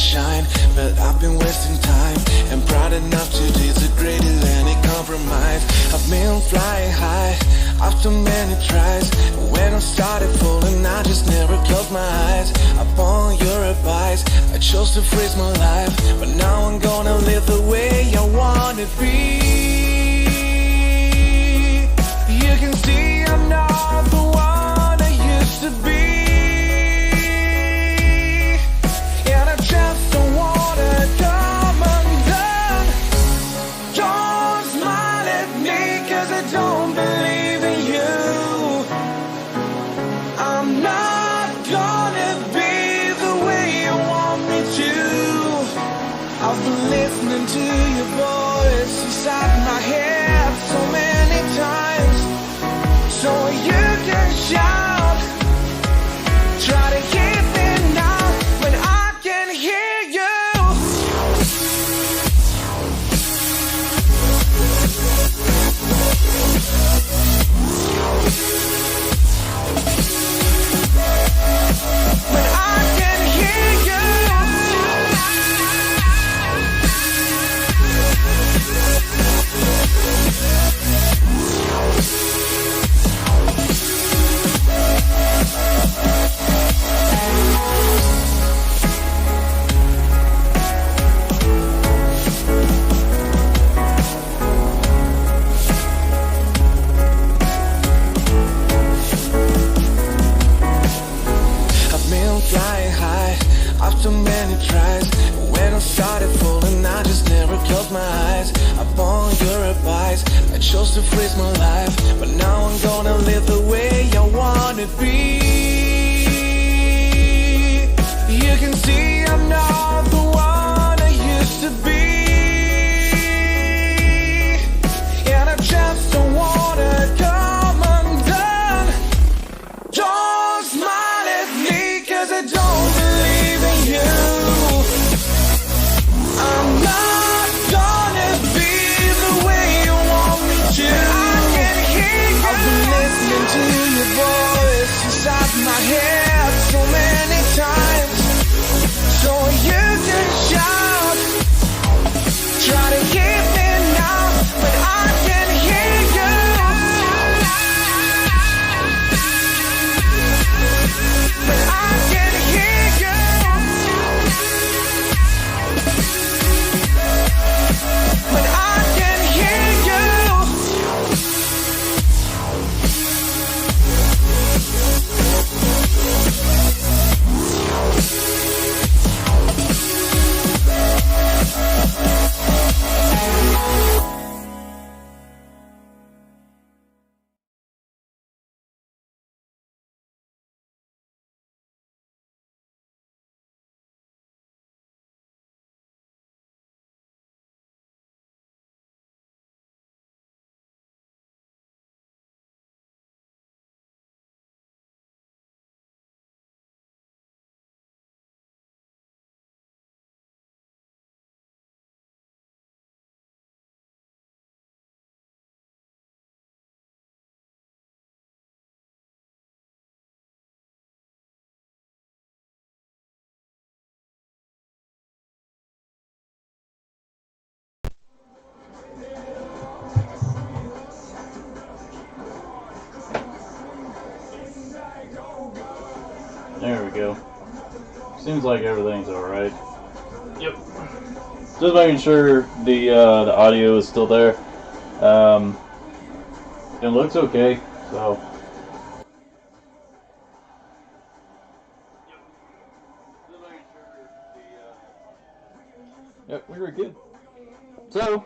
shine, but I've been wasting time and proud enough to disagree to any compromise. I've been flying high after many tries. When I started falling, I just never closed my eyes. Upon your advice, I chose to freeze my life, but now I'm gonna live the way I wanna be. You can see I'm not the one I used to be, and I just don't wanna come undone. Don't smile at me, 'cause I don't believe in you. I'm not gonna be the way you want me to. I've been listening to your voice inside my head so many times, so you can shout, try to keep me now when I can hear you. When I can hear you. Flying high after many tries. When I started falling, I just never closed my eyes. Upon your advice, I chose to freeze my life, but now I'm gonna live the way I wanna be. You can see I'm not the one I used to be, and I just don't wanna come undone. Don't smile at me, 'cause I don't believe in you. I'm not gonna be the way you want me to. I can hear you. I've been listening to your voice inside my head so many times, so you can shout, try to keep me now, but I can hear you. But I can hear you. But I can hear you. There we go. Seems like everything's alright. Yep. Just making sure the audio is still there. It looks okay, so. Yep, we were good. So.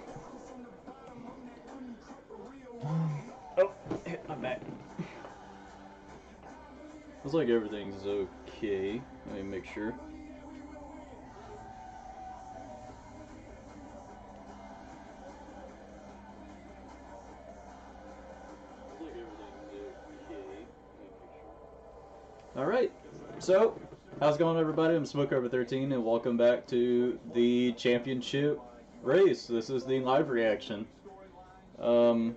Oh, hit my back. Looks like everything's okay. Let me make sure. Alright, so how's it going, everybody? I'm Smoke13 and welcome back to the championship race. This is the live reaction. Hopefully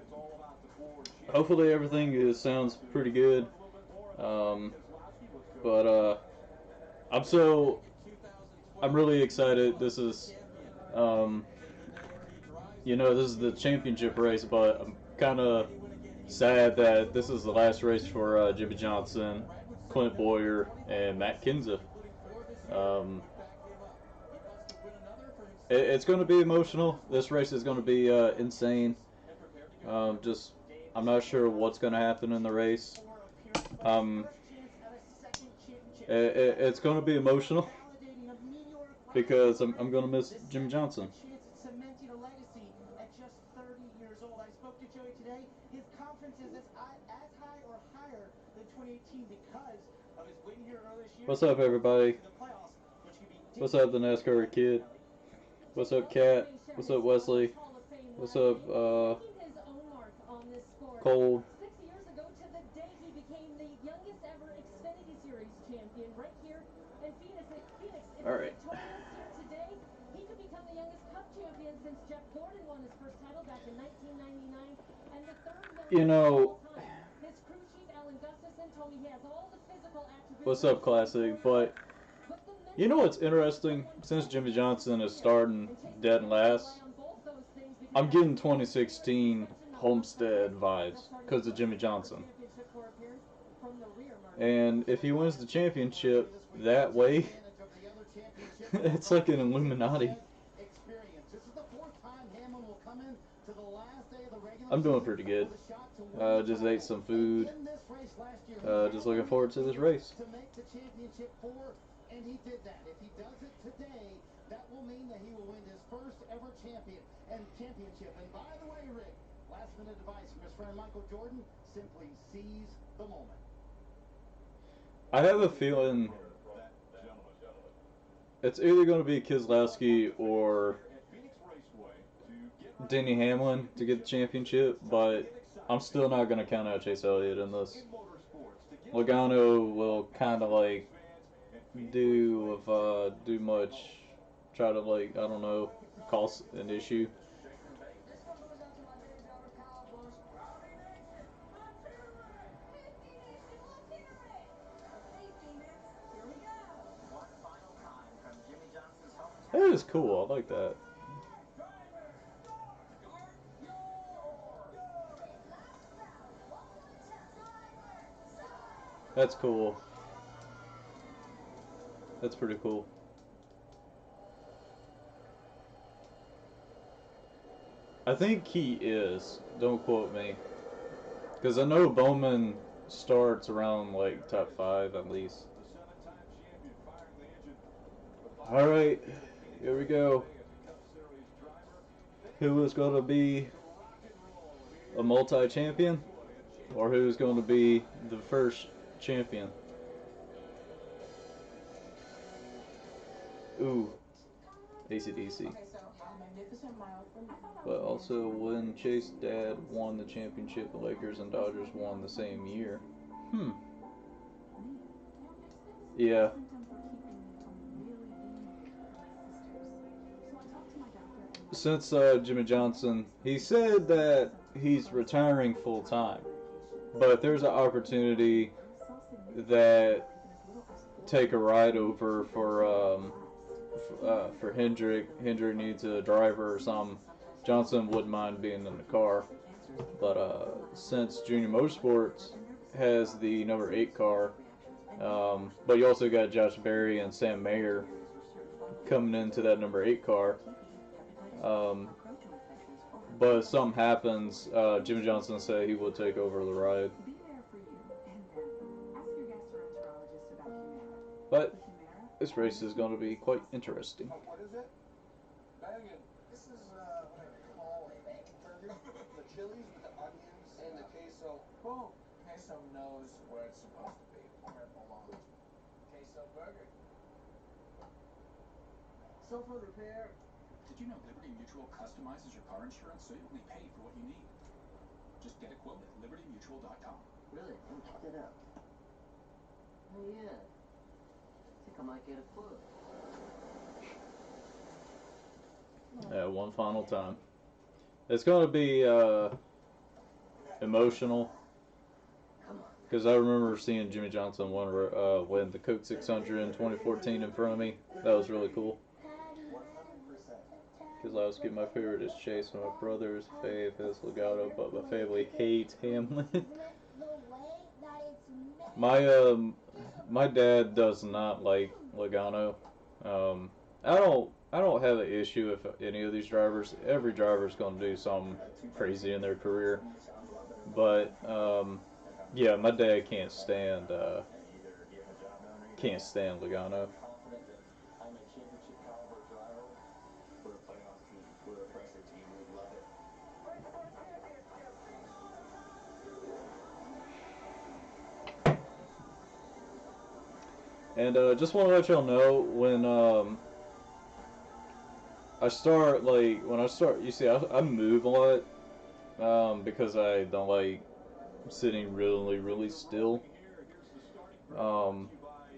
everything sounds pretty good. But I'm so I'm really excited. This is, um, this is the championship race, but I'm kind of sad that this is the last race for Jimmy Johnson, Clint Boyer, and Matt Kenseth. Um, it's going to be emotional. This race is going to be insane. Just, I'm not sure what's going to happen in the race. Um, it's going to be emotional because I'm going to miss Jimmy Johnson. What's up, everybody? What's up, the NASCAR kid? What's up, Kat? What's up, Wesley? What's up, Cole? All right. You know, what's up, Classic? But you know what's interesting? Since Jimmy Johnson is starting dead and last, I'm getting 2016 Homestead vibes because of Jimmy Johnson. And if he wins the championship that way, it's like an Illuminati. I'm doing pretty good. Just ate some food. Just looking forward to this race. And he did that. If he does it today, that will mean that he will win his first ever championship. And by the way, Rick, last minute advice from his friend Michael Jordan, simply seize the moment. I have a feeling it's either going to be Keselowski or Denny Hamlin to get the championship, but I'm still not going to count out Chase Elliott in this. Logano will kind of like do much, try to like, I don't know, cause an issue. That is cool. I like that. That's cool. That's pretty cool. I think he is. Don't quote me. Because I know Bowman starts around like top 5 at least. Alright, here we go. Who is going to be a multi-champion? Or who's going to be the first champion? Ooh, AC/DC. But also, when Chase Dad won the championship, the Lakers and Dodgers won the same year. Yeah. Since Jimmy Johnson, he said that he's retiring full time. But if there's an opportunity that take a ride over for Hendrick needs a driver or something, Johnson wouldn't mind being in the car. But since Junior Motorsports has the number 8 car, but you also got Josh Berry and Sam Mayer coming into that number 8 car. But if something happens, Jimmy Johnson said he would take over the ride. But this race is going to be quite interesting. What is it? Bangin'. This is what I call a bacon burger. The chilies with the onions and the queso. Boom. Queso knows where it's supposed to be, where it belongs. Queso burger. Sofa repair. Did you know Liberty Mutual customizes your car insurance so you only pay for what you need? Just get a quote at libertymutual.com. Really? Let me check that out. Oh yeah. I think I might get a quote. One final time. It's going to be emotional. Because I remember seeing Jimmy Johnson win the Coke 600 in 2014 in front of me. That was really cool. 100%. Keselowski, my favorite is Chase. My brother's fave is Legato, but my family hates Hamlin. My dad does not like Logano. I don't have an issue with any of these drivers. Every driver's going to do something crazy in their career, but yeah, my dad can't stand Logano. Confident that I'm a championship caliber driver. We're a playoff team. We're a pressure team. We love it. And just want to let y'all know when I start, you see, I move a lot because I don't like sitting really, really still. Um,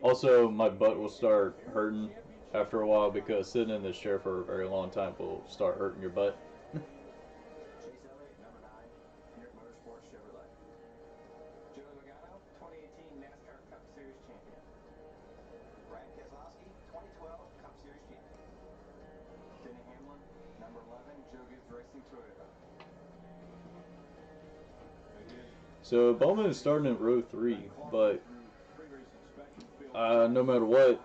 Also, my butt will start hurting after a while because sitting in this chair for a very long time will start hurting your butt. Chase Elliott, number 9, Buick Motorsports Chevrolet. Joey Logano, 2018 NASCAR Cup Series champion. Brad Keselowski, 2012 Cup Series champion. Denny Hamlin, number 11, Joe Gibbs Racing Toyota. So Bowman is starting in row 3, but no matter what,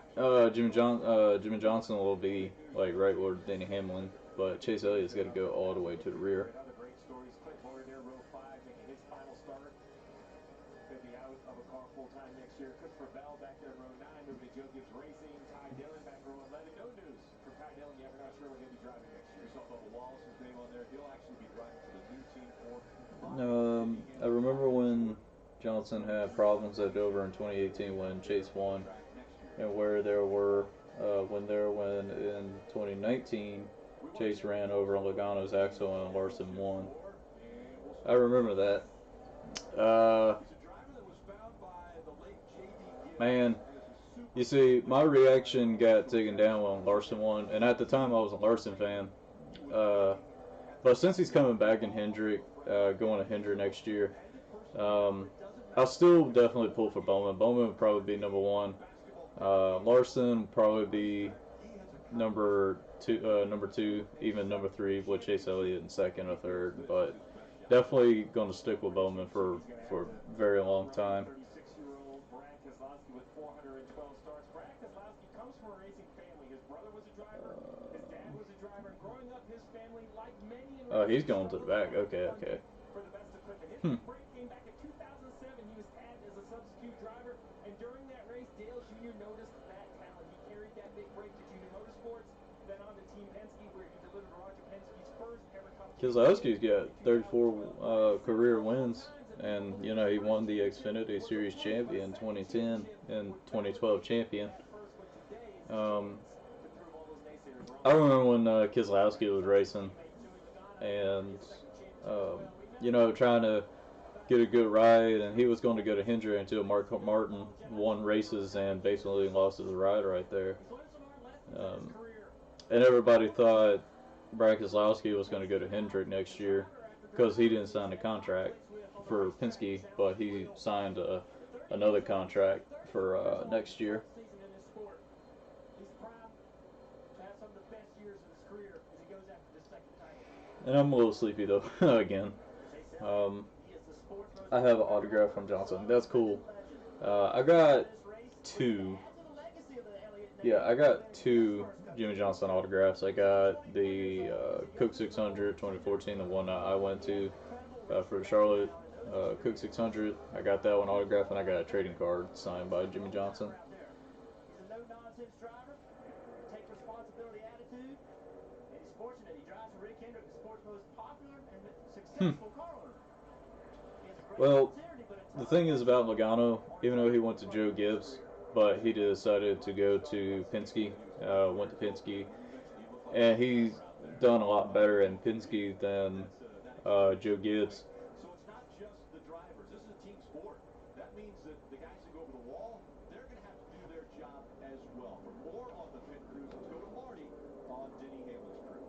Jimmy Johnson will be like right where Denny Hamlin, but Chase Elliott's got to go all the way to the rear. Other great stories. Clint Bowyer there, row 5, making his final start. Could be out of a car full time next year. Christopher Bell back there in row 9, moving to Joe Gibbs Racing. Ty Dillon back row 11. No news from Ty Dillon yet. We're not sure what he'll be driving next year. We saw Bubba Wallace's name on there. He'll actually be driving for the new team for. I remember when Johnson had problems at Dover in 2018 when Chase won, and where there were when in 2019 Chase ran over Logano's axle and Larson won. I remember that. Man, you see, my reaction got taken down when Larson won, and at the time I was a Larson fan. But since he's coming back in Hendrick, going to Hendrick next year, I'll still definitely pull for Bowman. Bowman would probably be number 1. Larson would probably be number 2, even number 3 with Chase Elliott in 2nd or 3rd. But definitely going to stick with Bowman for a very long time. 36-year-old Brad Keselowski with 412 starts. Brad Keselowski comes from a racing family. His brother was a driver. His dad was a driver. And growing up, his family, like many in Oh, he's going to the back. Okay. for the best equipment. His big break came back in 2007. He was tagged as a substitute driver, and during that race, Dale Jr. noticed that talent. He carried that big break to Junior Motorsports, then on to Team Penske, where he delivered Roger Penske's first ever Cup. Keselowski's got 34 career wins, and you know he won the Xfinity Series champion 2010 and 2012 champion. I remember when Keselowski was racing, and you know, trying to get a good ride, and he was going to go to Hendrick until Mark Martin won races and basically lost his ride right there. And everybody thought Brad Keselowski was going to go to Hendrick next year because he didn't sign a contract for Penske, but he signed another contract for next year. And I'm a little sleepy though again. I have an autograph from Johnson. That's cool. I got 2. Yeah, I got 2 Jimmy Johnson autographs. I got the Coke 600 2014, the one I went to for Charlotte Coke 600. I got that one autographed, and I got a trading card signed by Jimmy Johnson. He's a no-nonsense driver, take responsibility attitude, and he's fortunate he drives for Rick Hendrick, the sport's most popular and successful car owner. Well, the thing is about Logano, even though he went to Joe Gibbs, but he decided to go to Penske, went to Penske, and he's done a lot better in Penske than Joe Gibbs. So it's not just the drivers. This is a team sport. That means that the guys that go over the wall, they're going to have to do their job as well. For more on the pit crews, let's go to Marty on Denny Hamlin's crew.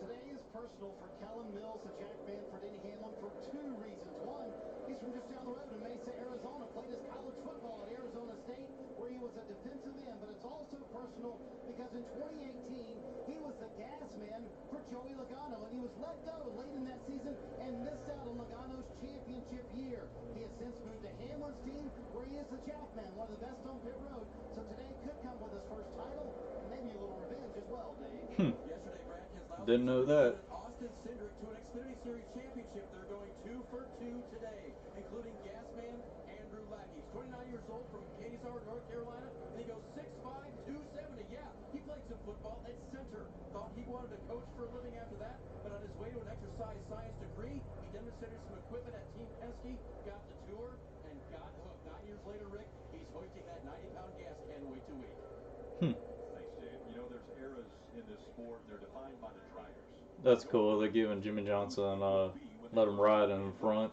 Today's personal for Kellen Mills, the Jack fan for Denny Hamlin, for two reasons. One, he's from just down the road in Mesa, Arizona, played his college football at Arizona State, where he was a defensive end. But it's also personal because in 2018, he was the gas man for Joey Logano, and he was let go late in that season and missed out on Logano's championship year. He has since moved to Hamlin's team, where he is the Jackman, one of the best on pit road. So today could come with his first title, and maybe a little revenge as well, Dave. Yesterday, Brad Keselowski Didn't know that. Austin Cindric to an Xfinity Series championship. They're going 2 for 2 today, including Gasman Andrew Lackey. He's 29 years old from Kansas, North Carolina, and he goes 6'5", 270. Yeah, he played some football at center. Thought he wanted to coach for a living after that, but on his way to an exercise science degree, he demonstrated some equipment at Team Penske, got the tour, and got hooked. 9 years later, Rick, he's hoisting that 90-pound gas can week to week. Thanks, Dave. You know, there's eras in this sport. They're defined by the drivers. That's cool. They're giving Jimmy Johnson let him ride in front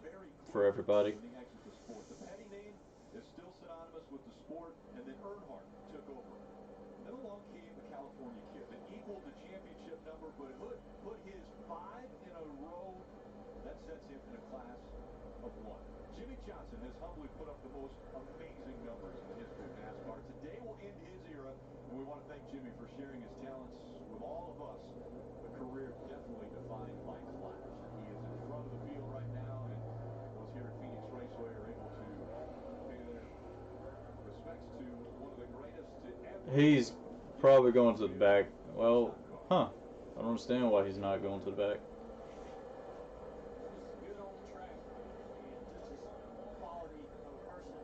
for everybody. When he exits the sport, the Petty name is still synonymous with the sport, and then Earnhardt took over. Then along came the California Kid that equaled the championship number, but put his 5 in a row. That sets him in a class of 1. Jimmy Johnson has humbly put up the most amazing numbers in the history of NASCAR. Today will end his era, and we want to thank Jimmy for sharing his talents with all of us. A career definitely defined by class. He is in front of the field right now, and those here at Phoenix Raceway are able to pay their respects to one of the greatest to ever. He's probably going to the back. Well, I don't understand why he's not going to the back. Just good on the track, and just his quality of a person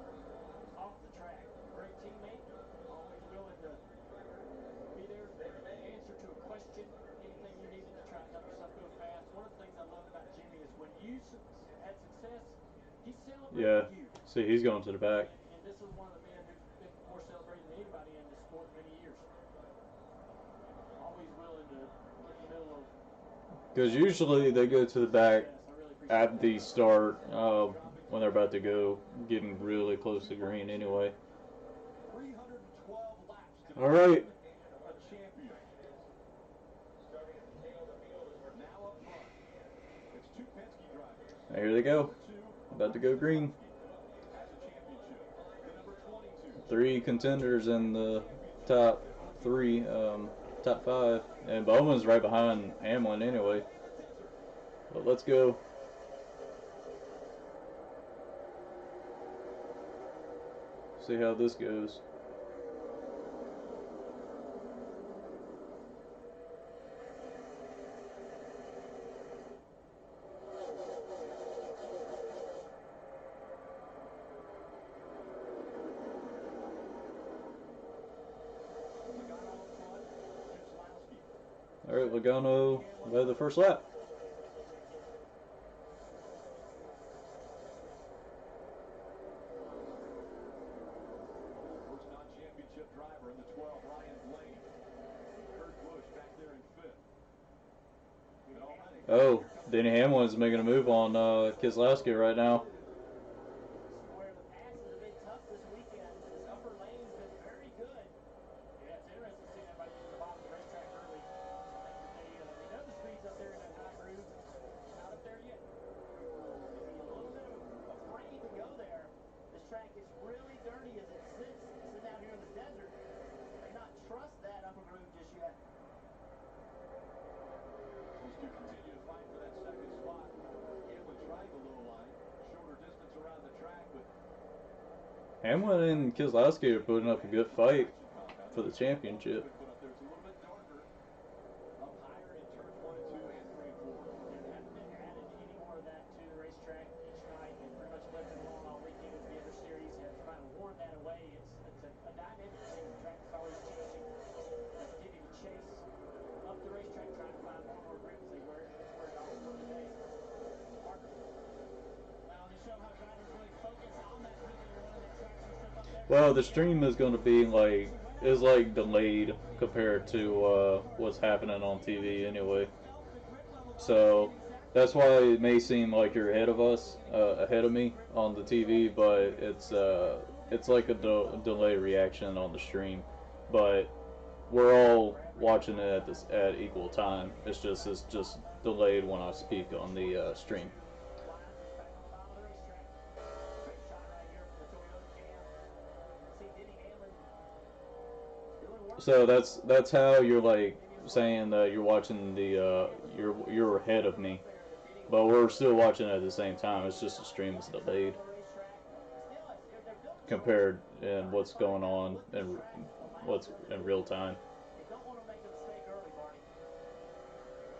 off the track. Great teammate, always willing to be there to answer to a question, anything you needed to try to help yourself go fast. One of the things I love about Jimmy is when you had success, he celebrated you. See, he's going to the back. And this is one of the men who's been more celebrated than anybody in this sport in many years. Always willing to get in the middle of. Because usually they go to the back at the start when they're about to go, getting really close to green anyway. 312 laps to All right. a champion. Now up front, it's 2 Penske drivers. Here they go. About to go green. Has a championship. The number 22. 3 contenders in the top 3, top 5. And Bowman's right behind Hamlin anyway. But let's go. See how this goes. All right, Logano led the first lap. First non-championship driver in the 12, Ryan Blaney. Kurt Busch back there in 5th. And already, Oh, Denny Hamlin's making a move on Keselowski right now. Where the passes have been tough this weekend. This upper lane's been very good. Yeah, it's interesting to see everybody get to the bottom of the racetrack early. I think that they know the speed's up there in that high groove. Not up there yet. Maybe a little bit afraid to go there. This track is really dirty as it sits out here in the desert. May not trust that upper groove just yet. These two continue to fight for that second spot. Hamlin trying the low line, shorter distance around the track, but Hamlin and Keselowski are putting up a good fight for the championship. put up there. It's a little bit darker up higher in turns 1 and 2 and 3 and 4. And haven't added any more of that to the racetrack each night. They pretty much left it alone all weekend with the other series. Have kind of worn that away. It's a dynamic thing. The track is always changing. Getting to chase up the racetrack, trying to find more grooves. They wear it all for the day. Hard. Well, they show how drivers really focus on that rhythm and running that traction strip up there. Well, the stream is going to be like delayed compared to what's happening on TV anyway. So that's why it may seem like you're ahead of us, ahead of me on the TV, but it's like a delay reaction on the stream. But we're all watching it at equal time. It's just delayed when I speak on the stream. Back on the bottom of the racetrack. Great shot right here from the Toyota cam. See Denny Hamlin doing work. So that's how you're like saying that you're watching the you're ahead of me, but we're still watching it at the same time. It's just the stream is delayed compared in what's going on and what's in real time. They don't want to make a mistake early, Barney.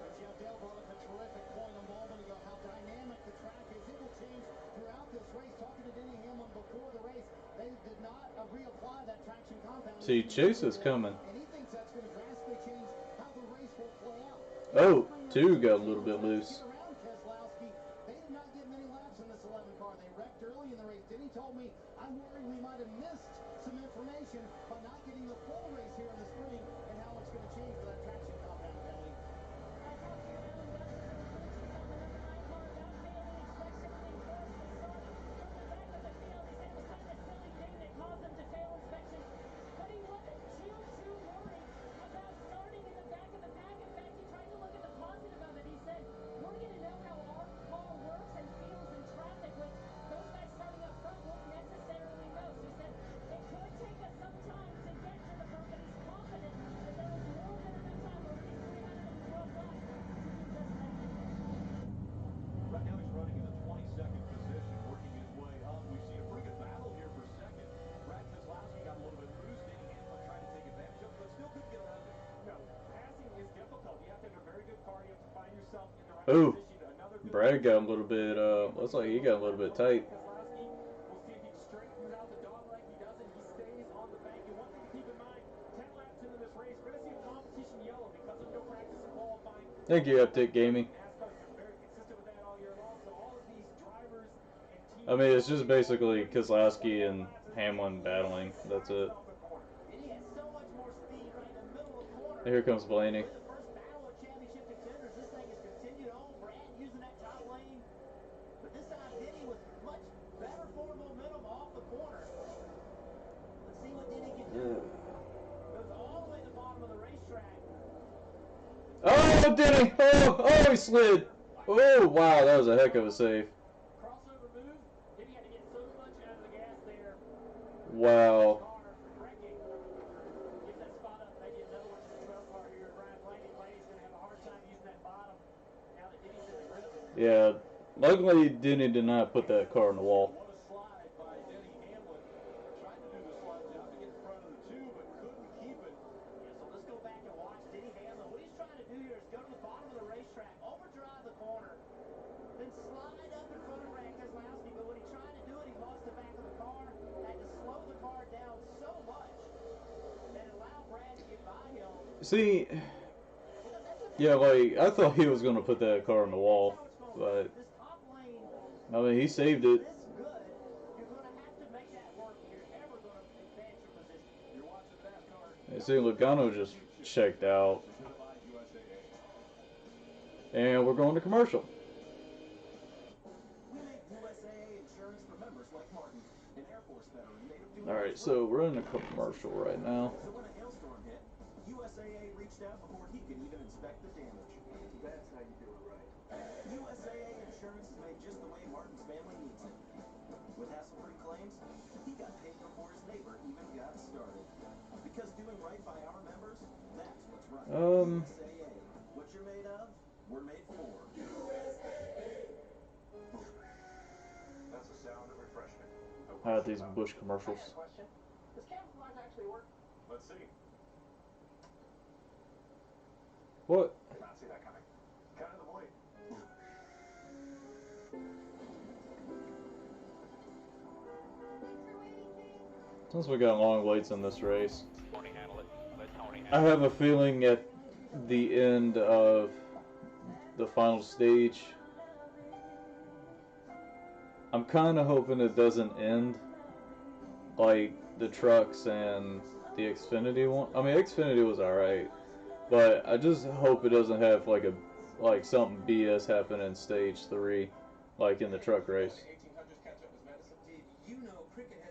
And Jeff Dale brought up a terrific point a moment ago, how dynamic the track is. It will change throughout this race. Talking to Denny Hamlin before the race, they did not reapply that traction compound. See, Chase is coming. And he thinks that's going to drastically change how the race will play out. Oh, two got a little bit loose. Around Keselowski, they did not get many laps in this 11 car. They wrecked early in the race. Denny told me, I'm worried we might have missed some information by not getting the full race here in the spring and how it's going to change with that traction compound, Kelly. I talked to Alan Dutton from the crew chief on the number 9 car about failing inspection when he first saw it from the back of the field. He said it was kind of a silly thing that caused them to fail inspection, but he wasn't too worried about starting in the back of the pack. In fact, he tried to look at the positive of it. He said, we're going to know how our car works and feels in traffic, which those guys starting up front won't necessarily know. So he said, it could take us some time to get to the front, but he's confident that there was more than enough time over these 312 laps to do just that. Right now he's running in the 22nd position, working his way up. We've seen a pretty good battle here for second. Brad Keselowski got a little bit loose. Denny Hamlin tried to take advantage of it, but still couldn't get around it. No, passing is difficult. You have to have a very good car. You have to find yourself in the right Ooh, position. Another good Brad got a little bit. Looks like he got a little bit tight. Keselowski, we'll see if he straightens out the dog leg. He doesn't. He stays on the bank. And one thing to keep in mind, 10 laps into this race, we're going to see the competition yellow because of no practice and qualifying. Thank you, Uptick Gaming. NASCAR's been very consistent with that all year long. So all of these drivers and teams. I mean, it's just basically Keselowski and Hamlin battling. That's it. And he has so much more speed right in the middle of the corner. Here comes Blaney. The first battle of championship contenders. This thing has continued on. Brad using that top lane. But this time, Denny with much better forward momentum off the corner. Let's see what Denny can do. Goes all the way to the bottom of the racetrack. Oh, Denny! Oh, he slid. Oh, wow, that was a heck of a save. Crossover move. Denny had to get so much out of the gas there. Wow. Car wrecking. Gives that spot up. Maybe another one to the 12 car here. Brian Blaney. Blaney's going to have a hard time using that bottom now that Denny's in the grip. Yeah, luckily Denny did not put that car in the wall. What a slide by Denny Hamlin. Tried to do the slide job to get in front of the two, but couldn't keep it. Yeah, so let's go back and watch Denny Hamlin. What he's trying to do here is go to the bottom of the racetrack, overdrive the corner, then slide up in front of Brad Keselowski. But when he tried to do it, he lost the back of the car, had to slow the car down so much that it allowed Brad to get by him. See, yeah, like, I thought he was going to put that car in the wall, but, This top lane I mean, he saved it. this good, you're going to have to make that work if you're ever going to advance your position. You're watching NASCAR. You see, Logano just checked out. Certified USAA. And we're going to commercial. We make USAA insurance for members like Martin, an Air Force veteran native to Alright, so we're in a commercial right now. So when a hailstorm hit, USAA reached out before he could even inspect the damage. That's how you do it right. USAA insurance is made just the way Martin's family needs it. With hassle-free claims, he got paid before his neighbor even got started. Because doing right by our members, that's what's right. USAA. What you're made of, we're made for. That's the sound of refreshment. These Bush commercials. Question. Does camouflage actually work? Let's see. What? Did not see that coming. Kind of the blade. Since we got long waits in this race, I have a feeling at the end of the final stage, I'm kind of hoping it doesn't end like the trucks and the Xfinity one. I mean, Xfinity was alright, but I just hope it doesn't have like something BS happen in stage 3, like in the truck race.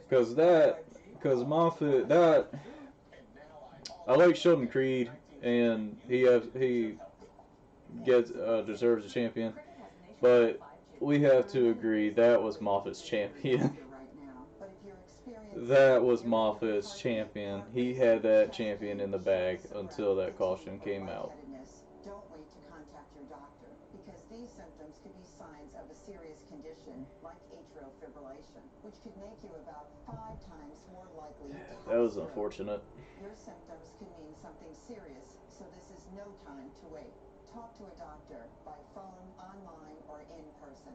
Because Moffitt, I like Sheldon Creed, and he deserves a champion. But we have to agree that was Moffat's champion. That was Moffat's champion. He had that champion in the bag until that caution came out. Don't wait to contact your doctor because these symptoms could be signs of a serious condition like atrial fibrillation, which could make you about 5 times more likely to have That was a stroke. unfortunate. Your symptoms can mean something serious, so this is no time to wait. Talk to a doctor by phone, online, or in person.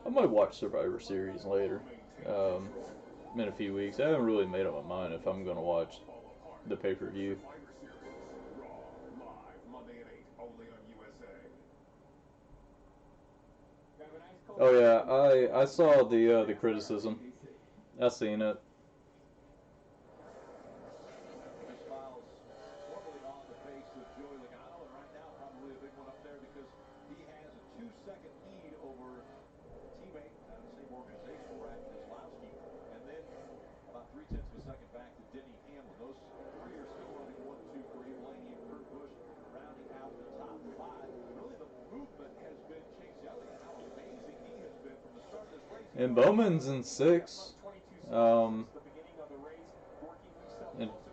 I might watch Survivor Series later. In a few weeks. I haven't really made up my mind if I'm going to watch the pay-per-view. Oh yeah, I saw the criticism. I seen it. And Bowman's in 6. And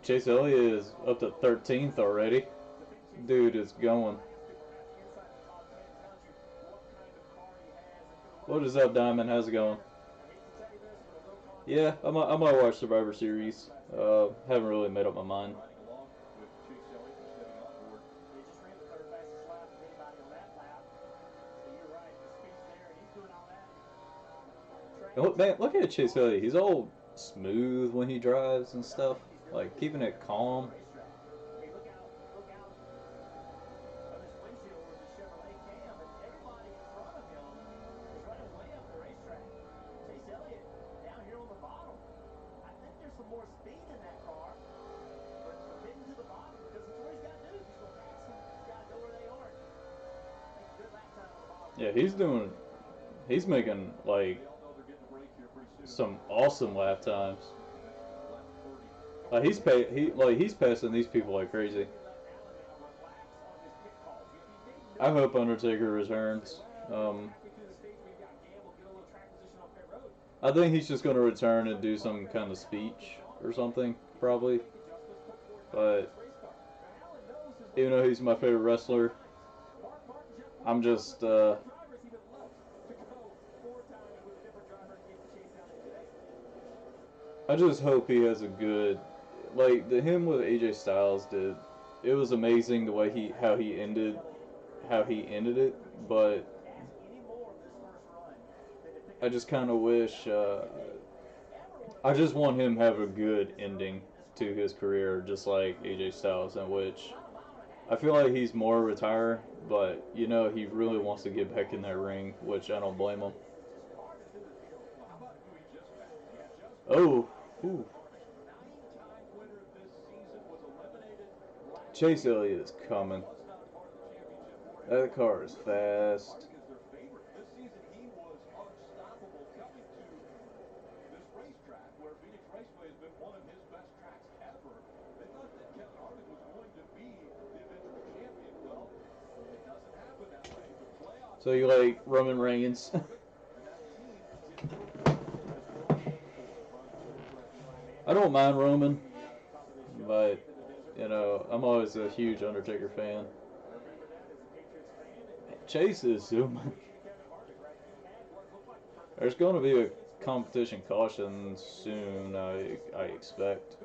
Chase Elliott is up to 13th already. Dude is going. What is up, Diamond? How's it going? Yeah, I might watch Survivor Series. Haven't really made up my mind. And look, man, look at Chase Elliott. He's all smooth when he drives and stuff, like keeping it calm. Yeah, he's making like some awesome lap times. He's passing these people like crazy. I hope Undertaker returns. I think he's just going to return and do some kind of speech or something, probably. But even though he's my favorite wrestler, I'm just I just hope he has a good, like the him with AJ Styles did. It was amazing the way how he ended it, but I just kind of wish. I just want him to have a good ending to his career, just like AJ Styles, in which I feel like he's more retired, but you know he really wants to get back in that ring, which I don't blame him. Oh, ooh. Chase Elliott is coming. That car is fast. So you like Roman Reigns? I don't mind Roman, but you know I'm always a huge Undertaker fan. Chase is zooming. There's going to be a competition caution soon, I expect.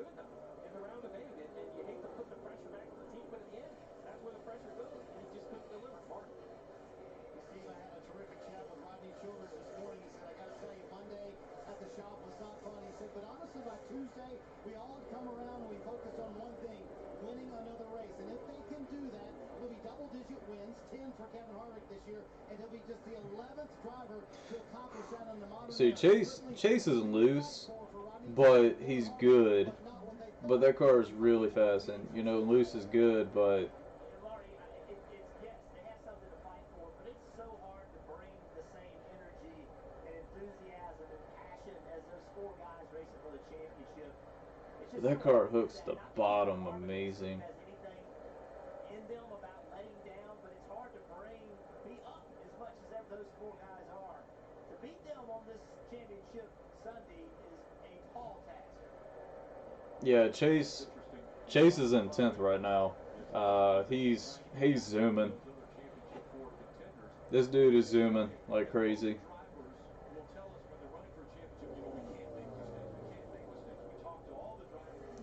Tuesday, we all have come around and we focus on one thing, winning another race. And if they can do that, it'll be double-digit wins, 10 for Kevin Harvick this year, and he'll be just the 11th driver to accomplish that on the modern See, Chase is loose, but he's good. But that car is really fast, and you know, loose is good, but that car hooks the bottom amazing. Yeah, Chase is in 10th right now. He's zooming. This dude is zooming like crazy.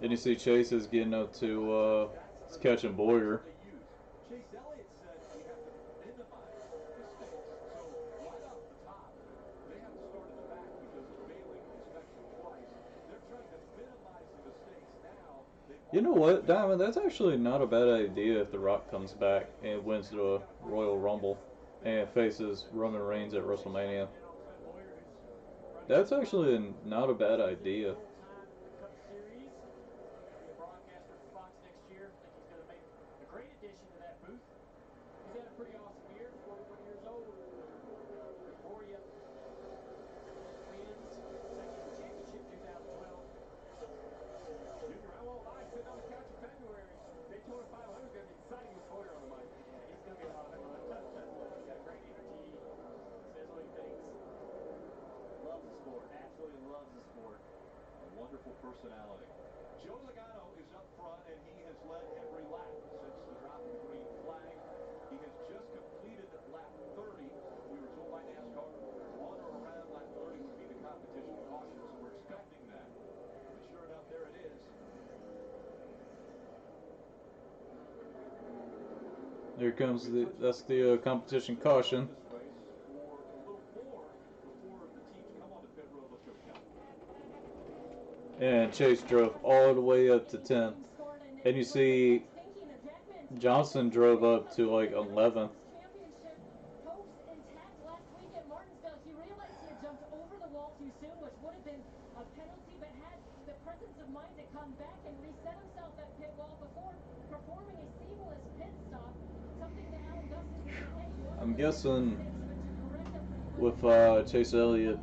And you see Chase is getting up to he's catching Boyer. Chase Elliott said we have to minimize mistakes. So right off the top, they have to start in the back because of failing inspection twice. They're trying to minimize the mistakes now. You know what, Diamond? That's actually not a bad idea if The Rock comes back and wins the Royal Rumble and faces Roman Reigns at WrestleMania. That's actually not a bad idea. Broadcaster for Fox next year. I think he's going to make a great addition to that booth. He's had a pretty awesome year, 41 years old. Good for you. Wins, second championship 2012. Junior, I won't lie, sitting on the couch in February, Daytona 500 is going to be exciting with Boyer on the mic. Yeah, he's going to be a lot of fun. He's got great energy, says what he thinks. Loves the sport, absolutely loves the sport. A wonderful personality. Joe Logano is up front, and he has led every lap since the drop of the green flag. He has just completed lap 30. We were told by NASCAR on or around lap 30 would be the competition caution, so we're expecting that. And sure enough, there it is. Here comes that's the competition caution. For a little more before the teams come onto pit road. Let's show Kelly. And Chase drove all the way up to 10th. And you see Johnson drove up to like 11th. He realized he had jumped over the wall too soon, which would have been a penalty, but had the presence of mind to come back and reset himself at pit wall before performing a seamless pit stop. Something that Alan Gustin said, hey, you want to I'm make guessing mistakes, but to correct them with Chase Elliott,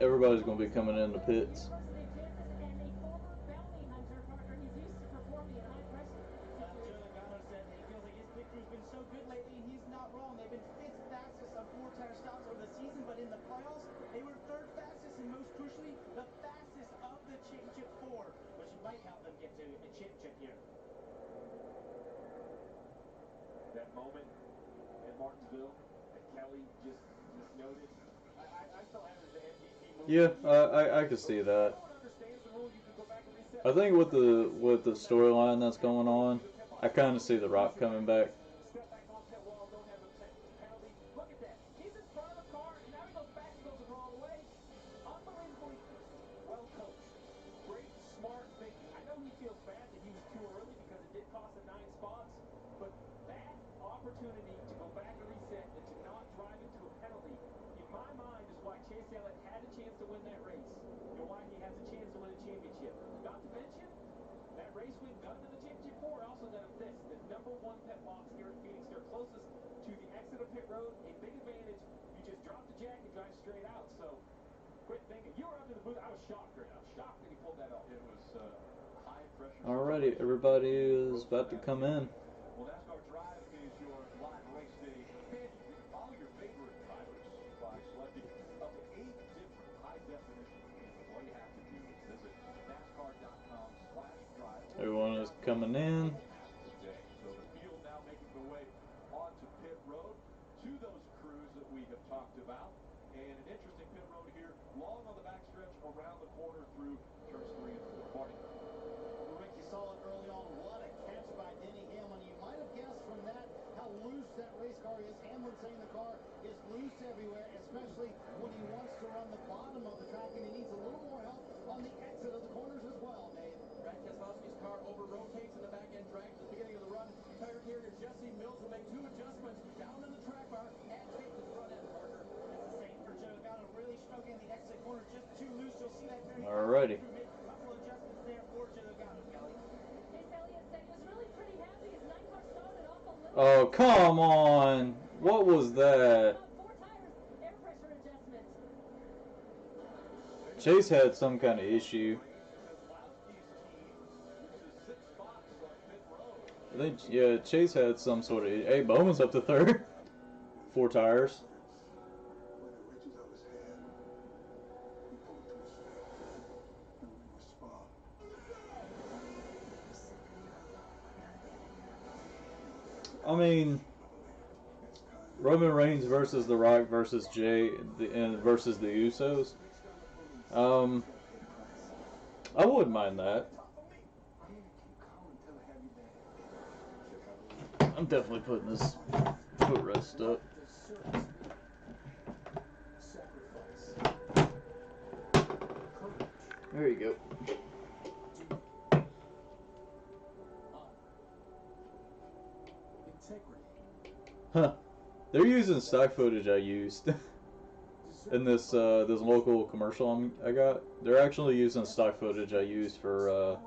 everybody's going to be coming in the pits. University of Kansas and a former bounty hunter partner. He's used to performing in high pressure situations. Joe Logano said that he feels like his pit crew's been so good lately, and he's not wrong. They've been fifth fastest on 4 tire stops over the season, but in the playoffs, they were third fastest, and most crucially, the fastest of the championship 4, which might help them get to a championship here. That moment in Martinsville that Kelly just noted. I still have it as the MVP moment. Yeah, I can see that. I think with the storyline that's going on, I kind of see The Rock coming back. Step back on pit wall, don't have a penalty. Look at that. He's in front of the car, and now he goes back and goes the wrong way. Unbelievably well coached. Great, smart thinking. I know he feels bad that he was too early because it did cost him 9 spots, but that opportunity to go back and reset and to not drive into a penalty, in my mind, is why Chase Elliott had a chance to win that race and why he has a chance to win a championship. Not to mention, that race win got him in the championship 4, also got him this, the #1 pit box here at Phoenix. They're closest to the exit of pit road, a big advantage. You just drop the jack and drive straight out, so quit thinking. You were up in the booth. I was shocked right now. Shocked that he pulled that off. It was high pressure. Alrighty, everybody is about to come in. Well, NASCAR Drive is your live race day companion. You can follow your favorite drivers by selecting up to 8 different high-definition cameras. All you have to do is visit NASCAR.com/drive. Everyone is coming in. Today. So the field now making the way onto pit road to those crews that we have talked about. And an interesting pit road here, long on the backstretch, around the corner through turns 3 and 4. Barney. Well, Rick, you saw it early on. What a catch by Denny Hamlin. You might have guessed from that how loose that race car is. Hamlin saying the car is loose everywhere, especially when he wants to run the bottom of the track, and he needs a little more help on the exit of the corners as well, Dave. Brad Keselowski's car over-rotates in the back end drag at the beginning of the run. Tire carrier Jesse Mills will make 2 adjustments down in the track bar and take to the front end, Parker. That's the same for Joe Logano. Really struggling in the exit corner, just too loose. You'll see that there. Alrighty. Couple adjustments there for Joe Logano, Kelly. Chase Elliott said he was really pretty happy. His 9 car started off a little. Oh, come on. What was that? 4 tires, air pressure adjustment. Chase had some kind of issue. I think, yeah, Chase had some sort of... Hey, Bowman's up to 3rd. 4 tires. When it reaches out his hand, he pulled to his fast, and we respond. I mean, Roman Reigns versus The Rock versus Jay and versus the Usos. Um, I wouldn't mind that. I'm definitely putting this footrest up. There you go. Huh. They're using stock footage I used in this local commercial I got. They're actually using stock footage I used for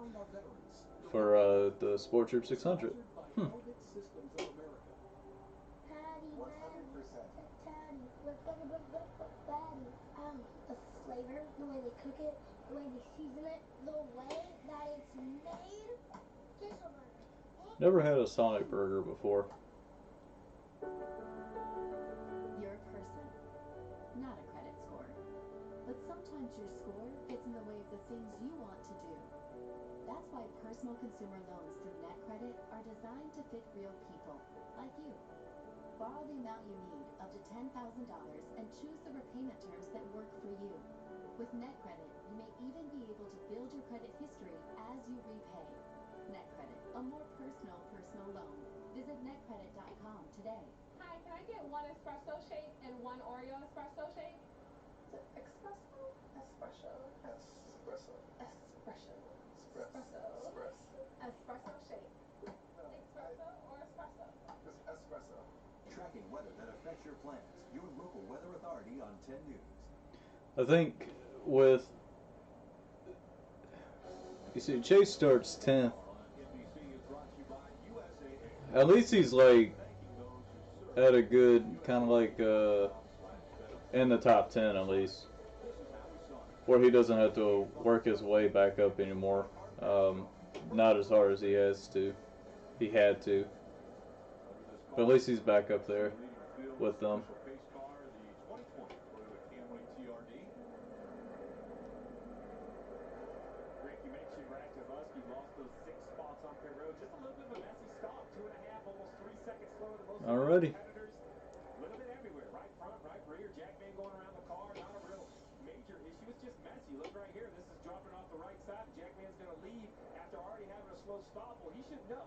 the Sport Troop 600. Hmm. Patty, 100%. Patty, Patty. The flavor, the way they cook it, the way they season it, the way that it's made. Tastes so good. Never had a Sonic burger before. You're a person, not a credit score. But sometimes your score gets in the way of the things you want to do. That's why personal consumer loans through NetCredit are designed to fit real people, like you. Borrow the amount you need, up to $10,000, and choose the repayment terms that work for you. With NetCredit, you may even be able to build your credit history as you repay. NetCredit, a more personal loan. Visit netcredit.com today. Hi, can I get one espresso shake and one Oreo espresso shake? Espresso? Espresso. Espresso. Espresso. Espresso. Espresso shake. No, Espresso or espresso? just espresso. Tracking weather that affects your plans. Your local weather authority on 10 News. I think with you see Chase starts 10th. At least he's like at a good kind of like in the top 10 at least, where he doesn't have to work his way back up anymore. Not as hard as he had to, but at least he's back up there with them. Rick, you mentioned Brad Keselowski lost those 6 spots on pit road. Just a little bit of a messy stop. 2.5, almost 3 seconds slower than most of the Alrighty. competitors. A little bit everywhere. Right front, right rear. Jack Van going around the car. Not a real major issue. It's just messy. Look right here. This is dropping off the right side. And Jack Van's going to leave after already having a slow stop. Well, he should know.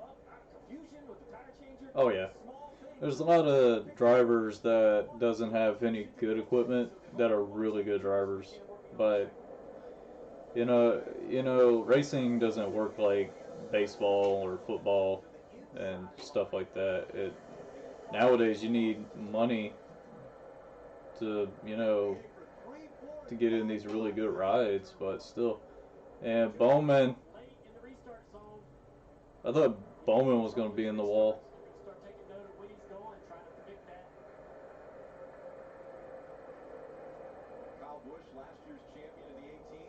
Confusion with the tire changer. Oh yeah. There's a lot of drivers that doesn't have any good equipment that are really good drivers, but you know, racing doesn't work like baseball or football and stuff like that. Nowadays you need money to to get in these really good rides, but still. And Bowman, I thought Bowman was going to be in the wall. Start taking note of when he's going, trying to predict that. Kyle Busch, last year's champion in the 18,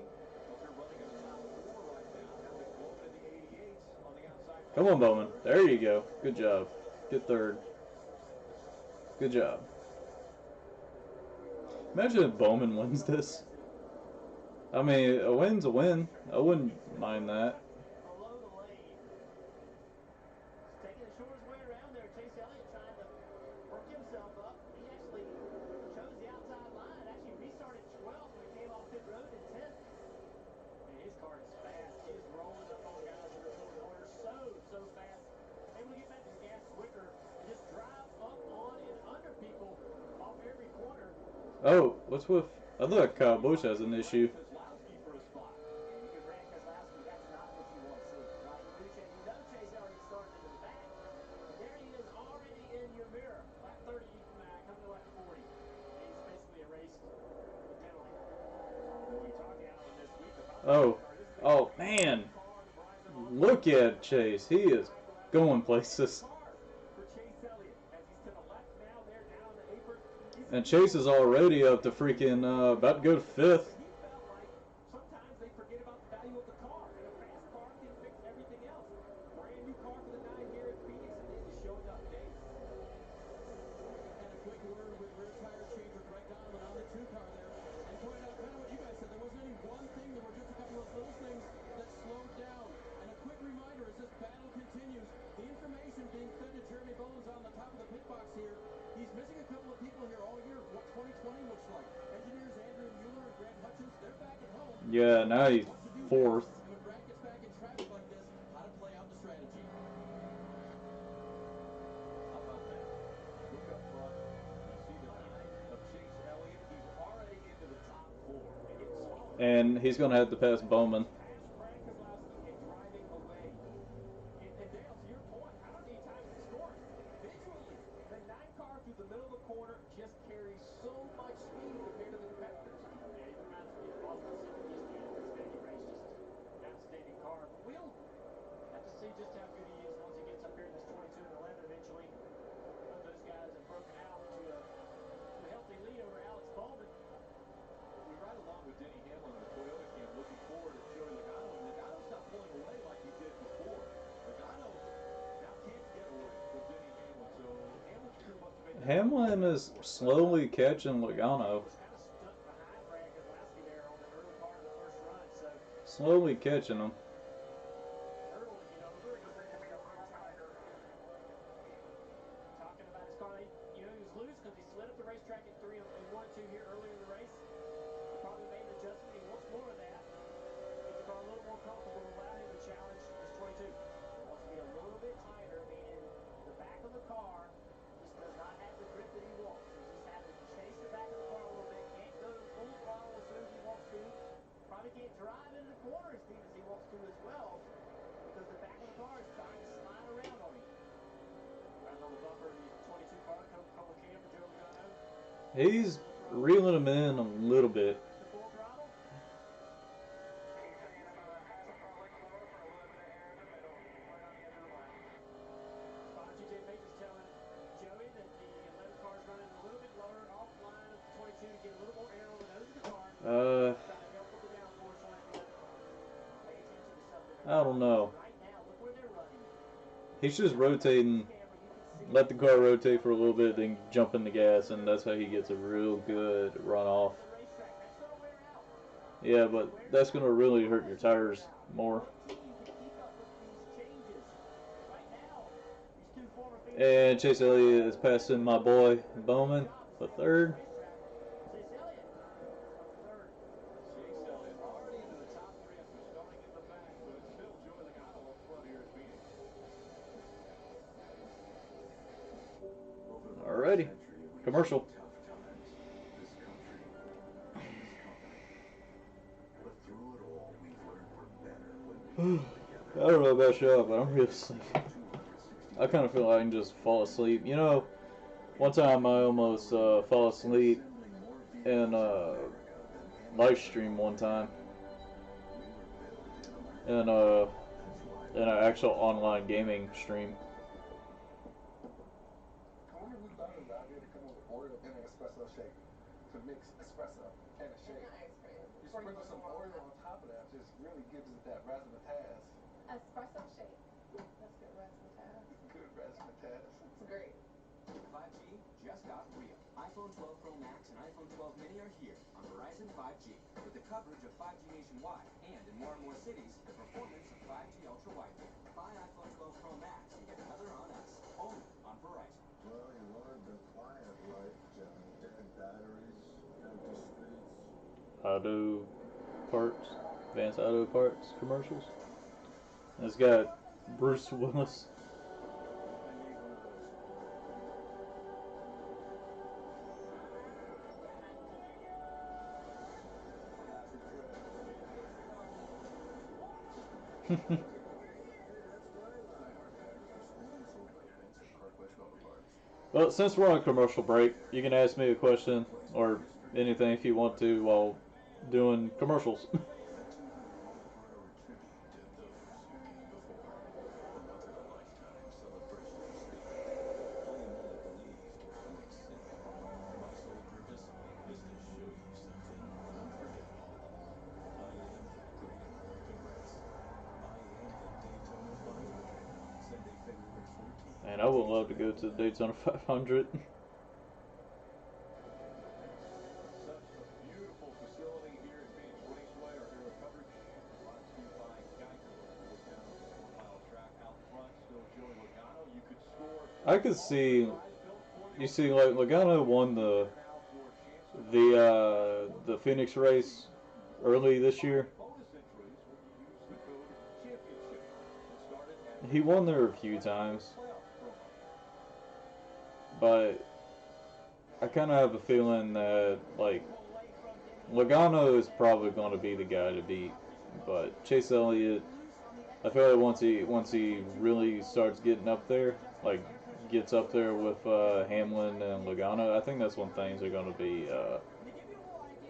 up here running in the top 4 right now. Now Bowman in the 88 on the outside. Come on, Bowman. There you go. Good job. Get third. Good job. Imagine if Bowman wins this. I mean, a win's a win. I wouldn't mind that. Below the lane. Taking the shortest way around there. Chase Elliott trying to work himself up. He actually chose the outside line. Actually restarted 12th when he came off pit road in 10th. And his car is fast. He is rolling up on guys in the 4th quarter. So fast. Able to get back to the gas quicker and just drive up on and under people off every corner. Oh, what's with... I thought Kyle Busch has an issue. Keselowski for a spot. And if you're Brad Keselowski, that's not what you want to see, right? You know Chase Elliott starting into the back, and there he is already in your mirror. Lap 30, coming to lap 40. And he's basically erased the penalty. We talked to Alan this week about Oh man. Look at Chase. He is going places. for Chase Elliott as he's to the left now there down on the apron. And Chase is already up to freaking about to go to 5th. He felt like sometimes they forget about the value of the car, and a fast car can fix everything else. Brand new car for the 9 here at Phoenix, and it is showing up daily. And a quick word with rear tire changer Greg Donovan on the 2 car there, and pointed out kind of what you guys said. There wasn't any one thing. There were just a couple of those little things that slowed down. And a quick reminder as this battle continues, the information being fed to Jeremy Bowens on the Yeah, now he's fourth. And when Brad gets back in traffic like this, how to play out the strategy. How about that? Look up front. You see the height of Chase Elliott. He's already into the top 4. And getting smaller. And he's going to have to pass Bowman. Past Brad Keselowski and driving away. And Dale, to your point, how many times he scored? Visually, the 9 car through the middle of the corner just carries so much speed compared to the competitors. Yeah, he reminds me of Austin Cindric used to at the Xfinity race. Just an outstanding car. But we'll have to see just how good he is once he gets up here in this 22 and 11 eventually. Both those guys have broken out to a healthy lead over Alex Bowman. We're right along with Denny Hamlin in the Toyota camp, looking forward at Joey Logano. And Logano's not pulling away like he did before. Logano now can't get away from Denny Hamlin, so Hamlin's crew must have made that. Hamlin is slowly catching Logano. Was kind of stuck behind Brad Keselowski there on the early part of the first run. So Slowly catching him. hurdle to get over, and he's been having a hard time talking about his car. He was loose because he slid up the racetrack at 3 and 1 and 2 here earlier in the race. He probably made an adjustment. He wants more of that. Needs the car a little more comfortable to allow him to challenge this 22. Wants to be a little bit tighter, meaning the back of the car just does not have the grip that he wants. He's just having to chase the back of the car a little bit. Can't go full throttle as soon as he wants to. Probably can't drive into the corner as deep as he wants to as well, because the back of the car is starting to slide around on him. Right on the bumper, the 22 car, Coca-Cola can for Joe Logano. He's reeling him in a little bit. To full throttle. Bob G.J. Majors telling Joey that the 11 car is running a little bit lower offline of the 22 to get a little more air on the nose of the car. Trying to help with the downforce on the 11 car. Pay attention to something. I don't know. Right now, look where they're running. He's just rotating. Let the car rotate for a little bit, then jump in the gas, and that's how he gets a real good runoff. Yeah, but that's going to really hurt your tires more. And Chase Elliott is passing my boy Bowman for third. Chase Elliott up third. Chase Elliott already into the top 3 after starting in the back, but it's still Joey Logano up front here at Phoenix. Alrighty, commercial. Tough times, this country and this company. But through it all, we've learned we're better when we come together. I don't know about y'all, but I'm real sleepy. I kind of feel like I can just fall asleep. You know, one time I almost fell asleep in a live stream one time. In an actual online gaming stream. I wonder who thought of the idea to come up with Oreo in an espresso shake. To mix espresso and a shake. Ice cream. You sprinkle some Oreo on top of that, just really gives it that razzmatazz. Espresso shake. That's good razzmatazz. Good razzmatazz. It's great. 5G just got real. iPhone 12 Pro Max and iPhone 12 Mini are here on Verizon 5G. With the coverage of 5G nationwide and in more and more cities, the performance of 5G ultra wideband. Buy iPhone 12 Pro Max and get another on us. Only on Verizon. Well, you wanted the quiet life, John. Dead batteries, empty streets. Auto parts, Advanced Auto Parts commercials. It's got Bruce Willis. I need one of those. Hey, that's my line. Well, since we're on commercial break, you can ask me a question or anything if you want to while doing commercials. Man, I would love to go to the Daytona 500. Such a beautiful facility here at Phoenix Raceway. Our aero coverage brought to you by Geico. You look down at the quarter-mile track out front, still Joey Logano. You could score. I could see. You see, like Logano won the Phoenix race early this year. Bonus entries when you use the code championship. It started at He won there a few times, playoff promo. but I kind of have a feeling that like Logano is probably going to be the guy to beat. But Chase Elliott, I feel like once he really starts getting up there, like gets up there with Hamlin and Logano, I think that's when things are going to be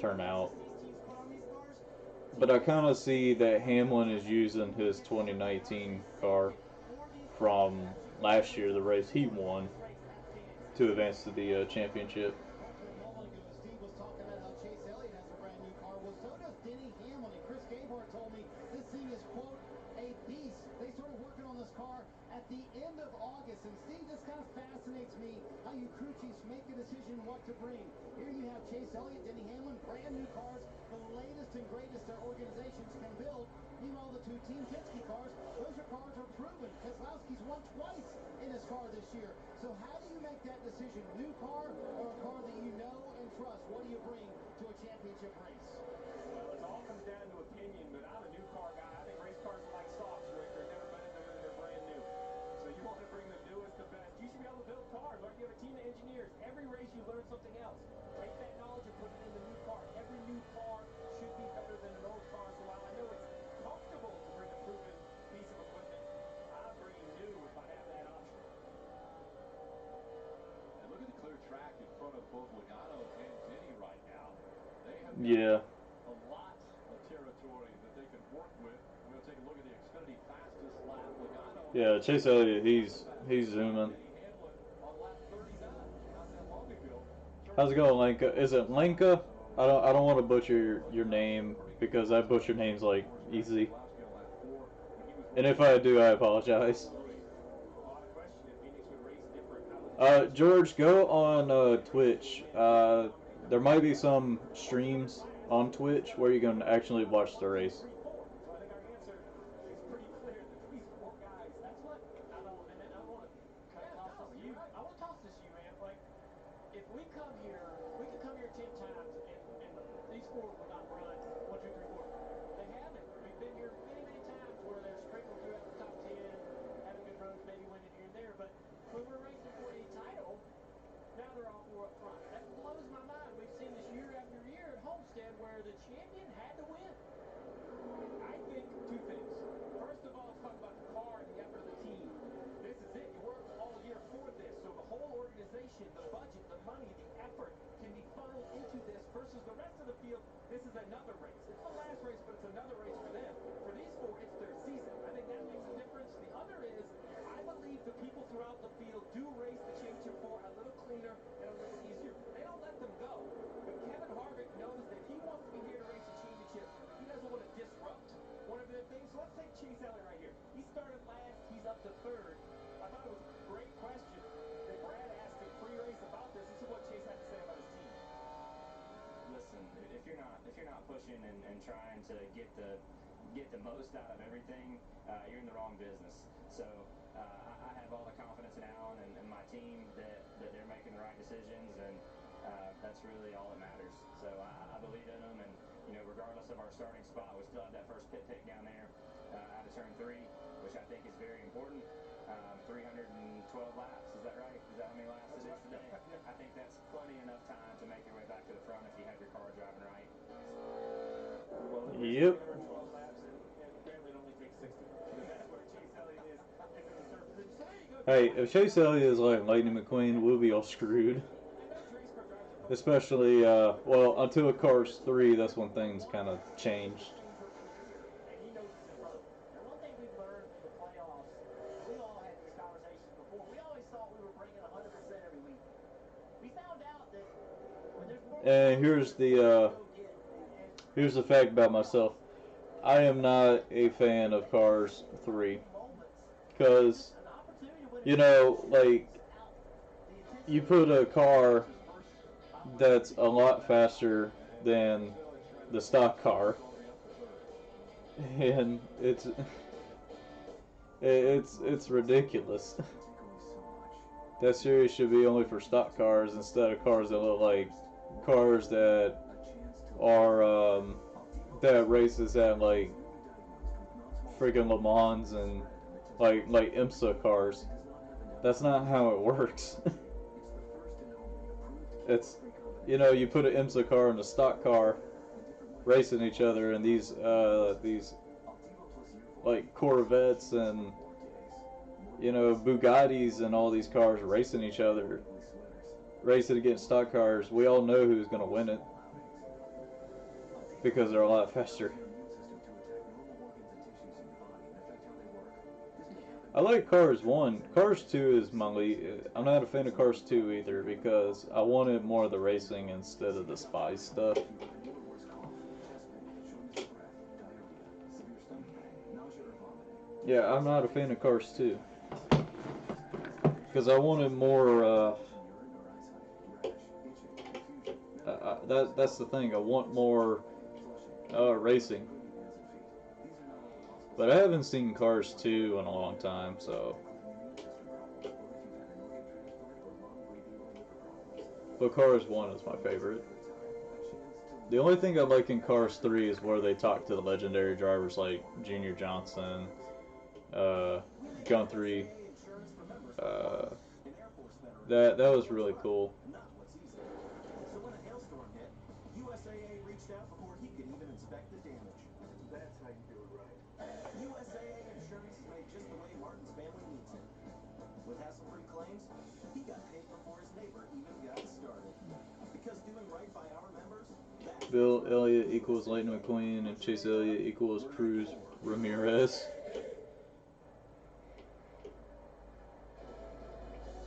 turn out. But I kind of see that Hamlin is using his 2019 car from last year, the race he won, to advance to the championship. Hopefully a moment ago, Steve was talking about how Chase Elliott has a brand new car. Well, so does Denny Hamlin. And Chris Gabehart told me this thing is, quote, a beast. They started working on this car at the end of August. And Steve, this kind of fascinates me how you crew chiefs make a decision what to bring. Here you have Chase Elliott, Denny Hamlin, brand new cars, the latest and greatest their organizations can build. Meanwhile, the two Team Penske cars, those are cars are proven. Keselowski's won twice in his car this year. So how do you make that decision? New car or a car that you know and trust? What do you bring to a championship race? Well, it all comes down to opinion, but I'm a new car guy. I think race cars are like socks, Rick. They're never better than when they're brand new. So you want to bring the newest, the best. You should be able to build cars, right? You have a team of engineers. Every race you learn something else. Take that knowledge and put it in the new car. Every new car should be better than an old car. So while I know it's comfortable to bring a proven piece of equipment, I'm bringing new if I have that option. And look at the clear track in front of both Logano and Denny right now. They have Yeah. a lot of territory that they can work with. We're going to take a look at the Xfinity fastest lap. Logano. Yeah, Chase Elliott, he's zooming. Denny Hamlin on lap 39 not that long ago. How's it going, Lenka? Is it Lenka? I don't want to butcher your name because I butcher names like easy. And if I do, I apologize. George, go on Twitch. There might be some streams on Twitch where you can actually watch the race. So I think our answer is pretty clear that these four guys. That's what I don't. And then I want to kind of toss this to you. I want to toss this to you, man. Like, if we come here, we could come here 10 times, and these four will not run 1, 2, 3, 4. They haven't. We've been here many, many times where they're sprinkled throughout the top 10, having good runs, maybe winning here and there. But when we're racing for a title, now they're all four up front. That blows my mind. We've seen this year after year at Homestead where the champion had to win. I think two things. First of all, let's talk about the car and the effort of the team. This is it. You worked all year for this. So the whole organization, the budget, the money, the effort can be funneled into this versus the rest of the field. This is another race. It's the last race, but it's another race for them. For these four, it's their season. I think that makes a difference. The other is, I believe the people throughout the field do race the championship four a little cleaner and a little easier. They don't let them go. But Kevin Harvick knows that if he wants to be here to race a championship, he doesn't want to disrupt one of their things. So let's take Chase Elliott right here. He started last. He's up to third. I thought it was a great question that Brad asked him pre-race about this. This is what Chase had to say about his team. Listen, if you're not pushing and trying to get the most out of everything, you're in the wrong business. So I have all the confidence in Alan and my team that they're making the right decisions, and that's really all that matters. So I believe in them, and regardless of our starting spot, we still have that first pit pick down there out of turn 3, which I think is very important. 312 laps, is that right? Is that how many laps it is today? I think that's plenty enough time to make your way back to the front if you have your car driving right. Well, Yep. 312 laps, and apparently it only takes 60. Because that's where Chase Elliott is in the third position. So there you go. Hey, if Chase Elliott is like Lightning McQueen, we'll be all screwed. Especially, well, until Cars 3, that's when things kind of changed. And he knows it's in front of him. And one thing we've learned through the playoffs, and we've all had these conversations before, we always thought we were bringing 100% every week. We found out that when there's more And here's the fact about myself. I am not a fan of Cars 3 because, like, you put a car that's a lot faster than the stock car, and it's ridiculous. That series should be only for stock cars instead of cars that look like cars that are that races at like freaking Le Mans and like IMSA cars. That's not how it works. It's, you know, you put an IMSA car and a stock car racing each other, and these like Corvettes and, you know, Bugattis and all these cars racing each other, racing against stock cars. We all know who's going to win it because they're a lot faster. I like Cars 1. Cars 2 is my lead. I'm not a fan of Cars 2 either because I wanted more of the racing instead of the spy stuff. Yeah, I'm not a fan of Cars 2 because I wanted more. That's the thing. I want more racing. But I haven't seen Cars 2 in a long time, so. But Cars 1 is my favorite. The only thing I like in Cars 3 is where they talk to the legendary drivers like Junior Johnson, Guthrie. That was really cool. So when a hailstorm hit, USAA reached out before he could even inspect the damage. That's how you do it right. USAA Insurance is made just the way Martin's family needs it. With hassle-free claims, he got paid before his neighbor even got started. Because doing right by our members, that's Bill Elliott equals Lightning McQueen and Chase Elliott equals Cruz Ramirez.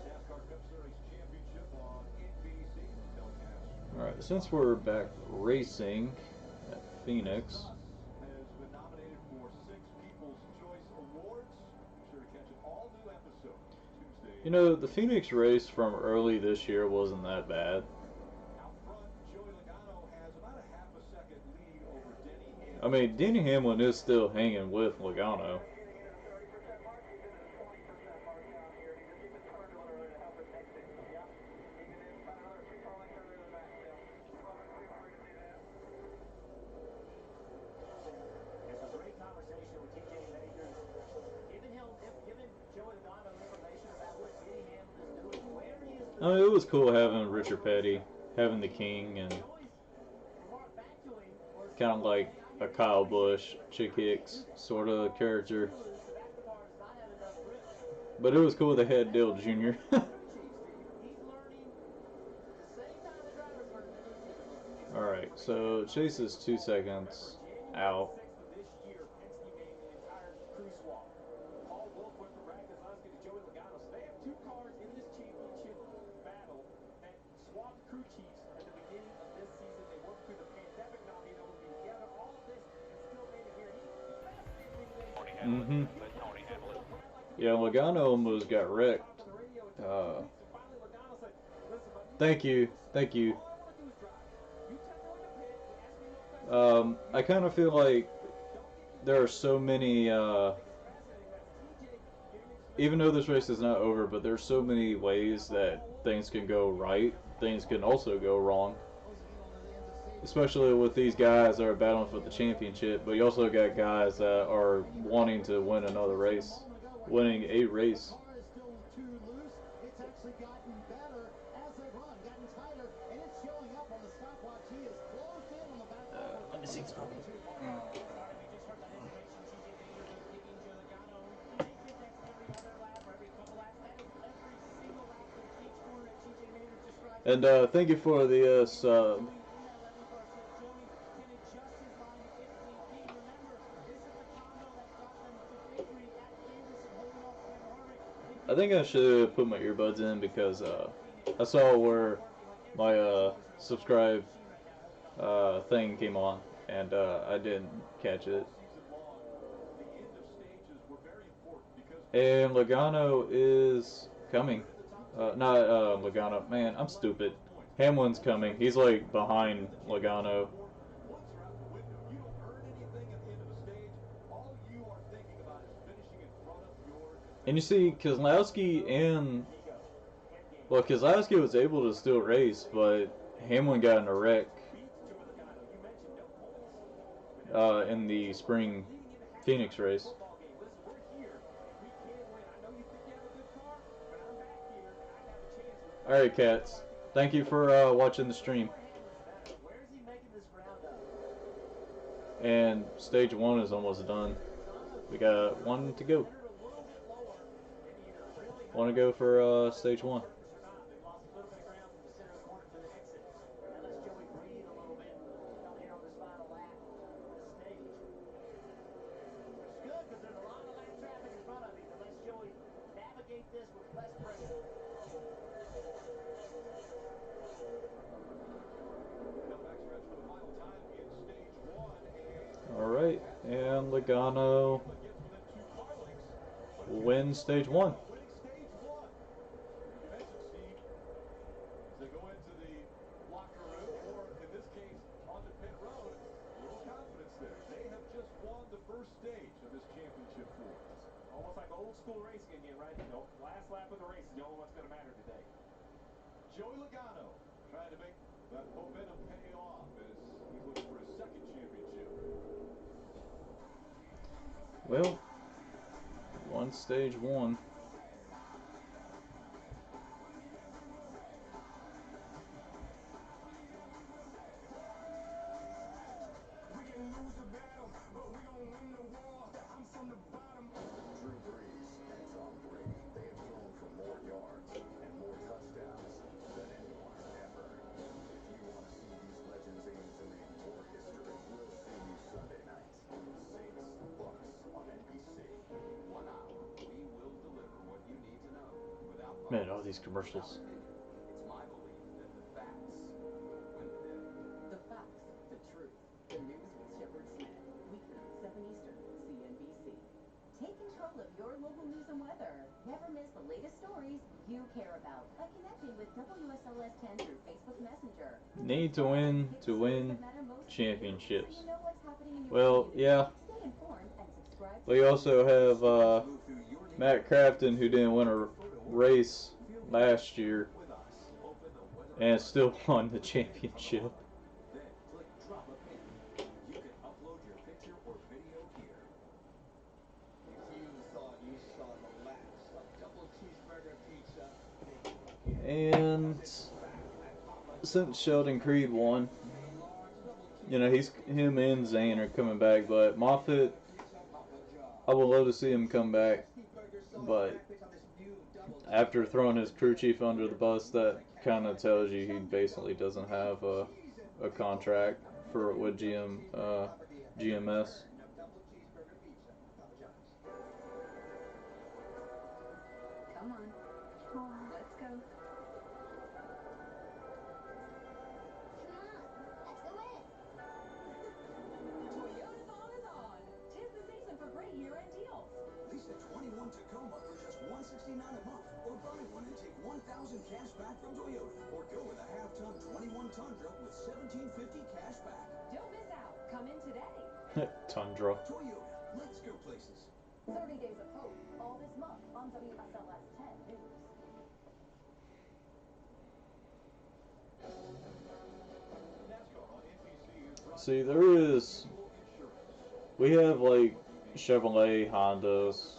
NASCAR Cup Series Championship on NBC. Alright, since we're back racing at Phoenix. Has been nominated for 6 People's Choice Awards. Be sure to catch an all-new episode Tuesday. You know, the Phoenix race from early this year wasn't that bad. Out front, Joey Logano has about a half a second lead over Denny Hamlin. I mean, Denny Hamlin is still hanging with Logano. I mean, it was cool having Richard Petty, having the King, and kind of like a Kyle Busch, Chick Hicks sort of character. But it was cool they had Dale Jr. Alright, so Chase is 2 seconds out. Crew chiefs at the beginning of this season. They worked through the pandemic, not being able to be together, all of this, and still made it here. Yeah, Logano almost got wrecked. Thank you. I kind of feel like there are so many, even though this race is not over, but there's so many ways that things can go right, things can also go wrong. Especially with these guys that are battling for the championship, but you also got guys that are wanting to win another race, winning a race. It's actually gotten better as they run, gotten tighter, and it's showing up on the stopwatch. He is closed in on the back. Let me see something. And thank you for the sub. I think I should put my earbuds in because I saw where my subscribe thing came on, and I didn't catch it. And Logano is coming. Not Logano. Man, I'm stupid. Hamlin's coming. He's like behind Logano. And you see, Keselowski and... Well, Keselowski was able to still race, but Hamlin got in a wreck. in the spring Phoenix race. Football game. Listen, we're here. We can win. I know you think you have a good car, but I'm back here and I have a chance with All right, cats. Thank you for watching the stream. Where is he making this ground up? And stage 1 is almost done. We got 1 to go. Want to go for stage 1? They've lost a little bit of ground from the center of the corner to the exit. That lets Joey breathe a little bit coming here on this final lap of this stage. Which is good because there's a lot of lap traffic in front of him that lets Joey navigate this with less pressure. Alright, and Logano wins stage 1. Winning stage 1. You mentioned, Steve, as they go into the locker room, or in this case, onto pit road, a little confidence there. They have just won the first stage of this championship for us. Almost like old school racing again, right? The last lap of the race is the only one's going to matter today. Joey Logano trying to make that momentum pay off as he looks for his second championship. Well, won stage 1. Drew Brees and Tom Brady, they have thrown for more yards and more touchdowns than anyone ever. If you want to see these legends aim to make more history, we'll see you Sunday night. Saints, Bucks on NBC. 1 hour, we will deliver what you need to know without Man, all these commercials. It's my belief that the facts will win the day. The Facts, the Truth. The News with Shepard Smith. Weeknights, 7 Eastern, CNBC. Take control of your local news and weather. Never miss the latest stories you care about by connecting with WSLS 10 through Facebook Messenger. Need to win championships. So you know what's happening in your Well, community. yeah. Stay informed and subscribe to We also have Matt Crafton, who didn't win a race last year and still won the championship. Then click drop a pin. You can upload your picture or video here. If you thought you saw the last of double cheeseburger pizza, take a look here. And since Sheldon Creed won, you know, him and Zane are coming back, but Moffitt, I would love to see him come back, but after throwing his crew chief under the bus, that kind of tells you he basically doesn't have a contract with GMS. Come on. Let's go. Toyotathon is on. 'Tis the season for great year-end deals. Lease a 21 Tacoma for just $169 a month, or buy one and take $1,000 cash back from Toyota, or go with a half-ton 21 Tundra with $1,750 cash back. Don't miss out. Come in today. Tundra. Toyota, let's go places. 30 Days of Hope, all this month on WSLS 10 News. See, we have like Chevrolet, Hondas,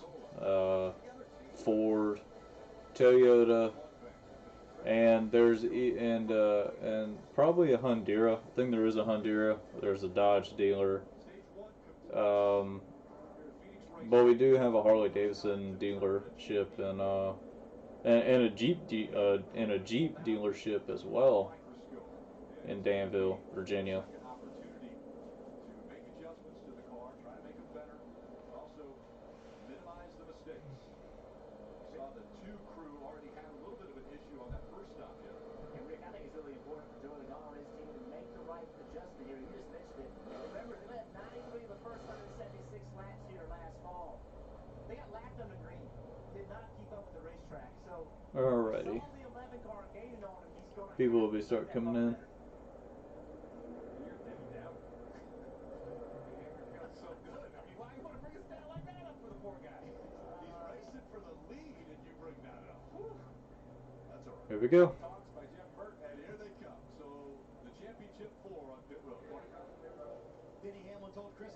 Ford, Toyota, and and probably a Hyundai. I think there is a Hyundai. There's a Dodge dealer. But we do have a Harley Davidson dealership and a Jeep dealership as well in Danville, Virginia. Opportunity to make adjustments to the car, try to make them better, and also minimize the mistakes. We saw the 2 crew already had a little bit of an issue on that first stop, Jim. And Rick, I think it's really important for Joey Logano and his team to make the right adjustment here. You just mentioned it. Remember, they led 93 of the first 176 laps here last fall. They got lapped on the green. Did not keep up with the racetrack. So, Alrighty. saw the 11 car gaining on him. He's going to People will be start coming in. You're Debbie Downer. Got so good. I mean, why you want to bring a stat like that up for the poor guy? He's racing for the lead, and you bring that up. Whew. That's all right. Here we go. Talks by Jeff Burton, and here they come. So the championship 4 on pit road. Denny Hamlin told Chris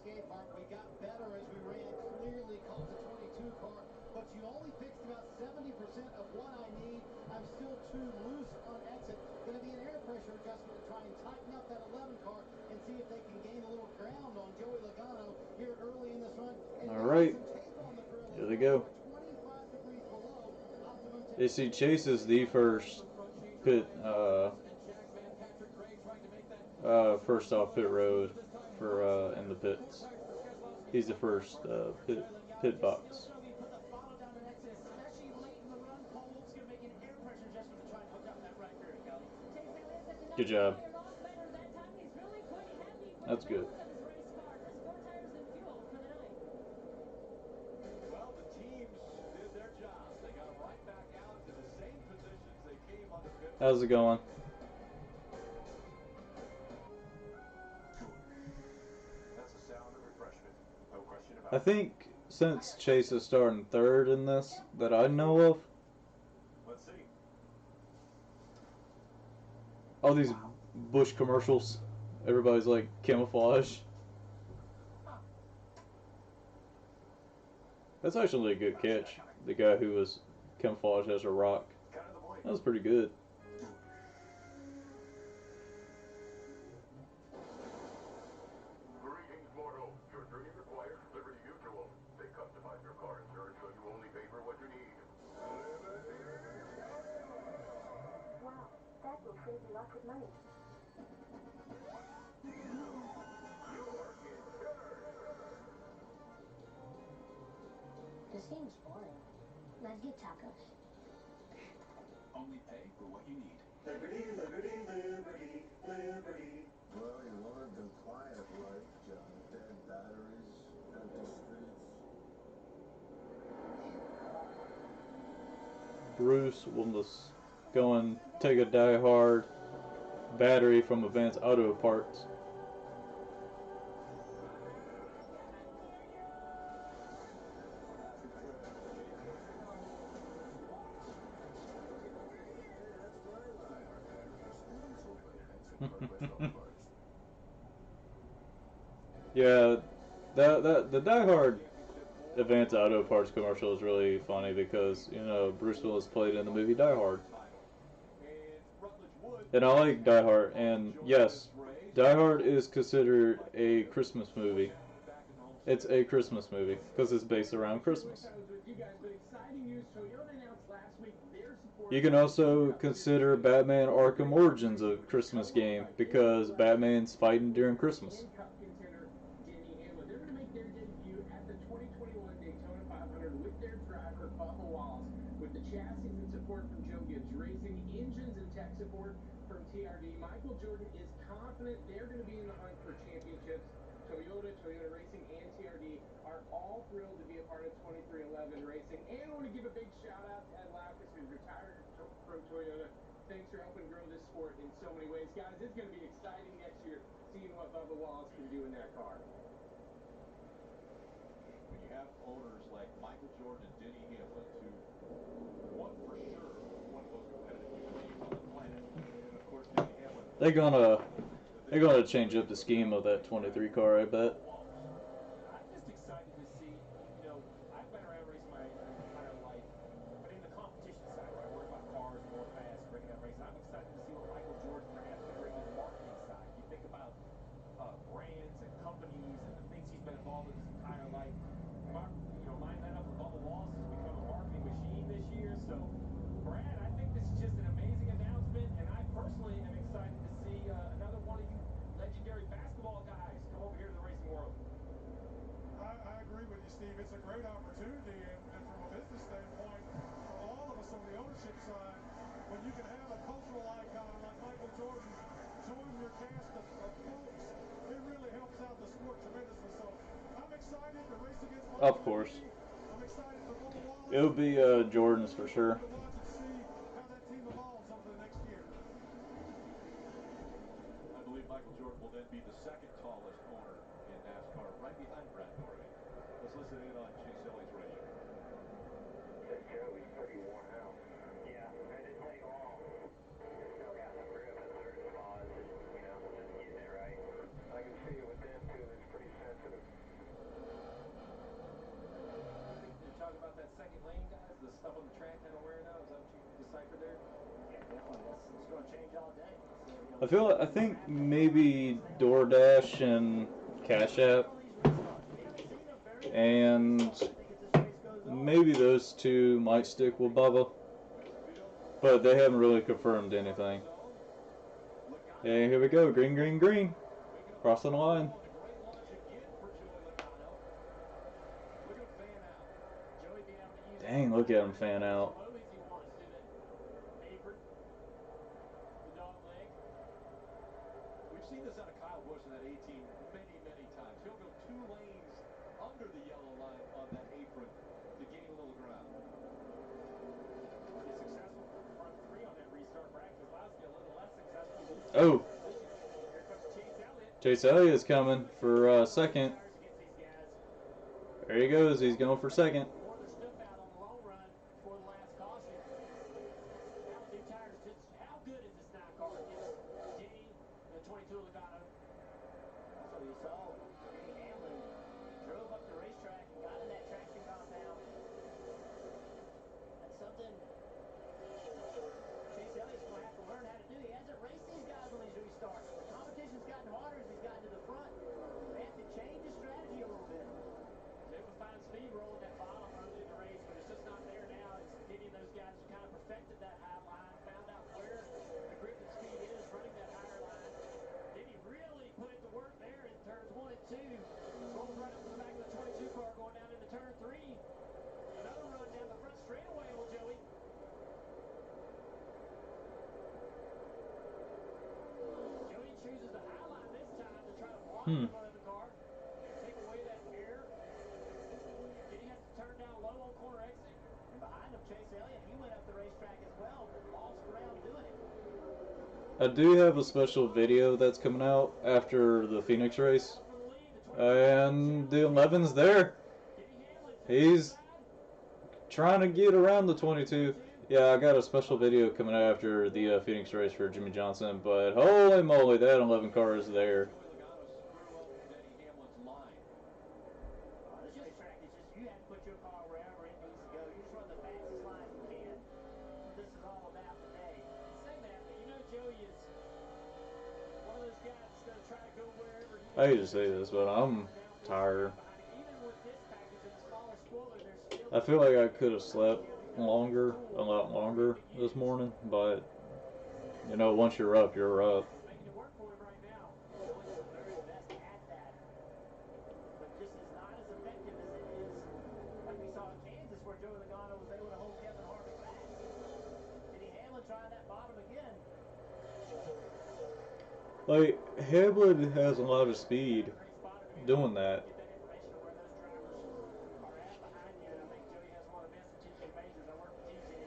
Coach, you only fixed about 70% of what I need. I'm still too loose on exit. Going to be an air pressure adjustment to try and tighten up that 11 car and see if they can gain a little ground on Joey Logano here early in this run. And All right, some tape on the grill here as they well. go. 25 degrees below optimum You see, Chase is the first pit, first off pit road for in the pits. He's the first pit box. Put the throttle down on exit, especially late in the run. Paul Wolf's going to make an air pressure adjustment to try and hook up that right rear, Kelly. Chase Elliott said the Good number job. fired off better that time, and he's really quite happy with That's the good. balance of his race car. Just 4 tires and fuel for the night. Well, the teams did their job. They got them right back out to the same positions they came on the pit. How's it going? That's a sound of refreshment. No question about I think since Chase is starting third in this that I know of, Let's see. all these Bush commercials, everybody's like camouflage. That's actually a good catch. The guy who was camouflaged as a rock. That was pretty good. Greetings, mortal. Your journey requires Liberty Mutual. They customize your car insurance so you only pay for what you need. Wow, that will save you lots of money. This game's boring. Let's get tacos. Only pay for what you need. Liberty, liberty, liberty, liberty. Well, you learned the quiet life, John. Dead batteries, empty streets. Bruce will just go and take a die-hard battery from Advanced Auto Parts. Yeah, the Die Hard Advanced Auto Parts commercial is really funny because, you know, Bruce Willis played in the movie Die Hard. And I like Die Hard, and yes, Die Hard is considered a Christmas movie. It's a Christmas movie because it's based around Christmas. You can also consider Batman Arkham Origins a Christmas game because Batman's fighting during Christmas. They're going to make their debut at the 2021 Daytona 500 with their driver, Bubba Wallace, with the chassis and support from Joe Gibbs Racing, engines and tech support from TRD. Michael Jordan is confident they're going to be in the hunt for championships. Toyota Racing, and TRD are all thrilled to be a part of 2311 Racing. And I want to give a big shout out to Ed Laukus, who's retired from Toyota. Thanks for helping grow this sport in so many ways. Guys, it's going to be exciting next year seeing what Bubba Wallace can do in that car. When you have owners like Michael Jordan and Denny Hamlin, who one for sure one of the most competitive human beings on the planet, and of course Denny Hamlin. They're gonna change up the scheme of that 23 car, I bet. I'm just excited to see, you know, I've been around racing my entire life, but in the competition side, where I worry about cars going fast and bringing that race, I'm excited to see what Michael Jordan perhaps can bring to the marketing side. You think about brands and companies and the things he's been involved with his entire life. Line that up with Bubba Wallace has become a marketing machine this year. So, Brad, I think this is just an amazing announcement, and I personally am excited to see another one of you legendary basketball guys come over here to the racing world. I agree with you, Steve. It's a great opportunity, and from a business standpoint, for all of us on the ownership side, when you can have a cultural icon like Michael Jordan join your cast of folks, it really helps out the sport tremendously. So I'm excited to race against Michael. Of course. I'm excited for Bubba Wallace. It'll be Jordan's for sure. To watch and see how that team evolves over the next year. I believe Michael Jordan will then be the second tallest owner in NASCAR, right behind Brad Norby. Let's listen in on Chase Elliott's radio. Said Joe, he's pretty worn out. Yeah, it didn't take long. Still got the grip in certain spots, just getting it right. I can see it with them too. It's pretty sensitive. You're talking about that second lane going to change all day. I think maybe DoorDash and Cash App and maybe those two might stick with Bubba, but they haven't really confirmed anything. Hey, here we go, green, green, green, crossing the line. Dang, look at him fan out. We've seen this out of Kyle Busch in that 18 many, many times. He'll go 2 lanes under the yellow line on that apron to gain a little ground. Pretty successful. Front 3 on that restart. Brad Keselowski a little less successful. Oh, Here comes Chase Elliott. Chase Elliott is coming for second. There he goes. He's going for second. Wore their stuff out on the long run before the last caution. Now with new tires, just how good is this NASCAR against Denny and the 22 Logano? Also, you saw Denny Hamlin drove up the racetrack and got in that traction compound. That's something Chase Elliott's going to have to learn how to do. He hasn't raced these guys on these restarts. The competition's gotten harder as he's gotten to the front. They have to change his strategy a little bit. They were able to find speed rolling that bottom early in the race, but it's just not there now. It's Denny and those guys have kind of perfected that high line, found out where the grip and speed is, running that higher line. Denny really put it to work there in turns 1 and 2. Rolled right up to the back of the 22 car going down into turn 3. Another run down the front straightaway, old Joey. Joey chooses the high line this time to try to block the front of the car, take away that air. Denny has to turn down low on corner exit. And behind him, Chase Elliott, he went up the racetrack as well, but lost ground doing it. I do have a special video that's coming out after the Phoenix race. And the 11's there. He's trying to get around the 22. Yeah, I got a special video coming out after the Phoenix race for Jimmy Johnson. But holy moly, that 11 car is there. This racetrack is just, you have to put your car wherever it needs to go. You just run the fastest line you can. That's what this is all about today. You say that, but you know Joey is one of those guys that's going to try to go wherever he I hate to say this, but I'm tired. Even with this package and the smaller spoiler, there's still I feel like I could have slept longer, a lot longer this morning, but you know, once you're up, you're up. Making it work for him right now. Joey's the very best at that, but just is not as effective as it is like we saw at Kansas, where Joey Logano was able to hold Kevin Harvick back. Denny Hamlin trying that bottom again. Like, Hamlin has a lot of speed doing that. Get that information on where those drivers are at behind you, and I think Joey has one of the best in TJ Majors. I work with TJ.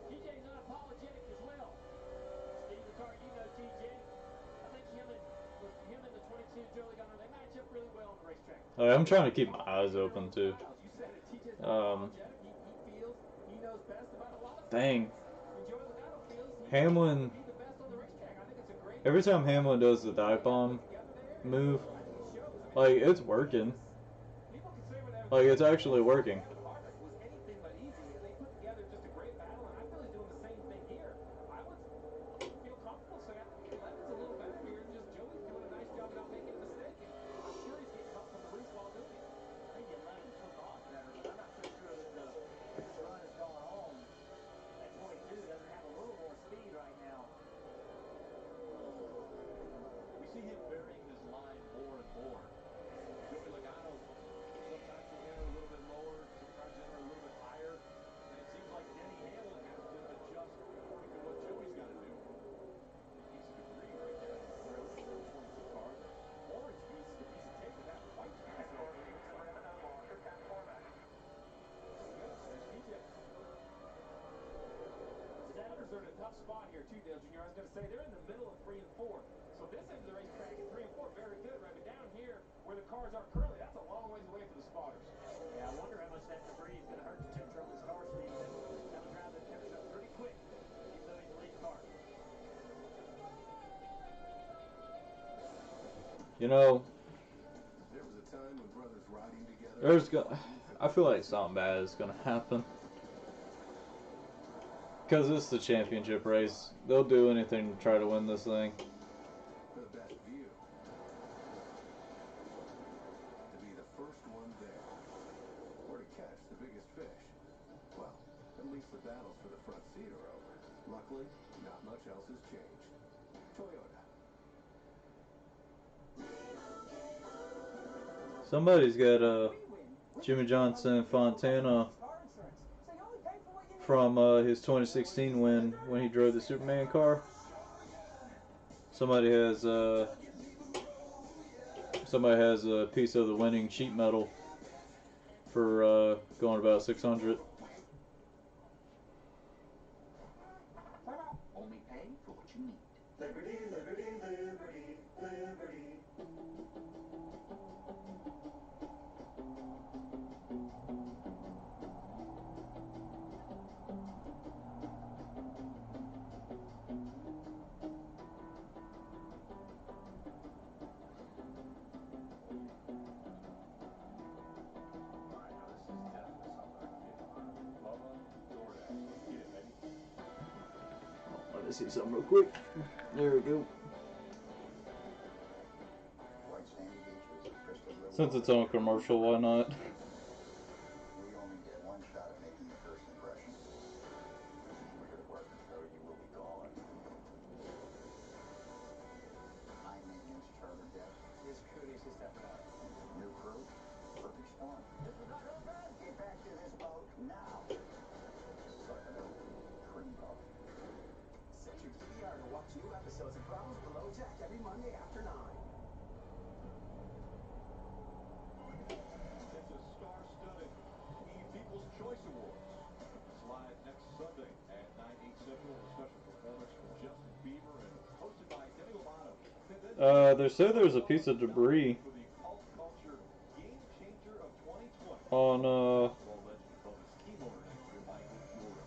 TJ's unapologetic as well. Steve, the car, you know TJ. I think him and the 22 Joey Logano, they match up really well on the racetrack. I'm trying to keep my eyes open too. You said it. TJ's unapologetic. He feels he knows best about a lot of Dang. things. And Joey Logano feels he Hamlin. be the best on the racetrack. I think it's a great. Every time Hamlin does the dive bomb move, like, it's working. Like, it's actually working. Harvick was anything but easy, and they put together just a great battle, and I feel he's doing the same thing here. I would feel comfortable saying I think the 11's a little better here, and just Joey's doing a nice job of not making a mistake, and I'm sure he's getting help from the roof while doing it. I think the 11 took off better, but I'm not so sure that this run has gone home. That 22 doesn't have a little more speed right now. We see him varying his line more and more. Joey Logano sometimes will enter a little bit lower, sometimes enter a little bit higher, and it seems like Denny Hamlin has to adjust according to what Joey's got to do. Piece of debris right there in the rear of the 22 car. The orange piece is a piece of cake with that white piece. There we go. There's TJ. Steppers are in a tough spot here too, Dale Jr. I was going to say they're in the middle of 3 and 4. So this end of the racetrack at 3 and 4, very good, right? But down here where the cars are currently, that's a long ways away for the spotters. Yeah, I wonder how much that debris is going to hurt the temperature on this car, Steve. That'll drive the temperature up pretty quick, even though he's the lead car. You know, there was a time when brothers riding together. I feel like something bad is gonna happen. Because it's the championship race. They'll do anything to try to win this thing. For the best view. To be the first one there. Or to catch the biggest fish. Well, at least the battles for the front seat are over. Luckily, not much else has changed. Toyota. Somebody's got Jimmy Johnson Fontana from his 2016 win when he drove the Superman car. Somebody has a piece of the winning sheet metal for going about 600. Only pay for what you need. Liberty, liberty, liberty, liberty. Let me see something real quick. There we go. Since it's on commercial, why not? We only get one shot at making the first impression. We're here to work, so you will be gone. High maintenance charter deck. This crew needs to step it up. New crew. Perfect storm. Get back to this boat now. Suck it up. Trim off. Set your DVR to watch new episodes of Problems Below Deck every Monday after 9. It's a star-studded People's Choice Awards. Live next Sunday at 9, 8 Central with a special performance from Justin Bieber and hosted by Demi Lovato. They say there's a piece of debris For the cult culture game changer of 2020. on Basketball legend to become his team owner next year, Michael Jordan.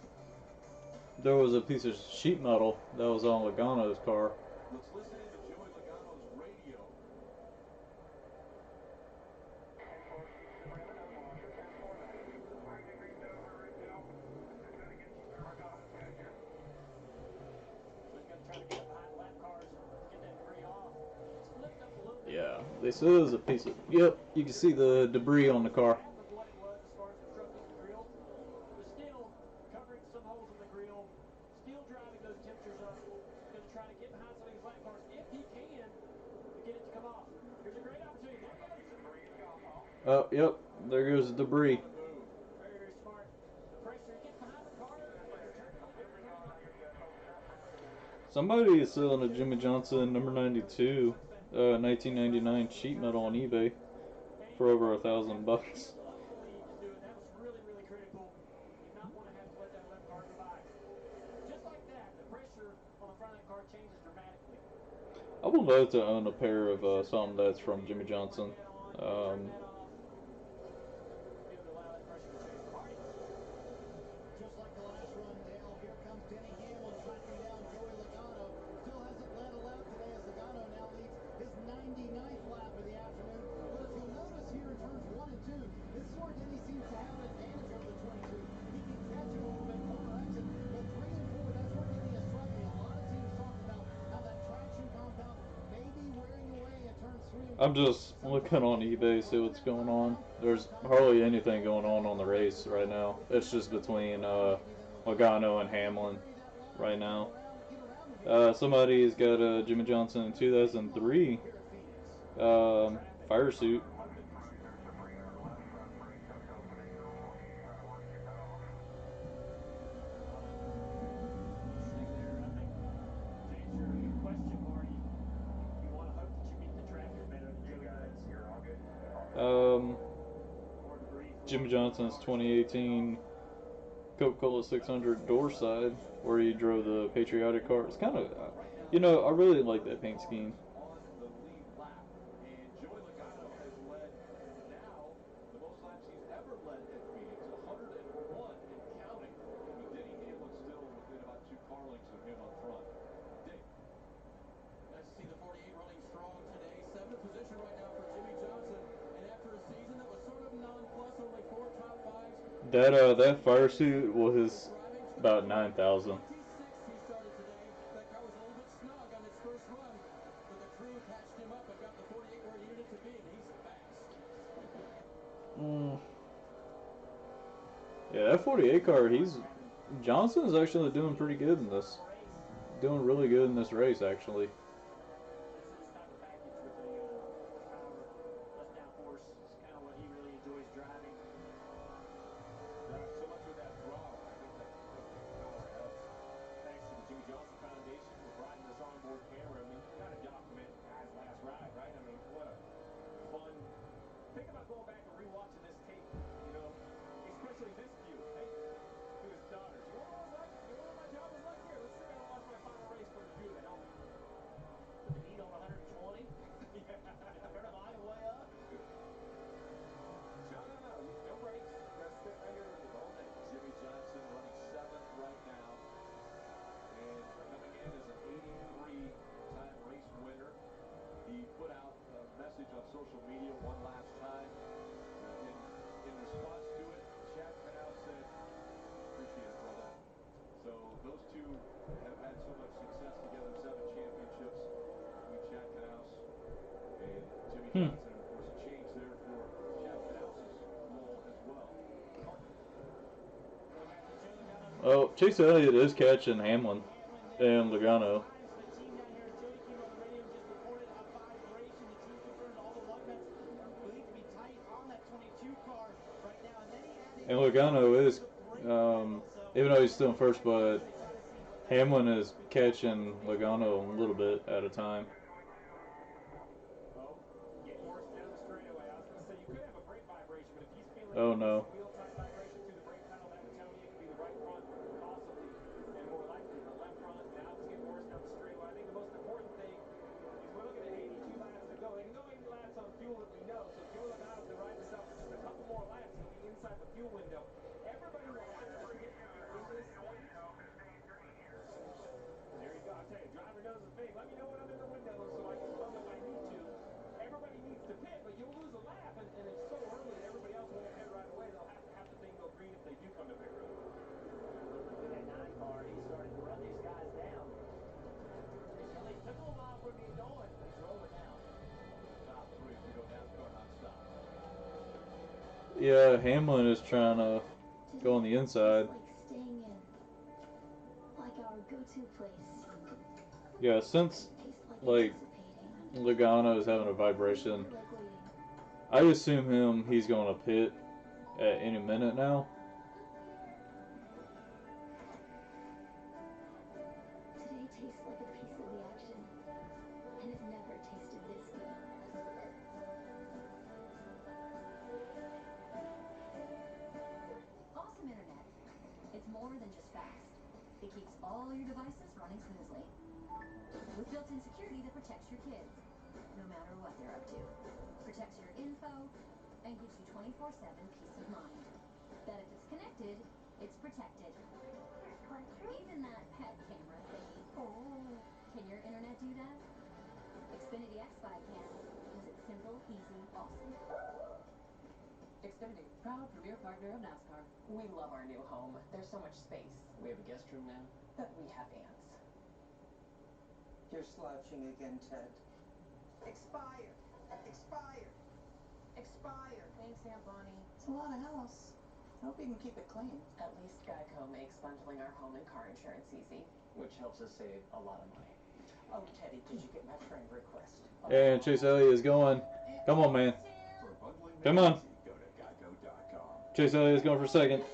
there was a piece of sheet metal that was on Logano's car. Let's listen in to Joey Logano's radio. Yeah, they said there was a piece of. Yep, you can see the debris on the car. What it was as far as obstructing the grill, but still covering some holes in the grill, still driving those temperatures up. Going to try to get behind some of these lap cars if he can to get it to come off. Here's a great opportunity. There he goes. Oh, yep, there goes the debris. Very, very smart. The pressure, he gets behind the car and turns really good. Somebody is selling a Jimmy Johnson number 92, 1999 sheet metal on eBay for over $1,000. Luckily, he can do it. That was really, really critical. Did not want to have to let that left car go by. Just like that, the pressure on the front of that car changes dramatically. I would love to own a pair of something that's from Jimmy Johnson. Just like the last run, Dale, here comes Denny Hamlin tracking down Joey Logano. Still hasn't led a lap today as Logano now leads his 99th lap of the afternoon. But if you'll notice here in turns 1 and 2, this is where Denny seems to have an advantage over the 22. He can catch him a little bit corner exit, but 3 and 4, that's where Denny is struggling. A lot of teams talking about how that traction compound may be wearing away in turns 3 and 4. I'm just looking on eBay, see what's going on. There's hardly anything going on the race right now. It's just between Logano and Hamlin right now. Somebody's got a Jimmy Johnson in 2003 fire suit. Jimmy Johnson's 2018 Coca-Cola 600 door side, where he drove the patriotic car. It's kind of, I really like that paint scheme. On the lead lap, and Joey Logano has led now the most laps he's ever led at Phoenix, 101 and counting, with Denny Hamlin still within about 2 car lengths of him up front. Dave. Nice to see the 48 running strong today. 7th position right now for Jimmy Johnson. And after a season that was sort of non-plus, only 4 top 5s. That fire suit was About 9,000. 26th he started today. That car was a little bit snug on its first run, but the crew patched him up and got the 48 where he needed it to be, and he's fast. Yeah, that 48 car, Johnson's actually doing pretty good in this. Doing really good in this race, actually. It's his type of package with the horsepower, less downforce. It's kind of what he really enjoys driving. Driving so much with that throttle, I think that power helps. Thanks to the Jimmy Johnson Foundation for providing this onboard camera. I mean, you got to document a guy's last ride, right? I mean, what a fun. Think about going back and rewatching this tape, you know, especially this view. Hey, to his daughters. You want to know what it was like? You want to know what my job was like? Here, let's sit down and watch my final race from the view of the helmet. Put the heat on 120. Yeah. Turn them all the way up. No. No brakes. Just sit right here with you the whole thing. Jimmy Johnson running 7th right now. And coming in as an 83-time race winner. He put out a message on social media one last time. And in response to it, Chad Knaus said, appreciate it, brother. So those two have had so much success together, 7 championships between Chad Knaus and Jimmy Johnson. And of course, a change there for Chad Knaus's role as well. Going back to Joe Logano. Oh, Chase Elliott is catching Hamlin and Logano. The team down here, Jody came on the radio and just reported a vibration. The team confirmed all the lug nuts believed to be tight on that 22 car right now. And then he added. And Logano is, even though he's still in first, but Hamlin is catching Logano a little bit at a time. Oh, getting worse down the straightaway. I was going to say, you could have a brake vibration, but if he's feeling Oh no. some wheel-type vibration through the brake pedal, that would tell me it could be the right front, possibly, and more likely the left front. Now it's getting worse down the straightaway. I think the most important thing is we're looking at 82 laps to go. They can go 80 laps on fuel that we know, so Joey Logano can ride this out for just a couple more laps. He'll be inside the fuel window. Everybody wants to pit in this stage. There you go. I'll tell you, driver knows it's big. Let me know when I'm in the window so I can pump if I need to. Everybody needs to pit, but you'll lose a lap, and it's so early that everybody else won't pit right away. They'll have to have the thing go green if they do come to pit road. Looked pretty good at 9 car. He started to run these guys down. It took a little while for him to get going, but he's rolling now. Top 3 as we go NASCAR nonstop. Yeah, Hamlin is trying to go on the inside. Like staying in, like our go-to place. Yeah, since like Logano is having a vibration, I assume he's going to pit at any minute now. Today tastes like a piece of the action, and it never tasted this good. Awesome internet. It's more than just fast. It keeps all your devices running smoothly. With built-in security that protects your kids, no matter what they're up to. Protects your info, and gives you 24/7 peace of mind. That if it's connected, it's protected. Even that pet camera thingy. Oh. Can your internet do that? Xfinity X5 can, because it's simple, easy, awesome. Xfinity, proud premier partner of NASCAR. We love our new home. There's so much space. We have a guest room now? But we have ants. You're slouching again, Ted. Expire! Expire! Expire! Thanks, Aunt Bonnie. It's a lot of house. I hope you can keep it clean. At least Geico makes bundling our home and car insurance easy. Which helps us save a lot of money. Oh, Teddy, did you get my friend request? And Chase Elliott is going. Come on, man. For bundling Come on. easy, go to geico.com. Chase Elliott is going for second. It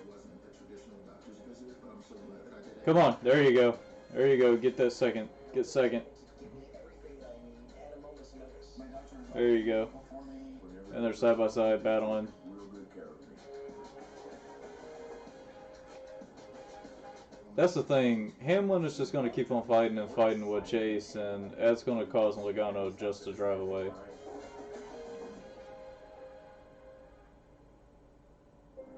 wasn't a traditional doctor's visit, but I'm so glad that I did it. Come on. There you go. There you go. Get that second. Get second. Give me everything that I need at a moment's notice. My doctor is There you go. for me. And they're side by side battling. Real good care of me. That's the thing. Hamlin is just going to keep on fighting and fighting with Chase, and that's going to cause Logano just to drive away.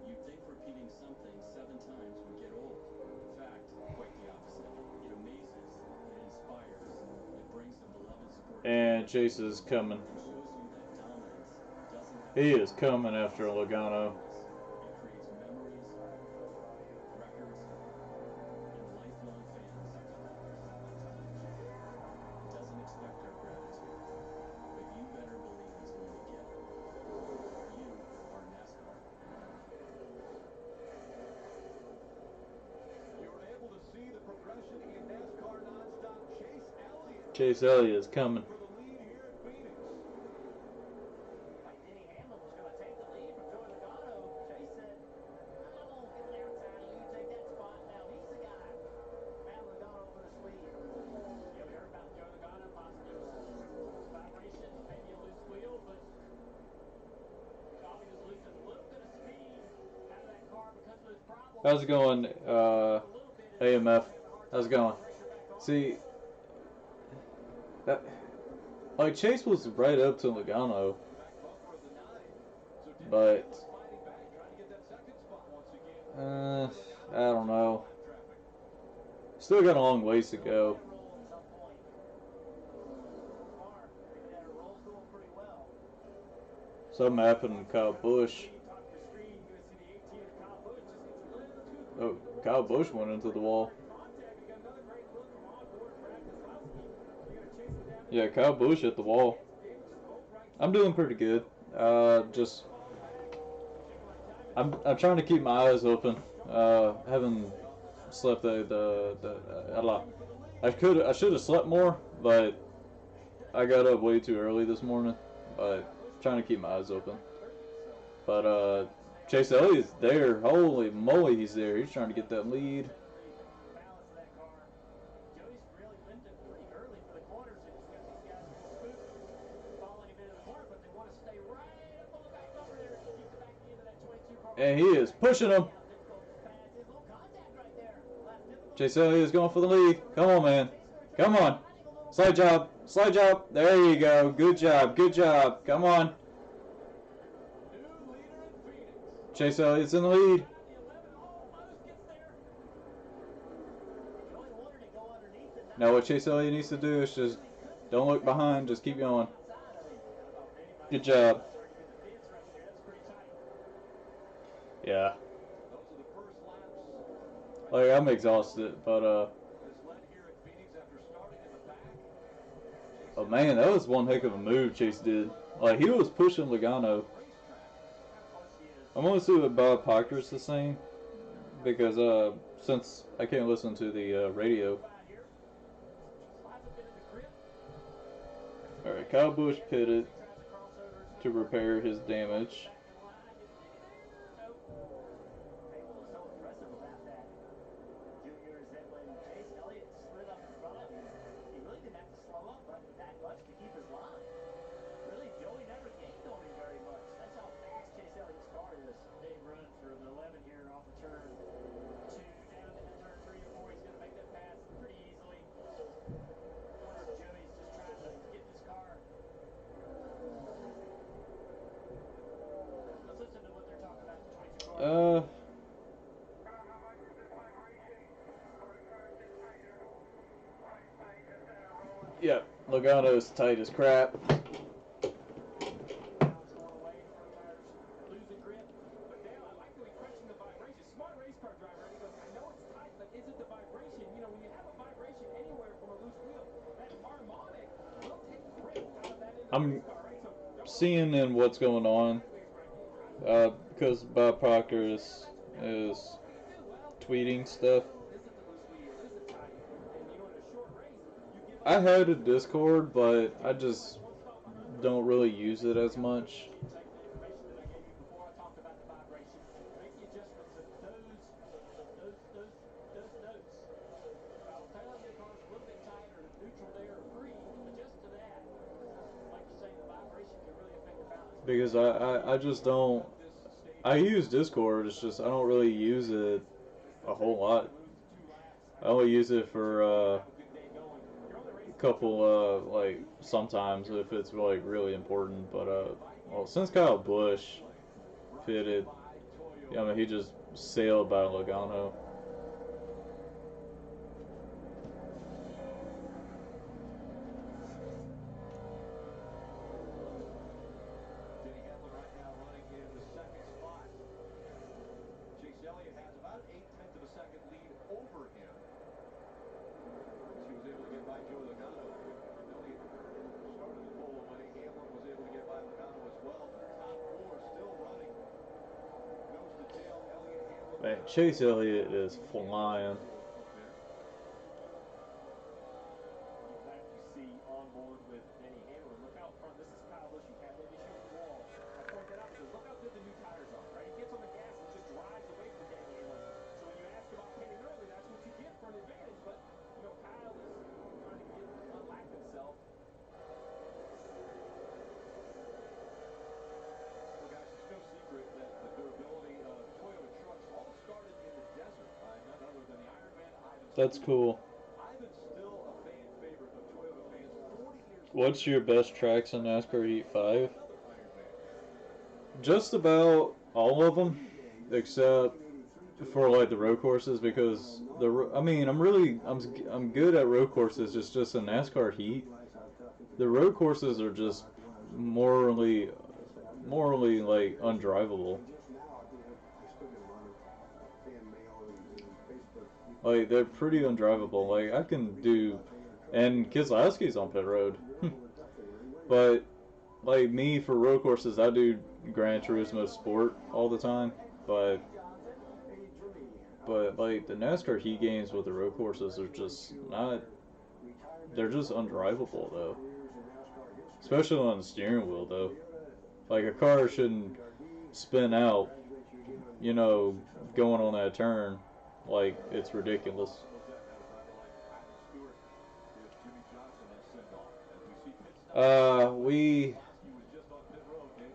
You'd think repeating something 7 times would get old. In fact, quite the opposite. It amazes, it inspires, it brings the beloved sport. And Chase is coming. It shows you that dominance doesn't have He is coming after Logano. It creates memories, records, Chase Elliott is coming. for the lead here at Phoenix. Like Denny Hamlin was going to take the lead from Joey Logano. Chase said, I'm going to get on the outside of you, take that spot. Now he's the guy. Matt Logano for this lead. Yeah, we heard about Joey Logano, possibly some vibration, maybe a loose wheel, but thought he was losing a little bit of speed out of that car because of those problems. How's it going, AMF? How's it going? See, that, like, Chase was right up to Logano, but I don't know. Still got a long ways to go. Something happened to Kyle Busch. Oh, Kyle Busch went into the wall. Yeah, Kyle Busch hit the wall. I'm doing pretty good. Just I'm trying to keep my eyes open. Haven't slept a lot. I should have slept more, but I got up way too early this morning. But trying to keep my eyes open. But Chase Elliott's there. Holy moly, he's there. He's trying to get that lead. Joey's really lifting pretty early for the corners, and he's got these guys a little spooked, following him into the corner, but they want to stay right up on the back bumper there to keep the back end of that 22 car. And he is pushing him. Chase Elliott's going for the lead. Come on, man. Come on. Slide job. Slide job. There you go. Good job. Good job. Come on. Chase Elliott's in the lead. Now what Chase Elliott needs to do is just don't look behind. Just keep going. Good job. Yeah. Like, I'm exhausted, but oh man, that was one heck of a move Chase did. Like, he was pushing Logano. I'm gonna see what Bob Proctor's the same, because since I can't listen to the radio. All right, Kyle Busch pitted to repair his damage. Chase Elliott slid up in front of him. He really didn't have to slow up that much to keep his line. Really, Joey never gained on him very much. That's how fast Chase Elliott's car is. Big run for the 11 here off of turn 2 down into turn 3 and 4. He's going to make that pass pretty easily. I wonder if Joey's just trying to get this car. Let's listen to what they're talking about, the 22 car. Yeah, Logano's tight as crap. I'm seeing in what's going on because Bob Proctor is tweeting stuff. I had a Discord, but I just don't really use it as much. Because I just don't. I use Discord. It's just I don't really use it a whole lot. I only use it for a couple like sometimes if it's like really important. But well, since Kyle Busch pitted, I mean he just sailed by Logano. Elliott has about an 0.8 of a second lead over him. He was able to get by Joey Logano. Elliott started the pole away. Hamlin was able to get by Logano as well. The top four still running. Nose to tail, Elliott, Hamlin. Man, Chase Elliott is flying. You see That's cool. Ivan's still a fan favorite of Toyota fans 40 years What's your best tracks in NASCAR Heat 5? another Iron Man. Just about all of them, except for like the road courses, because I mean, I'm good at road courses. It's just in NASCAR Heat, the road courses are just morally like undrivable. Like they're pretty undrivable. Like I can do, and Keselowski's on pit road, but like me for road courses, I do Gran Turismo Sport all the time. But like the NASCAR Heat games with the road courses are just not. They're just undrivable though, especially on the steering wheel though. Like a car shouldn't spin out, you know, going on that turn. Like it's ridiculous. We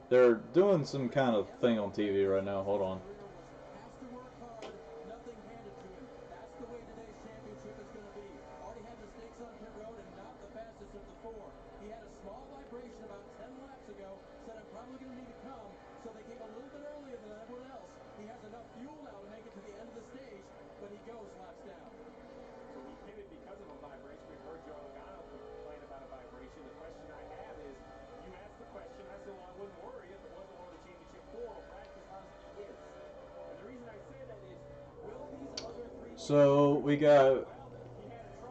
they're doing some kind of thing on TV right now. Hold on. Has to work hard, nothing handed to him. That's the way today's championship is going to be. Already had mistakes on pit road and not the fastest of the four. He had a small vibration about 10 laps ago, said I'm probably going to need to come, so they came a little bit earlier than everyone else. He has enough fuel now to make it to the end of the stage, but he goes laps down. So he pitted because of a vibration. We've heard Joe Logano complain about a vibration. The question I have is, you asked the question, I said, well, I wouldn't worry if it wasn't one of the championship four. Well, Brad Keselowski is. And the reason I say that is, will these other three... So we got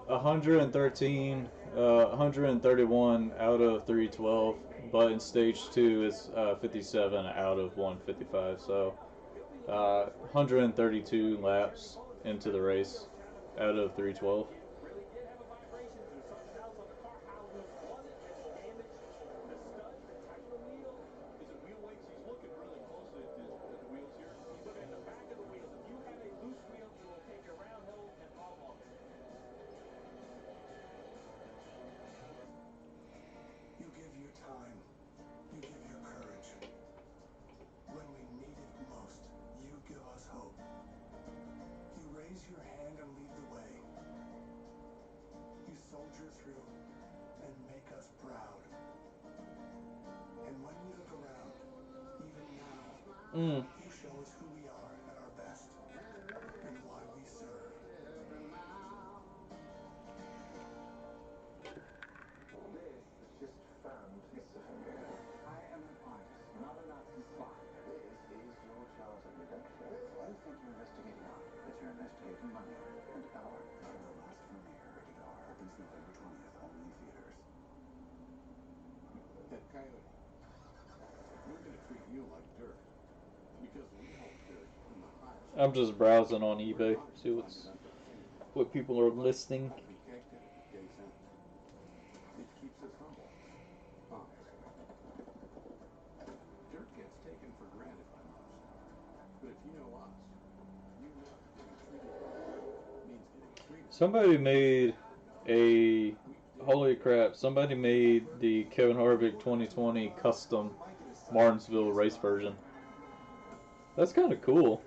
113, 131 out of 312, but in stage 2 it's 57 out of 155. So 132 laps into the race out of 312. Really did have a vibration. Is there something else on the car? How loose was it? Has it damaged the studs that tighten the wheel? Is it wheel weights? He's looking really closely at the wheels here. He's looking at the back of the wheels. If you have a loose wheel, it will take a round hill and off it. You give your time. You give your courage. When we need it most, you give us hope. You raise your hand and lead the way. You soldier through and make us proud. And when we look around, even now, you show us who we are at our best and why we serve. This is just fan Pacific. I am an artist, not a Nazi spy. This is your chance at redemption. You think you're investigating art, but you're investigating money and power. The last premiere, rated R, opens November 20th, only in theaters. Hey, Coyote, we're going to treat you like dirt, because we hold dirt in the highest. I'm just browsing on eBay, see what people are listing. We can't get it at day's end. It keeps us humble, honest. Dirt gets taken for granted by most. But if you know us, you know that getting treated right means getting treated. Somebody made a holy crap! Somebody made the Kevin Harvick 2020 custom Martinsville race version. That's kind of cool.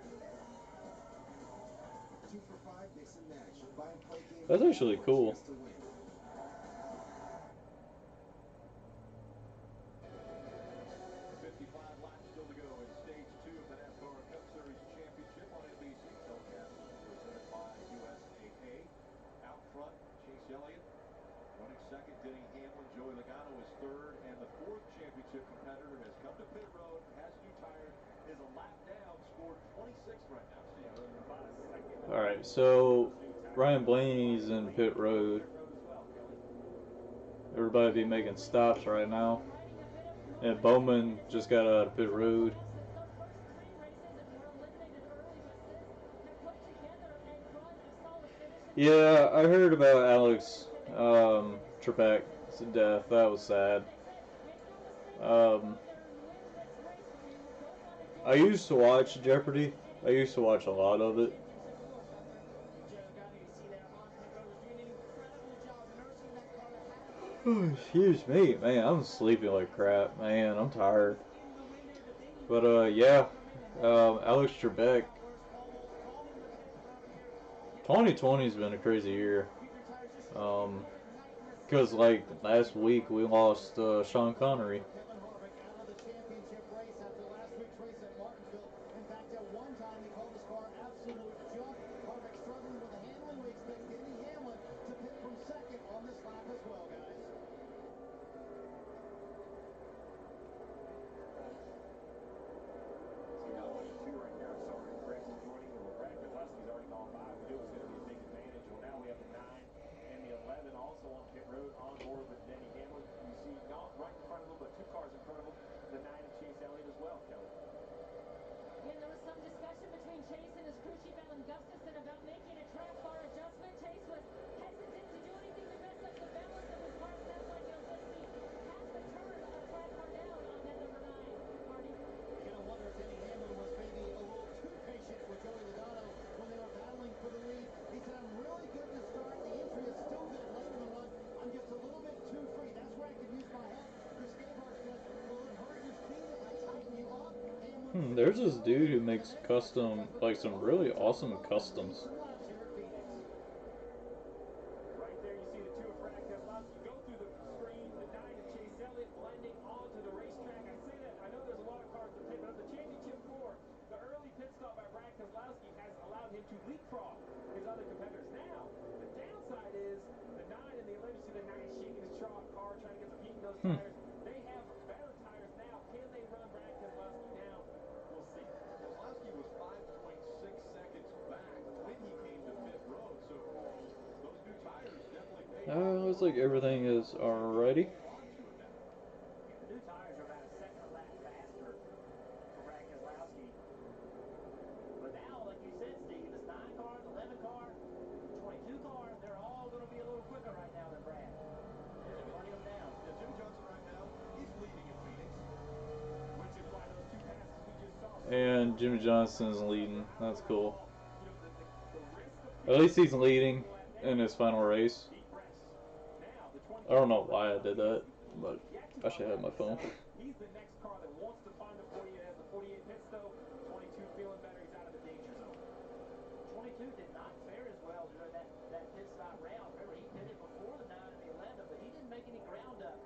That's actually cool. 55 laps still to go in stage 2 of the NASCAR Cup Series Championship on NBC. Telecast presented by USAA. Out front, Chase Elliott running second. Denny Hamlin, Joey Logano is third, and the fourth championship competitor has come to pit road, has a new tire, is a lap down, scored 26th right now. All right, so Ryan Blaney's in pit road. Everybody be making stops right now. And Bowman just got out of pit road. Yeah, I heard about Alex Trebek's death. That was sad. I used to watch Jeopardy. I used to watch a lot of it. Oh, excuse me, man. I'm sleeping like crap, man. I'm tired. But yeah, Alex Trebek 2020's been a crazy year. Because like last week we lost Sean Connery. Out of the championship race after last week's race at Martinsville. In fact, at one time he called his car absolute junk. Harvick struggling with the handling. We expect Denny Hamlin to pit from second on this lap as well, guys. See now line 2 right now. Sorry, Gregson joining. Well, Brad Keselowski's already gone by. We knew it was going to be a big advantage. Well, now we have the 9 and the 11 also on pit road on board with Denny Hamlin. You see not right in front of him, but 2 cars in front of him. The 9 of Chase Elliott as well, Kelly. And there was some discussion between Chase and his crew chief Alan Gustafson about making a track bar adjustment. Chase was hesitant to do anything to mess up the balance of his car. Sounds like he'll just be half a turn of track bar down on pit number 9, Marty. You gotta wonder if Denny Hamlin was maybe a little too patient with Joey Logano when they were battling for the lead. He said, I'm really good to start. The entry is still good late in the run. I'm just a little bit too free. That's where I could use my help. Chris Gabehart says, will it hurt your speed if I tighten you up? There's this dude who makes custom, like some really awesome customs. Right there you see the 2 of Brad Keselowski go through the screen, the 9 of Chase Elliott blending onto the racetrack. I say that, I know there's a lot of cars to pit, but of the championship 4, the early pit stop by Brad Keselowski has allowed him to leapfrog his other competitors. Now, the downside is the 9 and the 11, you see the 9 shaking his car, trying to get some heat in those tires. They have better tires now. Can they run Brad Keselowski down? We'll see. Keselowski was 5.6 seconds back when he came to pit road, so those new tires definitely paid off. Looks like everything is alrighty. Yeah, the new tires are about a second a lap faster for Brad Keselowski. But now, like you said, Steve, this 9 car, the 11 car, 22 car, they're all going to be a little quicker right now than Brad. Running them down. Yeah, Jimmy Johnson right now, he's leading in Phoenix. Which is why those 2 passes we just saw. And Jimmy Johnson's leading. That's cool. You know, the risk of At least he's leading in his final race. I don't know why I did that, but I should have my phone. He's the next car that wants to climb the 48 as the 48 pits, though. 22 feeling better. He's out of the danger zone. 22 did not fare as well during that pit stop round. Remember, he pitted before the 9 and the 11, but he didn't make any ground up.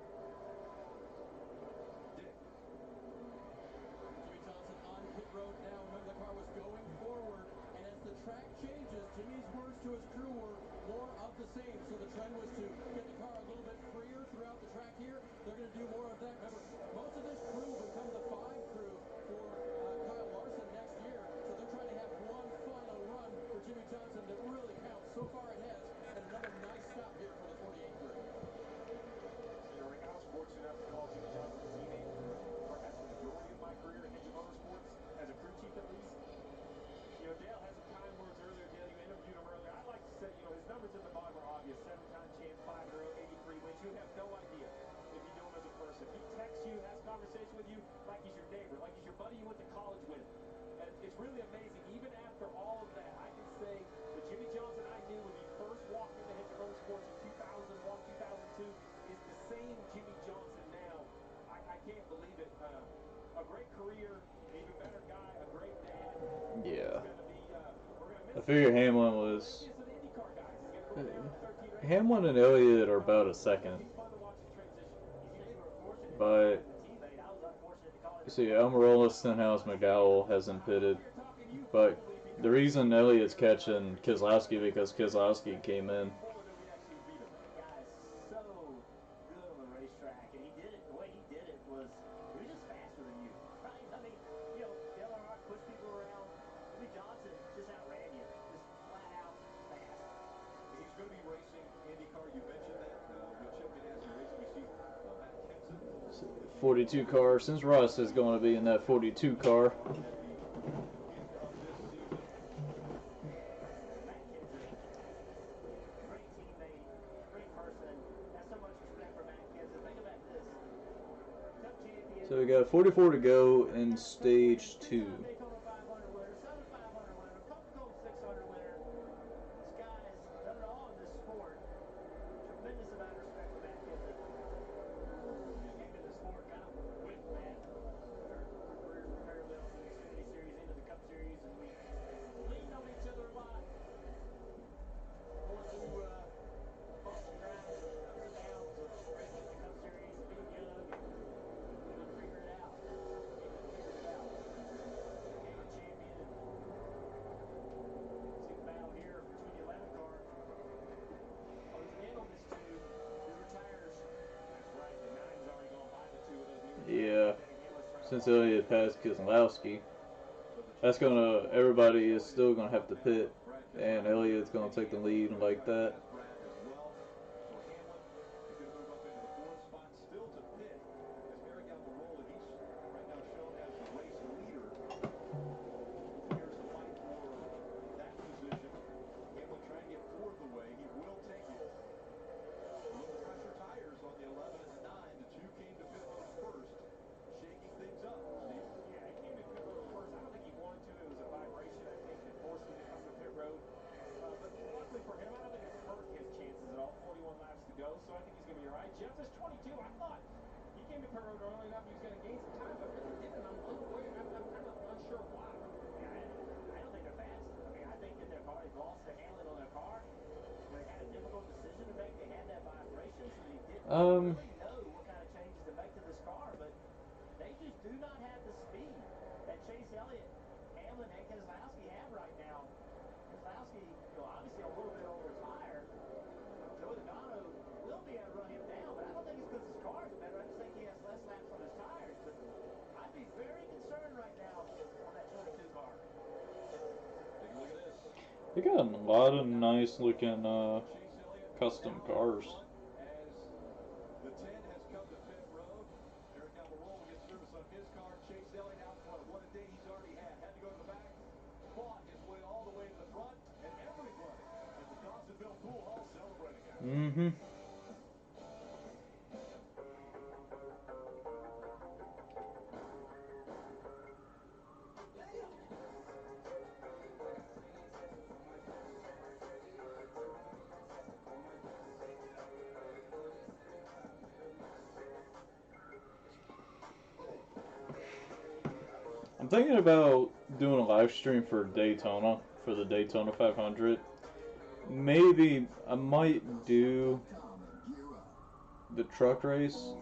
Dick. Jimmy Johnson on pit road now. Remember, the car was going forward, and as the track changes, Jimmy's words to his crew were more of the same. So the trend was to get the car a little bit freer throughout the track here. They're going to do more of that. Remember, most of this crew will become the 5 crew for Kyle Larson next year. So they're trying to have one final run for Jimmy Johnson that really counts. So far it has. And another nice stop here for the 48 crew. You know, Rick, I was fortunate enough to call Jimmy Johnson a teammate for perhaps the majority of my career at Hendrick Motorsports, as a crew chief at least. You know, Dale had some kind words earlier. Dale, you interviewed him earlier. I like to say, you know, his numbers at the bottom are obvious. 7-time champ, 5 in a row, 83 wins. You have no idea if you know him as a person. He texts you, has conversation with you like he's your neighbor, like he's your buddy you went to college with. And it's really amazing. Even after all of that, I can say the Jimmy Johnson I knew when he first walked into Hendrick Motorsports in 2001, 2002 is the same Jimmy Johnson now. I can't believe it. A great career, even better guy, a great dad. Yeah. I figure Hamlin was. Hamlin and Elliott are about a second. But. See, Almirola, Stenhouse, McDowell hasn't pitted. But the reason Elliott's catching Keselowski because Keselowski came in. Good on the racetrack, and he did it. The way he did it was just faster than you, right? I mean, you know, Dale Earnhardt pushed people around. Jimmy Johnson just outran you, just flat out fast. He's going to be racing IndyCar. You mentioned that with Chip Ganassi Racing. We see Matt Kenseth. 42 car. Since Russ is going to be in that 42 car. At the end of this season. Matt Kenseth, great teammate, great person. Has so much respect for Matt Kenseth. Think about this. Cup champion. So we got 44 to go in stage 2. Daytona 500 winner, 7 500 winner, Coca-Cola 600 winner. This guy's done it all in this sport. Tremendous amount of respect for Matt Kenseth. Came in the sport kind of with Matt. Our careers were parallel from the Xfinity Series into the Cup Series, and we leaned on each other a lot. since Elliott passed Keselowski, that's gonna everybody is still gonna have to pit, and Elliott's gonna take the lead like that. So Hamlin is going to move up into the 4th spot, still to pit as Eric Almirola. He's right now shown as the race leader. Here's the fight for that position. Hamlin trying to get 4th away. He will take it. Low pressure tires on the 11 and the 9. The 2 came to pit road first, shaking things up. Steve? Yeah, he came to pit road first. I don't think he wanted to. It was a vibration, I think, that forced him to come to pit road. But luckily for him, I don't think it's hurt his chances at all. 41 laps to go, so I think he's going to be all right. Jeff is 22. I thought he came to pit road early enough he was going to gain some time, but really didn't. I'm unaware. I'm kind of unsure why. I don't think they're fast. I mean, I think that their car, they've lost the handling on their car. They had a difficult decision to make. They had that vibration, so they didn't really know what kind of changes to make to this car, but they just do not have the speed that Chase Elliott, Hamlin, and Keselowski have right now. Keselowski, obviously a little bit older tire. Joey Logano will be able to run him down, but I don't think it's because his car is better. I just think he has less laps on his tires. But I'd be very concerned right now on that 22 car. Take a look at this. They got a lot of nice looking custom cars. As the 10 has come to pit road, Eric Almirola gets service on his car. Chase Elliott out front. What a day he's already had. Had to go to the back. Fought his way all the way to the front, and everybody at the Dawsonville Pool Hall celebrating after. Mm-hmm. I'm thinking about doing a live stream for Daytona, for the Daytona 500. Maybe I might do the truck race,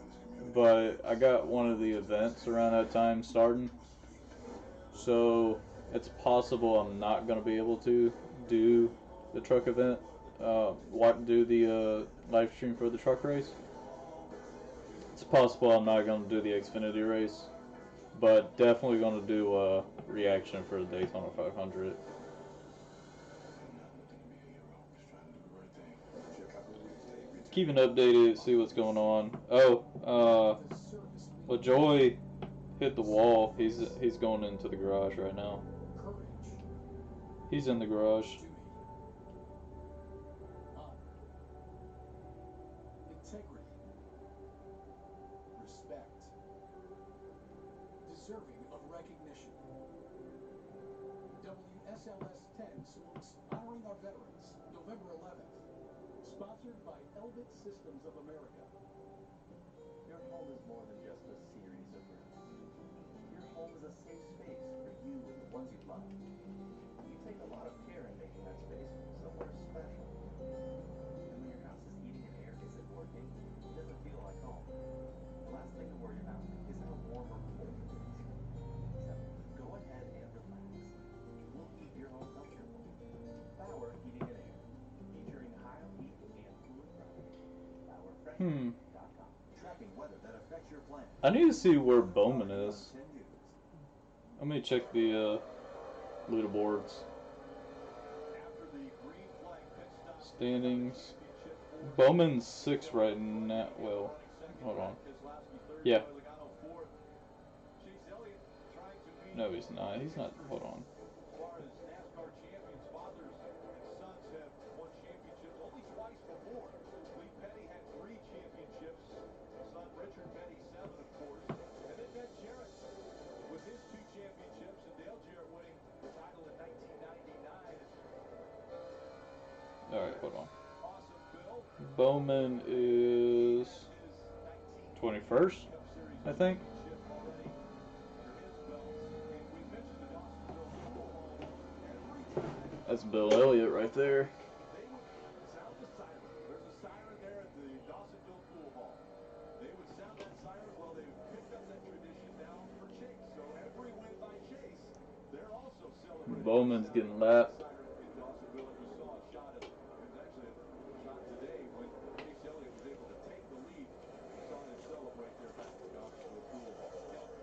but I got one of the events around that time starting. So it's possible I'm not going to be able to do the truck event, do the live stream for the truck race. It's possible I'm not going to do the Xfinity race, but definitely going to do a reaction for the Daytona 500. Keeping updated, see what's going on. Oh, LaJoy hit the wall. He's going into the garage right now. He's in the garage. Integrity. Respect. Deserving of recognition. WSLS 10 salutes Honoring Our Veterans, November 11th. Sponsored by Elbit Systems of America. Your home is more than just a series of rooms. Your home is a safe space for you and the ones you love. You take a lot of care in making that space somewhere special. And when your house's heating and air isn't working, it doesn't feel like home. The last thing to worry about isn't a warm or cold place. So go ahead and relax. We'll keep your home comfortable. Bauer Heating and Air, featuring high heat and cooling products. BauerFreshCool.com. Tracking weather that affects your plan. I need to see where Bowman is. Let me check the leaderboards. After the green flag pit stop, Standings. Bowman's 6 right now. Well, hold on. Yeah. No, he's not. He's not. Hold on. As far as NASCAR champions, fathers and sons have won championships only twice before. Lee Petty had 3 championships. Son Richard Petty 7, of course. And then Ned Jarrett with his 2 championships, and Dale Jarrett winning the title in 1999. All right, hold on. Awesome Bill. Bowman is 21st, I think. Already under his belt. And we mentioned the Dawsonville Pool Hall. Every time That's Bill Elliott right there. they would sound the siren. There's a siren there at the Dawsonville Pool Hall. They would sound that siren. Well, they've picked up that tradition now for Chase. So every win by Chase, they're also celebrating. Bowman's getting lapped. Siren in Dawsonville, and we saw a shot of, it was actually a shot today when Chase Elliott was able to take the lead. We saw them celebrate there back at the Dawsonville Pool Hall. Kelly.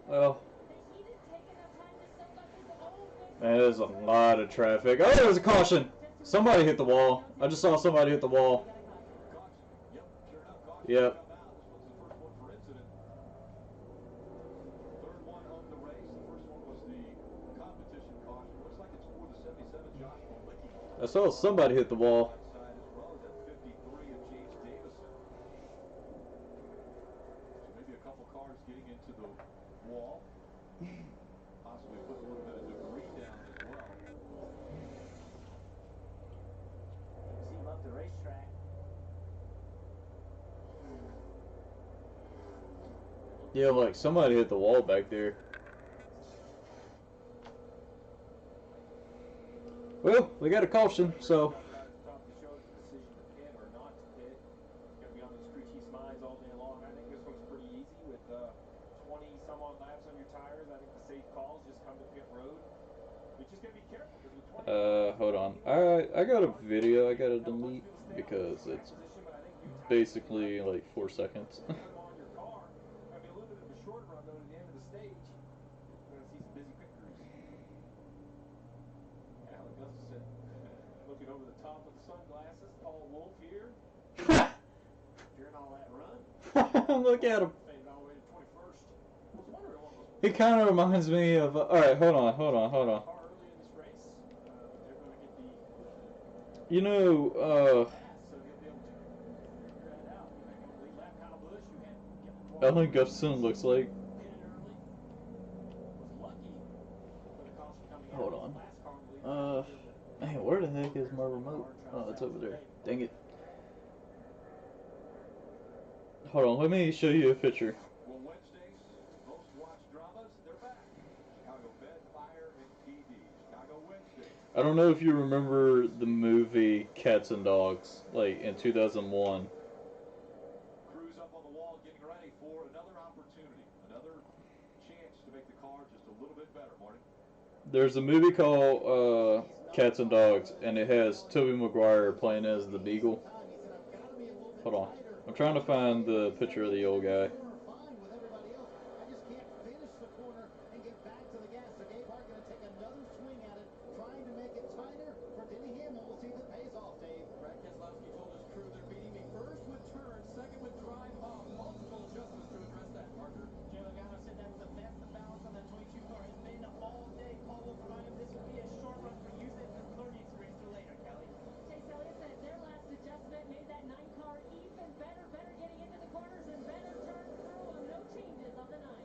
Well, man, there's a lot of traffic. Oh, there's a caution. Somebody hit the wall. I just saw somebody hit the wall. Yep, sure enough, caution Yep. come out. This one's the first one for incident. Third one of the race. The first one was the competition caution. Looks like it's for the 77 Josh Malicki. I saw somebody hit the wall. Side as well as that 53 of James Davison. So maybe a couple cars getting into the wall. Possibly putting a little bit of debris down as well. See him up the racetrack. Yeah, like somebody hit the wall back there. Well, we got a caution, so. Talked about at the top of the show, the decision to pit or not to pit. It's going to be on these crew chiefs' minds all day long. I think this one's pretty easy with 20 some odd laps on your tires. I think the safe calls just come to pit road. We just got to be careful because with 20. Hold on. I got a video I gotta delete because it's basically like 4 seconds. Put them on your car. It'll be a little bit of a shorter run though to the end of the stage. We're going to see some busy pit crews. Alan Gustafson looking over the top of the sunglasses. Paul Wolf here. During all that run. Look at him. Faded all the way to 21st. I was wondering what was. He kind of reminds me of. Alright, hold on. Car early in this race, but they're going to get the. You know, So he'll be able to figure that out. You had going lead lap. Kyle Busch, who had Alan Gustafson looks like. pitted early, was lucky with a caution coming out. Hold on. Man, where the heck is my remote? Oh, it's over there. Dang it. Hold on, let me show you a picture. Well, Wednesday's most watched dramas, they're back. Chicago Med, Fire, and PD. Chicago Wednesday. I don't know if you remember the movie Cats and Dogs, like in 2001. Crews up on the wall getting ready for another opportunity, another chance to make the car just a little bit better, Marty. There's a movie called Cats and Dogs, and it has Tobey Maguire playing as the Beagle. Hold on. I'm trying to find the picture of the old guy. Brad Keselowski told his crew they're beating me first with turn, second with drive off. Multiple adjustments to address that, Parker. Joey Logano said that was the best the balance on that 22 car has been all day. Paul Wolf reminded him this would be a short run for use and learning experience for later, Kelly. Chase Elliott said their last adjustment made that 9 car even better. Better getting into the corners and better turn through them. No changes on the 9. I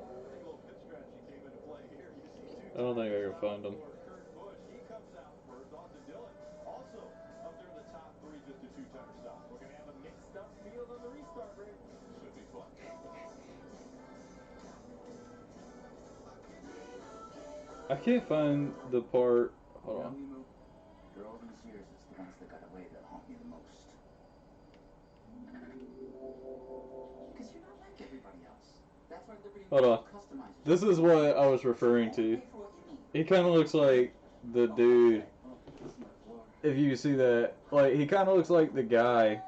think a little pit strategy came into play here. You see two. I don't think I can find him. Kurt Busch, he comes out first. Austin Dillon also up there in the top 3, just a 2-tire stop. We're going to have a mixed up field on the restart, Rick. Should be fun. I can't find the part. Hold on. They're all these years, it's the ones that got away that haunt me the most. Because you're not like everybody else. That's why Liberty Hold on. customizes. This is what I was referring to. He kind of looks like the dude. If you see that, like he kind of looks like the guy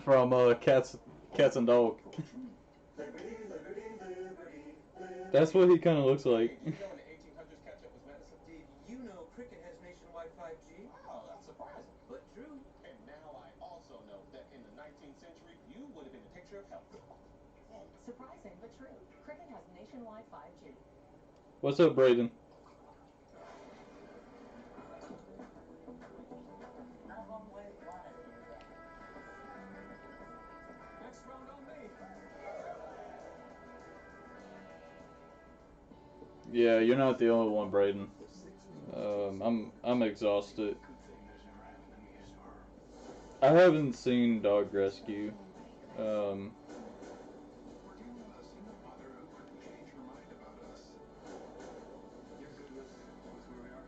from Cats and Dog. That's what he kind of looks like. Did you know in the 1800s catch-up was medicine? Did you know cricket has nationwide 5G? Wow, that's surprising. But true. And now I also know that in the 19th century, you would have been a picture of health. Surprising, but true. Cricket has nationwide 5G. What's up, Braden? I've always wanted to do that. Next round on me. Yeah, you're not the only one, Braden. I'm exhausted. I haven't seen Dog Rescue. We're dealing with a single mother who couldn't change her mind about us. You're good with where we are?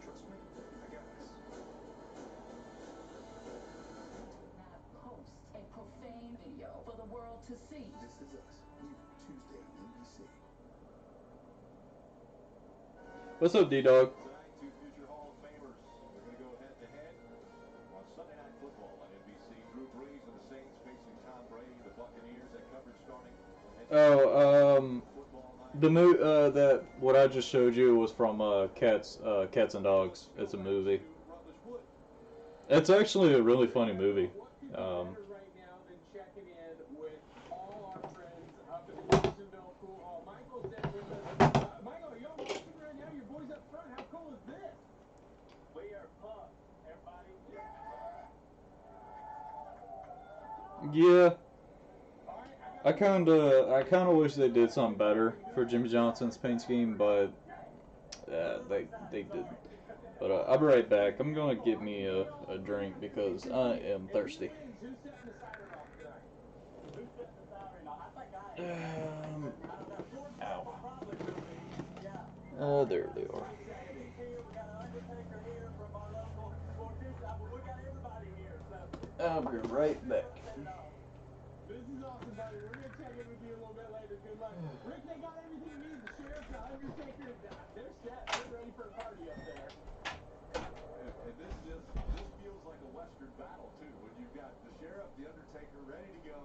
Trust me, I got this. Not post a profane video for the world to see. This is Us, new Tuesday on NBC. What's up, D-Dog? Tonight, 2 future Hall of Famers. They're going to go head-to-head on Sunday Night Football on NBC. Drew Brees and the Saints facing Tom Brady, the Oh, that what I just showed you was from Cats and Dogs. It's a movie. It's actually a really funny movie. Right now than checking in with all our friends up at the Johnsonville Pool Hall. Michael's there with us. Michael, are y'all watching right now? Your boys up front. How cool is this? We are pumped, everybody. Yeah. I kinda wish they did something better for Jimmy Johnson's paint scheme, but they didn't. But I'll be right back. I'm gonna get me a drink because I am thirsty. Who's setting the siren off tonight? Who's setting the siren off? I think I am. I don't know. Sports probably will be. Yeah. There they are. He's here. We got an Undertaker here from our local mortician. We got everybody here. So I'll be right back. This is awesome, buddy. We're going to check in with you a little bit later. Good luck. Rick, they got everything you need. The Sheriff, the Undertaker, they're set. They're ready for a party up there. And this feels like a Western battle, too, when you've got the Sheriff, the Undertaker ready to go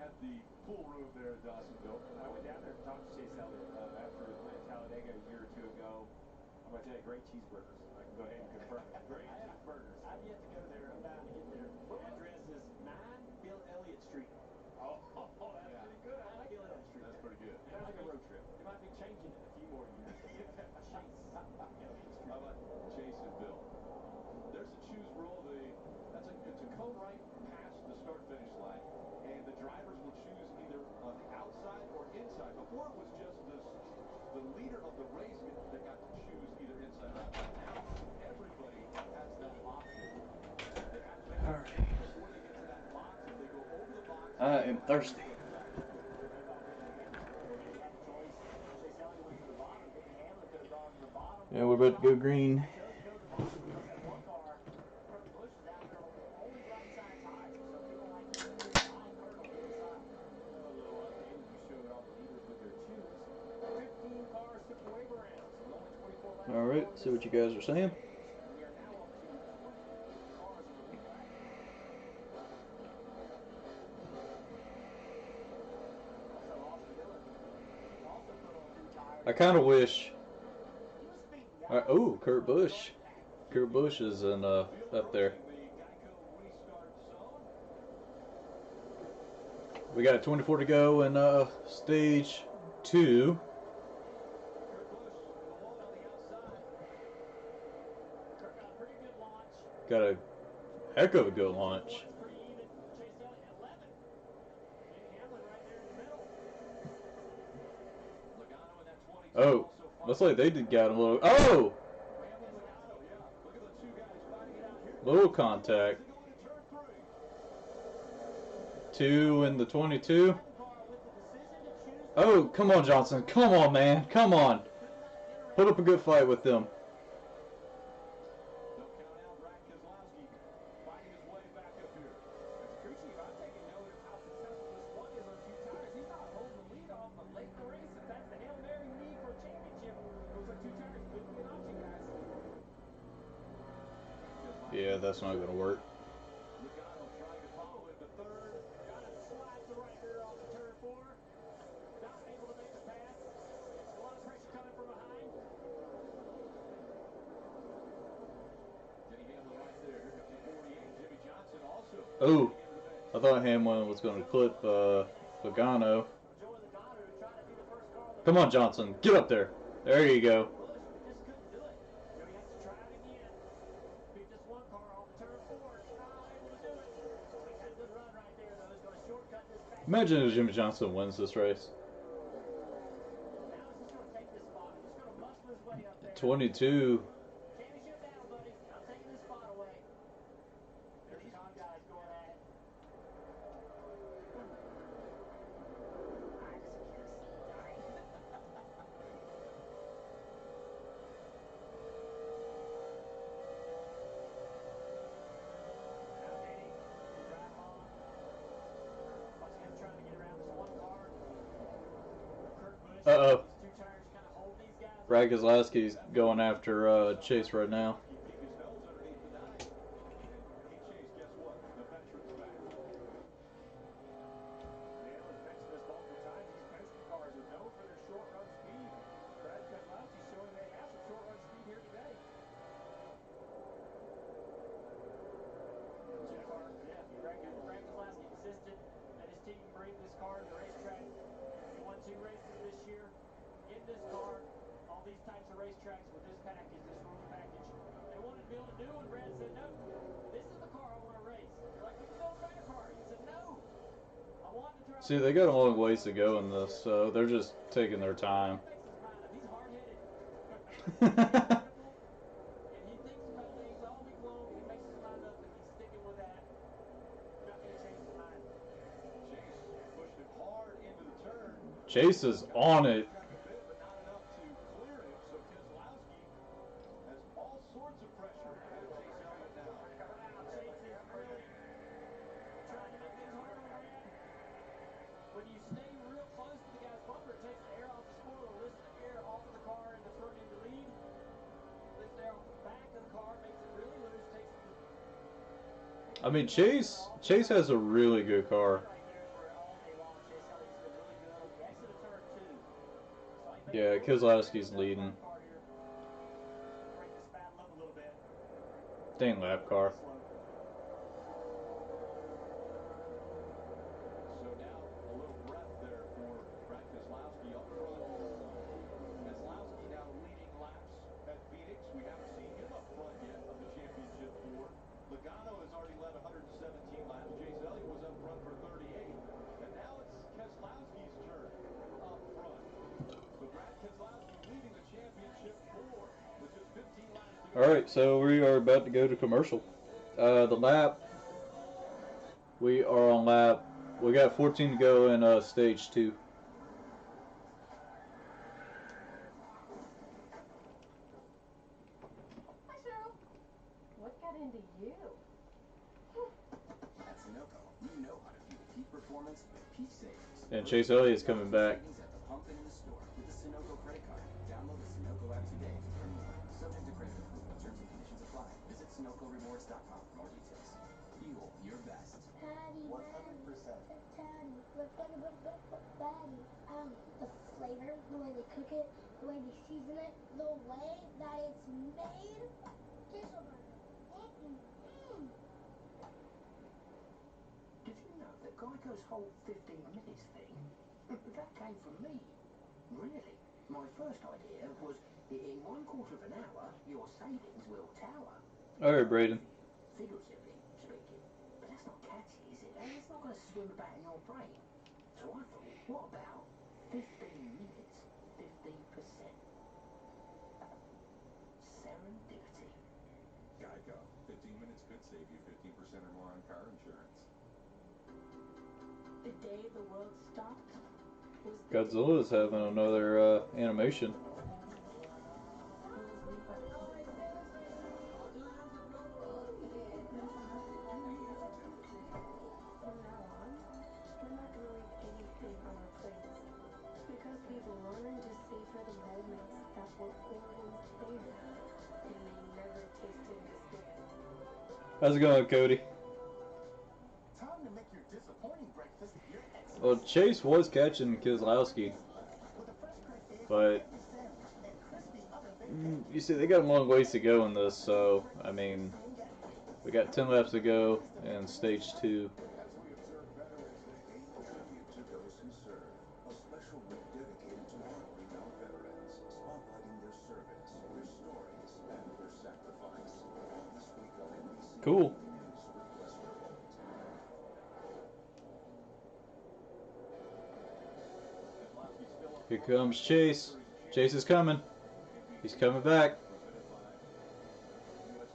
at the pool room there at Dawsonville. I went down there and talked to Chase Elliott after Talladega a year or two ago. I'm going to tell you, great cheeseburgers. I can go ahead and confirm it. Great cheeseburgers. I've yet to go there. I'm bound to get there. Address is 9 Bill Elliott Street. Oh, that's pretty good. I like Bill Elliott Street. That's pretty good. Sounds like a road trip. They might be changing it a few more years. Chase Elliott Street. How about Chase and Bill? There's a choose rule. It's a cone right past the start-finish line, and the drivers will choose either on the outside or inside. Before it was just the leader of the race that got to choose either inside or outside. Now everybody has that option. They have to make a decision before they get to that box. If they go over the box, I am thirsty. Yeah, we're about to go green. All right, see what you guys are saying. We are now up to 20 cars on the lead lap. Also, Austin Dillon also put on 2 tires. I kind of wish. He was speeding Oh, Kurt Busch. Kurt Busch is in up there. We got 24 to go in stage 2. Got a heck of a good launch. Oh, looks like they got a little. Oh! Little contact. 2 in the 22. Oh, come on, Johnson. Come on, man. Come on. Put up a good fight with them. Yeah, that's not going to work. Logano trying to follow him to third. Logano slides the right rear off the turn 4. Not able to make the pass. A lot of pressure coming from behind. Denny Hamlin right there. Here comes the 48. Jimmy Johnson also. Oh, I thought Hamlin was going to clip Logano. Come on, Johnson. Get up there. There you go. Just couldn't do it. So he has to try it again. Beat this one car off the turn 4. Not able to do it. He's had a good run right there, though. He's going to shortcut this back. Imagine if Jimmy Johnson wins this race. Now he's just going to take this spot. He's just going to muscle his way up there. 22. Championship down, buddy. I'm taking this spot away. There's the con guys going at it. Uh-oh. Brad Keselowski's going after Chase right now. these types of racetracks with this package, this rules package, they wanted to build a new one. Brad said, no, this is the car I want to race. They're like, we can build a better car. He said, no. I want to drive. See, they got a long ways to go in this, so they're just taking their time. He's hard-headed. Analytical, and he thinks about things all week long and makes his mind up, and he's sticking with that. Not going to change his mind. Chase pushed him hard into the turn. Chase is on it. Bit, but not enough to clear him, so Keselowski has all sorts of pressure ahead of Chase Elliott now. Wow, Chase is really trying to make things hard on Brad. When you stay real close to the guy's bumper, it takes the air off the spoiler, lifts the air off of the car in the front end to lead, lifts the air off the back of the car, makes it really loose, takes it to... I mean, Chase has a really good car. Yeah, Keselowski's leading. Dang lap car. So now a little breath there for Brad Keselowski up front. Keselowski now leading laps at Phoenix. We haven't seen him up front yet of the championship four. Logano has already led 117 laps. Chase Elliott was up front for 38. And now it's Keselowski's turn up front. So Brad Keselowski leading the championship four with just 15 laps to go. Alright, so we are about to go to commercial. The lap, we are on lap, we got 14 to go in stage 2. Hi, Cheryl. What got into you? At Sunoco, we know how to fuel peak performance with peak savings. And Chase Elliott's coming back. Savings at the pump and in the store with the Sunoco credit card. Download the Sunoco app today to learn more. Subject to credit approval. Terms and conditions apply. Visit SunocoRewards.com for more details. Fuel your best. Patty, 100%. Patty, Patty. The flavor, the way they cook it, the way they season it, the way that it's made. Queso burger. Did you know that Geico's whole 15 minutes thing, that came from me? Really? My first idea was in 1/4 of an hour, your savings will tower. Alright, Braden. Figuratively speaking. But that's not catchy, is it? It's not going to swim about in your brain. So I thought, what about 15 minutes, 15%? Serendipity. Geico. 15 minutes could save you 15% or more on car insurance. The day the world stopped was the Godzilla's having another animation. From now on, we're not going to leave anything on our plates because we've learned to savor the moments that were always there and may never taste it again. How's it going, Cody? Time to make your disappointing breakfast your Xmas. Well, Chase was catching Keselowski, but you see, they got a long ways to go in this, so, I mean, we got 10 laps to go in stage 2. As we observe Veterans Day, paying tribute to those who serve. A special week dedicated to honoring our veterans, spotlighting their service, their stories, and their sacrifice. On this week of NBC Cool. News with Lester Holt. Here comes Chase. Chase is coming. He's coming back.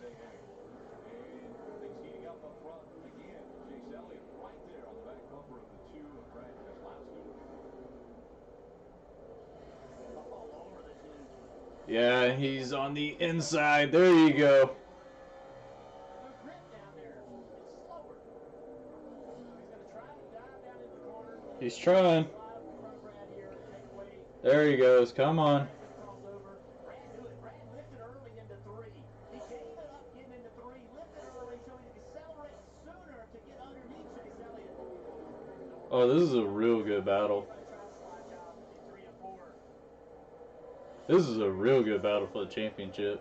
Things heating up front again. Chase Elliott right there on the back bumper of the two of Brad Keselowski. All over the two. Yeah, he's on the inside. There you go. No grip down there. It's slower. So he's going to try to dive down in the corner. He's trying. Slide up in front of Brad here and take away. There he goes. Come on. Brad knew it. Brad lifted early into 3. He gave it up getting into 3, lifted early so he could accelerate sooner to get underneath Chase Elliott. Oh, this is a real good battle. This is a real good battle for the championship.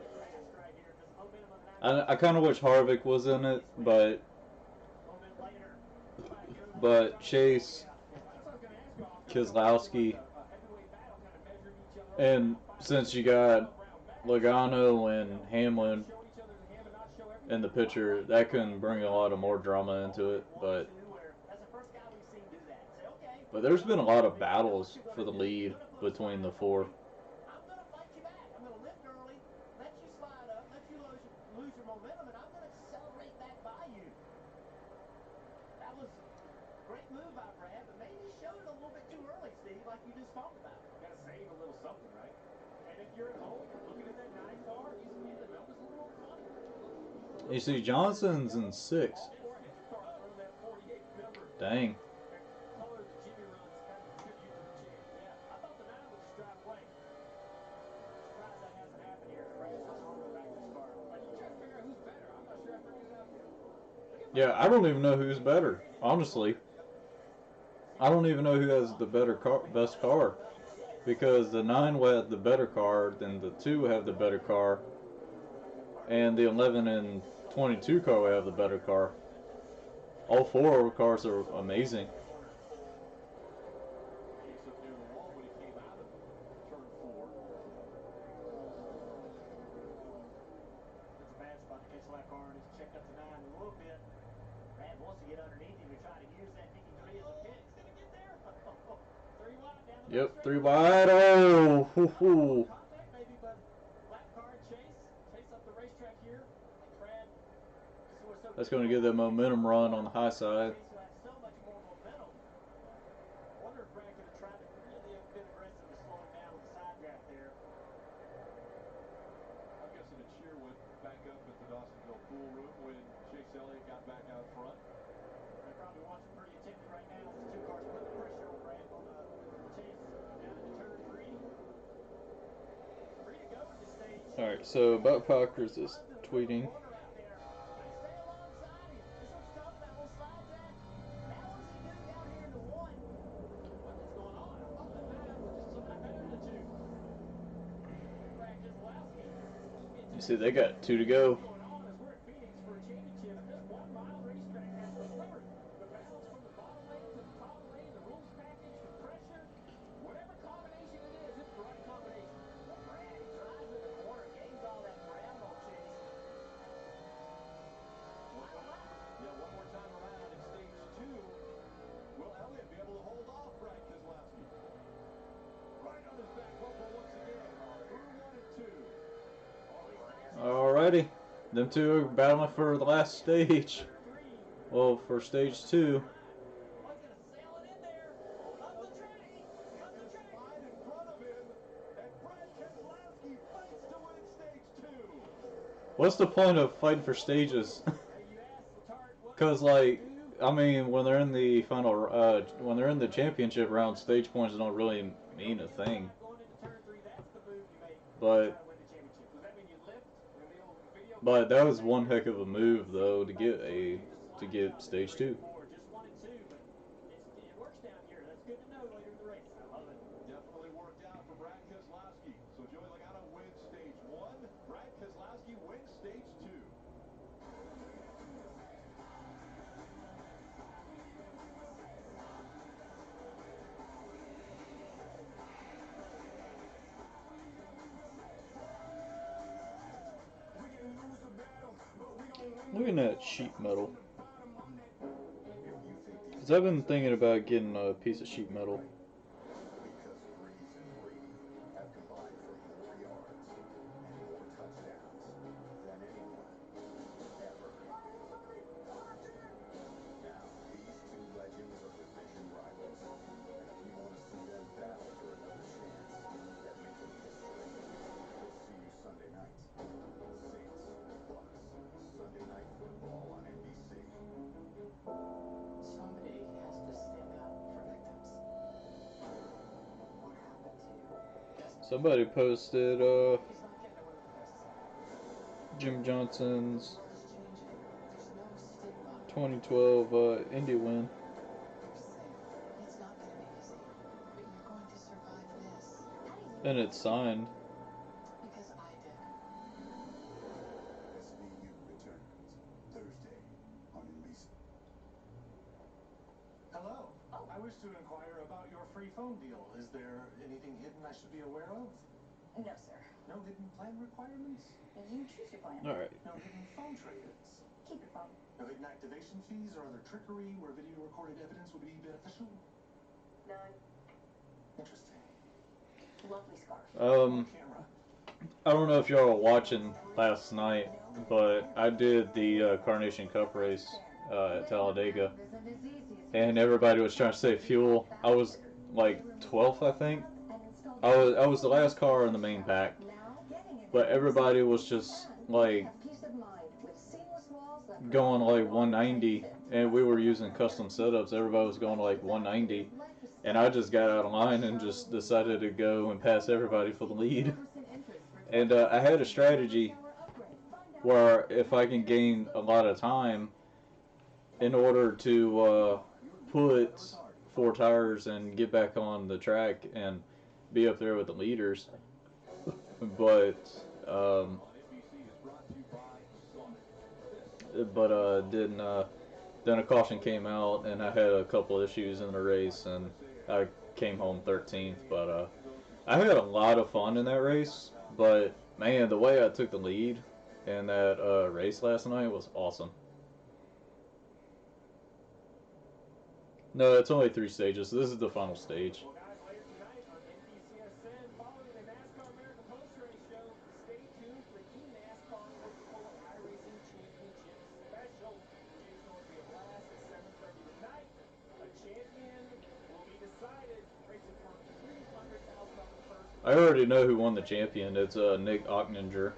I kind of wish Harvick was in it, but Chase, Keselowski, and since you got Logano and Hamlin in the picture, that can bring a lot of more drama into it. But there's been a lot of battles for the lead between the four. I'm going to fight you back. I'm going to lift early, let you slide up, let you lose your momentum, and I'm going to accelerate back by you. That was a great move by Brad, but maybe he showed it a little bit too early, Steve, like you just talked about. Got to save a little something, right? And if you're at home looking at that 9 car, you see the numbers a little funny. You see, Johnson's in 6th. Dang. Color that Jimmy runs kind of tribute to the champ. Yeah, I thought the 9 would just drive away. Surprised that hasn't happened here. Brad's hung on to the back of his car. Are you trying to figure out who's better? I'm not sure I figured it out yet. Yeah, I don't even know who's better, honestly. I don't even know who has the best car, because the 9 will have the better car, then the 2 will have the better car, and the 11 and 22 car will have the better car. All 4 cars are amazing. Case up near the wall when he came out of turn 4. That's a bad spot to catch that car, and it's checked up to 9 a little bit. Brad wants to get underneath him to try to use that Indy 3 as a pick. He's going to get there. 3 wide down the Yep, back 3 straight. wide. Oh, hoo, hoo. Contact maybe, but lap car and chase up the racetrack here. And Brad, this is what's so That's going to give that momentum run on the high side. Chase will have so much more momentum. I wonder if Brad could have tried to really have been aggressive to slow him down with the side draft there. I'm guessing a cheer went back up at the Dawsonville pool room when Chase Elliott got back out front. They're probably watching pretty attentive right now as the 2 cars put the pressure on Brad on Chase down into turn 3. 3 to go at this stage. Alright, so Bob Parkers is tweeting. Stay alongside him. This is what you're talking about, a little slide jack. Now what does he do down here in the 1? What is going on? I thought the 9 was just so much better than the 2. Brad Keselowski. You see, they got 2 to go. Going on as we're at Phoenix for a championship. This 1 mile racetrack has the remember the battles from the bottom lane to the top lane, the rules package, the pressure, whatever combination it is, it's the right combination. Well, Brad, he drives in the corner, gains all that ground on Chase. One more time around in stage 2. Will Elliott be able to hold off Brad Keselowski? Right on his back bumper once again. Through 1 and 2. Alrighty. Them 2 are battling for the last stage. Well, for stage 2. Oh, he's going to sail it in there. Up the track. Up the track. Slide in front of him, and Brad Keselowski fights to win stage 2. What's the point of fighting for stages? Because, like, I mean, when they're in the final, when they're in the championship round, stage points don't really mean a thing. But that was one heck of a move, though, to get stage 2. Just 1 and 2, but it works down here. That's good to know later in the race. I love it. Definitely worked out for Brad Keselowski. So Joey Logano wins stage 1. Brad Keselowski wins stage 2. Look at that sheet metal. Because I've been thinking about getting a piece of sheet metal. Because Breeze and Brady have combined for more yards and more touchdowns than anyone ever. Now, these 2 legends are division rivals, and if you want to see them battle for another chance at making history, we'll see you Sunday night. Saints, Bucks, Sunday Night Football on NBC. Somebody has to stand up for victims. What happened to Somebody posted Jim Johnson's 2012 Indy win. It's not going to be easy, but you're going to survive this. And it's signed. Because I did. SVU returns Thursday on NBC. Hello. I wish to inquire about your free phone deal. Is there anything hidden I should be aware of? No, sir. No hidden plan requirements? You choose your plan. All right. No hidden phone trade-ins? Keep your phone. No hidden activation fees or other trickery where video recorded evidence would be beneficial? None. Interesting. Lovely scarf. Camera. I don't know if y'all were watching last night, but I did the Carnation Cup race at Talladega, and everybody was trying to save fuel. I was like 12th, I think. I was the last car in the main pack, but everybody was just like going like 190, and we were using custom setups. Everybody was going like 190, and I just got out of line and just decided to go and pass everybody for the lead. And I had a strategy where if I can gain a lot of time in order to put 4 tires and get back on the track and be up there with the leaders, but then a caution came out and I had a couple issues in the race and I came home 13th. But I had a lot of fun in that race. But man, the way I took the lead in that race last night was awesome. No, it's only 3 stages. So this is the final stage. Well, guys, later tonight on NBCSN, following the NASCAR America Post-Race Show, stay tuned for the NASCAR Coca-Cola iRacing Championship Special. It's going to be a blast at 7:30 tonight. A champion will be decided, racing for $300,000 purse. I already know who won the champion. It's Nick Ottinger.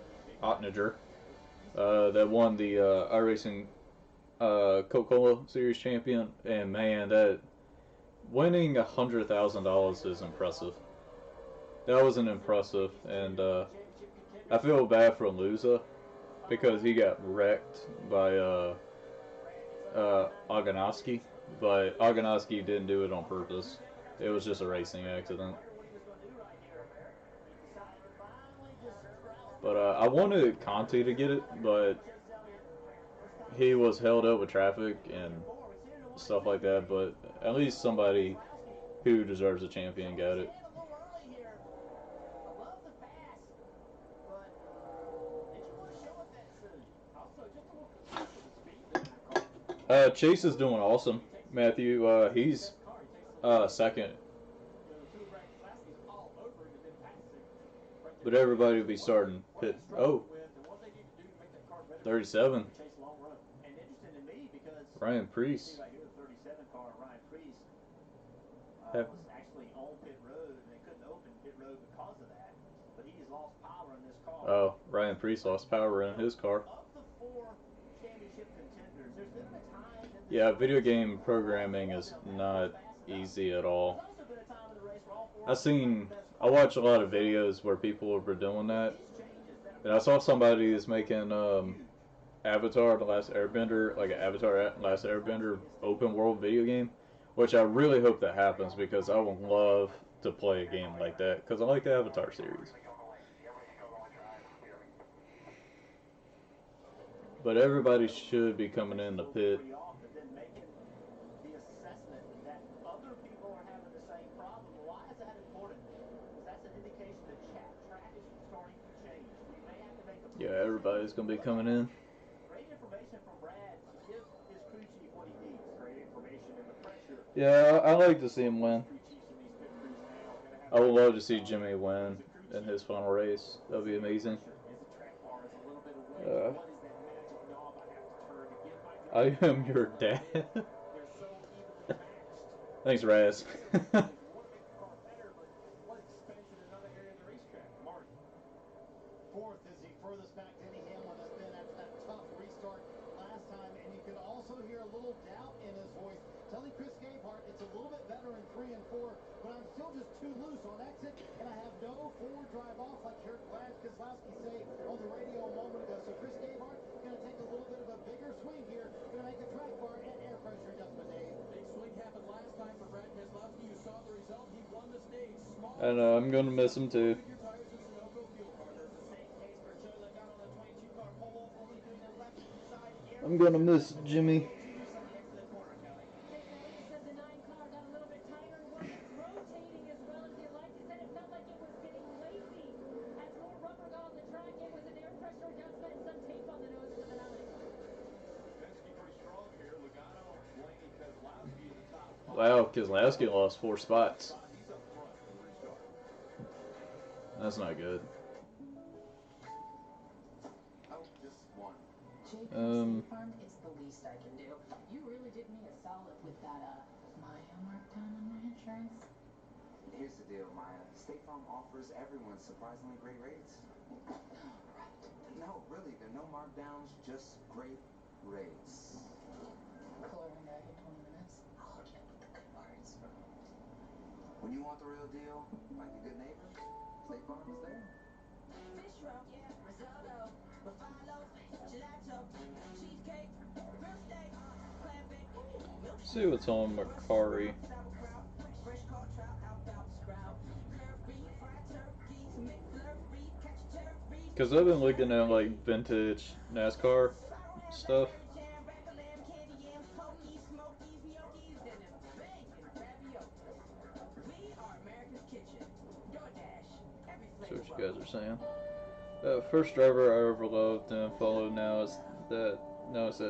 That won the iRacing Coca-Cola Series champion, and man, that winning $100,000 is impressive. That was an impressive, and I feel bad for Lusa because he got wrecked by Oganoski, but Oganoski didn't do it on purpose. It was just a racing accident. But I wanted Conti to get it, but he was held up with traffic and stuff like that. But at least somebody who deserves a champion got it. Chase is doing awesome. Matthew, he's second. But everybody will be starting pit. Oh, 37. Ryan Preece. Was actually on pit road, and they couldn't open pit road because of that. But he has lost power in this car. Oh, Ryan Preece lost power in his car. Of the 4 championship contenders, there's been a time in this Yeah, video game programming is not easy at all. I watch a lot of videos where people were doing that, and I saw somebody that's making Avatar: The Last Airbender, like an Avatar: Last Airbender open world video game, which I really hope that happens because I would love to play a game like that because I like the Avatar series. But everybody should be coming in the pit. The assessment that other people are having the same problem. Why is that important? Because that's an indication the track is starting to change. We may have to make a Yeah, everybody's gonna be coming in. Great information from Brad to give his crew chief what he needs. Great information in the pressure. Yeah, I like to see him win. I would love to see Jimmy win in his final race. That'd be amazing. I am your dad. Thanks, Raz. Fourth is the furthest back Denny Hamlin has been after that tough restart last time, and you can also hear a little doubt in his voice, telling Chris Gabehart it's a little bit better in 3 and 4, but I'm still just too loose on exit, and I have no forward drive off like you heard Brad Keselowski say on the radio a moment ago. So Chris Gabehart going to take a little bit of a bigger swing here, going to make a track bar and air pressure adjustment, Dave. Big swing happened last time for Brad Keselowski. You saw the result. He won the stage. Small. I know, I'm gonna miss him too. I'm gonna miss Jimmy. Hey, Ray, you said the 9 car got a little bit tighter. Was it rotating as well as you'd like? You said it felt like it was getting lazy. Wow, Keselowski lost 4 spots. He's up front for the restart. That's not good. Oh, just one. Jake from State Farm, it's the least I can do. You really did me a solid with that, Maya markdown on my insurance. Here's the deal, Maya. State Farm offers everyone surprisingly great rates. Right. No, really, there are no markdowns, just great rates. Coloring back in 20 minutes. I'll hook you up with the good parts. When you want the real deal, like a good neighbor, State Farm is there. Fish roll, risotto, buffalo, gelato, cheesecake, grilled steak, clam bake, See what's on Macari. sauerkraut, fresh caught trout out about the sprout, curved beef, fried turkeys, McFlurry, catch a turkey. Because I've been looking at like vintage NASCAR stuff. Jam, rack of lamb, candy yams, pokies, smokies, gnocchis, and them bacon raviolis. We are America's Kitchen. DoorDash. Every See flavor what you guys are welcome. saying. First driver I ever loved and followed. Now it's that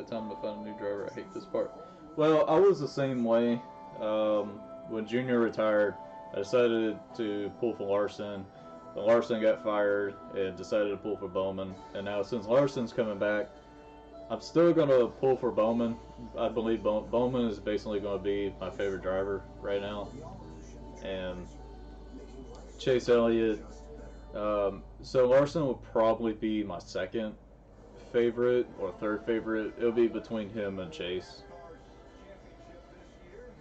time to find a new driver. I hate this part. Well, I was the same way. When Junior retired, I decided to pull for Larson. But Larson got fired and decided to pull for Bowman. And now since Larson's coming back, I'm still going to pull for Bowman. I believe Bowman is basically going to be my favorite driver right now. And Chase Elliott. So Larson will probably be my second favorite or third favorite. It'll be between him and Chase. Championship this year.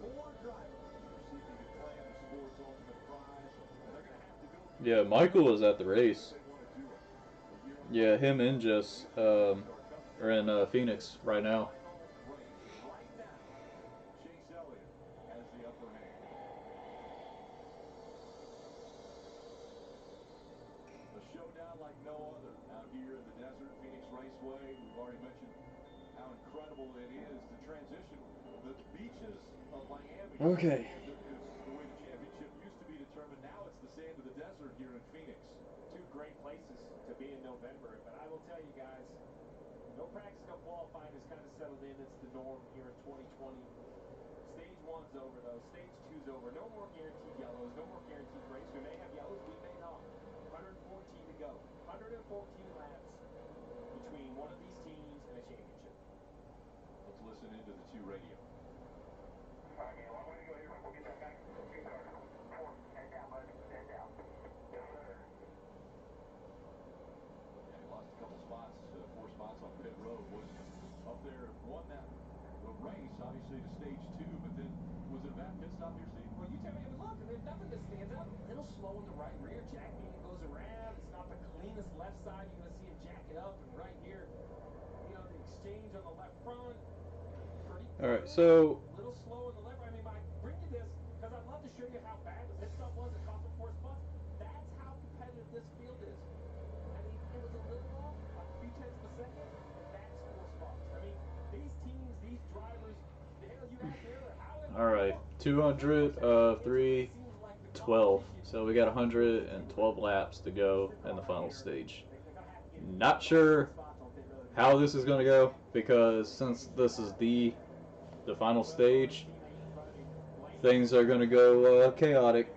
4 drivers are seeking to claim the sport's ultimate prize, and they're going to have to go through. Yeah, Michael is at the race. They want to do it. Yeah, him and Jess are in Phoenix right now. Race right now. Chase Elliott has the upper hand. A showdown like no other out here in the desert, Phoenix Raceway. We've already mentioned how incredible it is to transition the beaches of Miami. Okay. Sand is the way the championship used to be determined. Now it's the sand of the desert here in Phoenix. 2 great places to be in November, but I will tell you guys, no practice, no qualifying has kind of settled in. It's the norm here in 2020. Stage 1's over, though. Stage 2's over. No more guaranteed yellows. No more guaranteed breaks. We may have yellows. We may not. 114 to go. 114 laps between one of these teams and a championship. Let's listen into the 2 radio. All right, man, long way to go here. We'll get that back. Get started. 4, head down, bud. Head down. Yes, sir. Yeah, he lost a couple spots, 4 spots on pit road. Was up there, won that the race, obviously, to stage 2, but then was it a bad pit stop here, Steve? Well, you tell me. I mean, look, I mean, nothing that stands out. A little slow in the right rear. Jack Meehan goes around. It's not the cleanest left side. You're going to see him jack it up. And right here, you know, the exchange on the left front. Pretty clean. All right, so A little slow in the left. I mean, I bring you this because I'd love to show you how bad the pit stop was. It cost him 4 spots. That's how competitive this field is. I mean, it was a little off, like a few tenths of a second, and that's 4 spots. I mean, these teams, these drivers, hell, you ask me earlier, how in all right, 200 312. So we got 112 laps to go in the final stage. Not sure how this is going to go because since this is the final stage, things are going to go chaotic.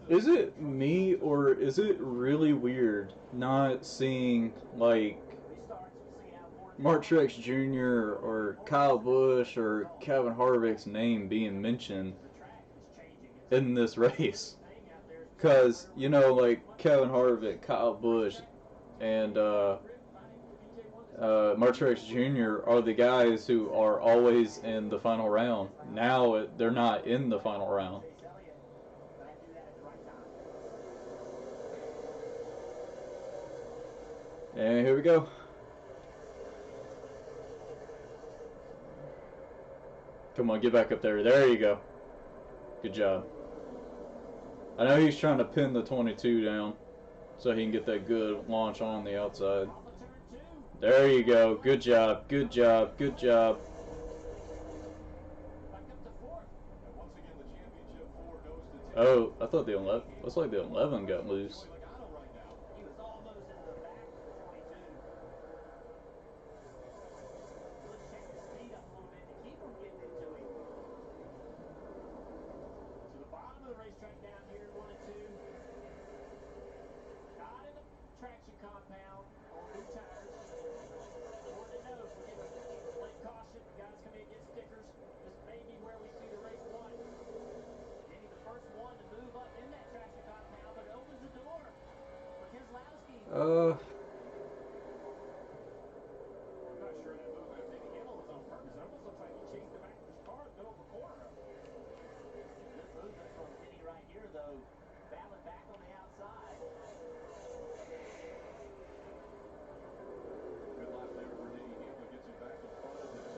Is it me or is it really weird not seeing like Mark Truex Jr. or Kyle Busch or Kevin Harvick's name being mentioned in this race? Because, you know, like Kevin Harvick, Kyle Busch, and Mark Truex Jr. are the guys who are always in the final round. Now they're not in the final round. And here we go. Come on, get back up there. There you go. Good job. I know he's trying to pin the 22 down so he can get that good launch on the outside. There you go. Good job. Good job. Good job. Once again, the championship 4 goes to Oh, I thought the 11. Looks like the 11 got loose. He was almost into the back of the 22.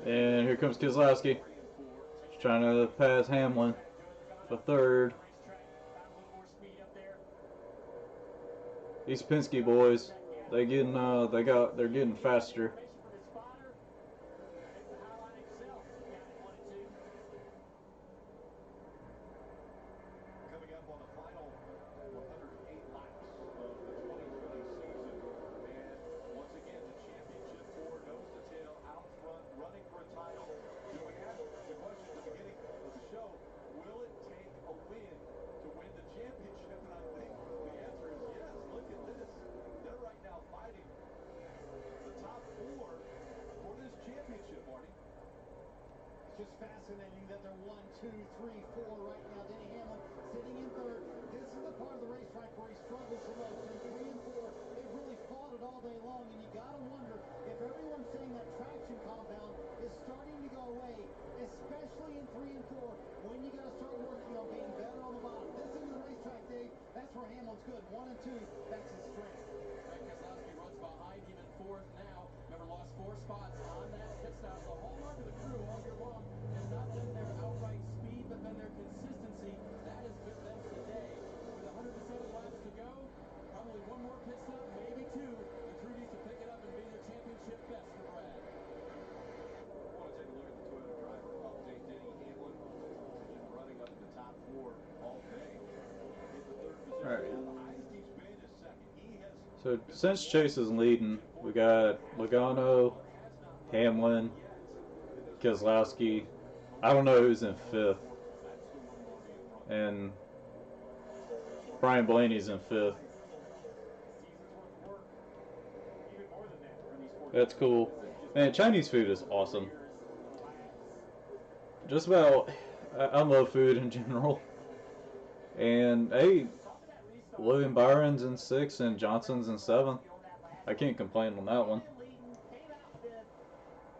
And here comes Keselowski. He's trying to pass Hamlin for third. These Penske boys, they're getting faster. Coming up on the final 108 laps of the 2020 season. And once again, the championship for nose to tail out front, running for a title. We asked the question at the beginning of the show, will it take a win to win the championship? And I think the answer is yes. Look at this. They're right now fighting the top four for this championship, Marty. Just fascinating that they're 1, 2, 3, 4 right now. Denny Hamlin sitting in third. This is the part of the racetrack where he struggles the most. In 3 and 4, they've really fought it all day long, and you got to wonder if everyone's saying that traction compound is starting to go away, especially in 3 and 4, when you got to start working on being better on the bottom. This end of the racetrack, Dave, that's where Hamlin's good. 1 and 2, that's his strength. Brad Keselowski runs behind him in fourth now. Remember, lost 4 spots on that pit stop. The hallmark of the crew all year long has not been their outright speed, but been their consistency. That has bit them today. With 107 laps to go, probably one more pit stop, maybe 2. The crew needs to pick it up and be their championship best for Brad. I want to take a look at the Toyota driver update. Denny Hamlin has been running up in the top 4 all day. In the third position. All right. Now the highest he's been is second. He has So since Chase is leading, we got Logano, Hamlin, Keselowski. I don't know who's in fifth. And Brian Blaney's in fifth. That's cool. Man, Chinese food is awesome. Just about, I love food in general. And hey, William Byron's in 6th and Johnson's in 7th. I can't complain on that one. Came out fifth.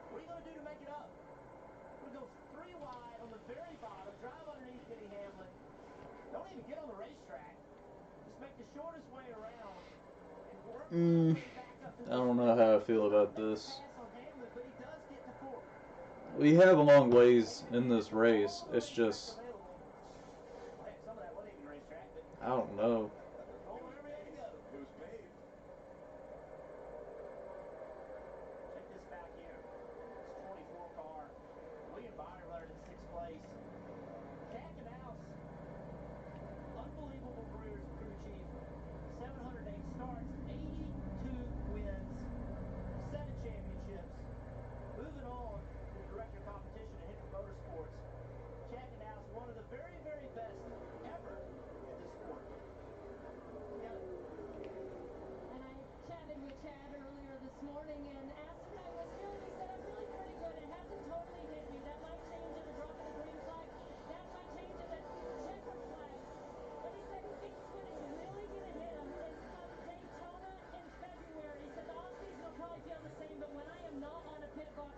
What are you going to do to make it up? We're going to go 3 wide on the very bottom, drive underneath Denny Hamlin. Don't even get on the racetrack. Just make the shortest way around and work my way back up to I don't know how I feel about this. pass on Hamlin, but he does get to 4th. We have a long ways in this race. It's just, Some of that wasn't even racetrack, but I don't know. going wherever he had to go. It was paved. Check this back here. It's 24 car. William Byron running in 6th place. Chad Knaus, unbelievable career as a crew chief. 708 starts, 82 wins, 7 championships. Moving on to the director of competition at Hendrick Motorsports. Chad Knaus, one of the very, very best ever in this sport. And I chatted with Chad earlier this morning and asked him how he was feeling. He said, I'm feeling pretty good. It hasn't totally hit me. That might change at the drop of the green flag. That might change at the checkered flag. But he said it's when it's really going to hit him is come Daytona in February. He said the offseason will probably feel the same, but when I am not on a pit box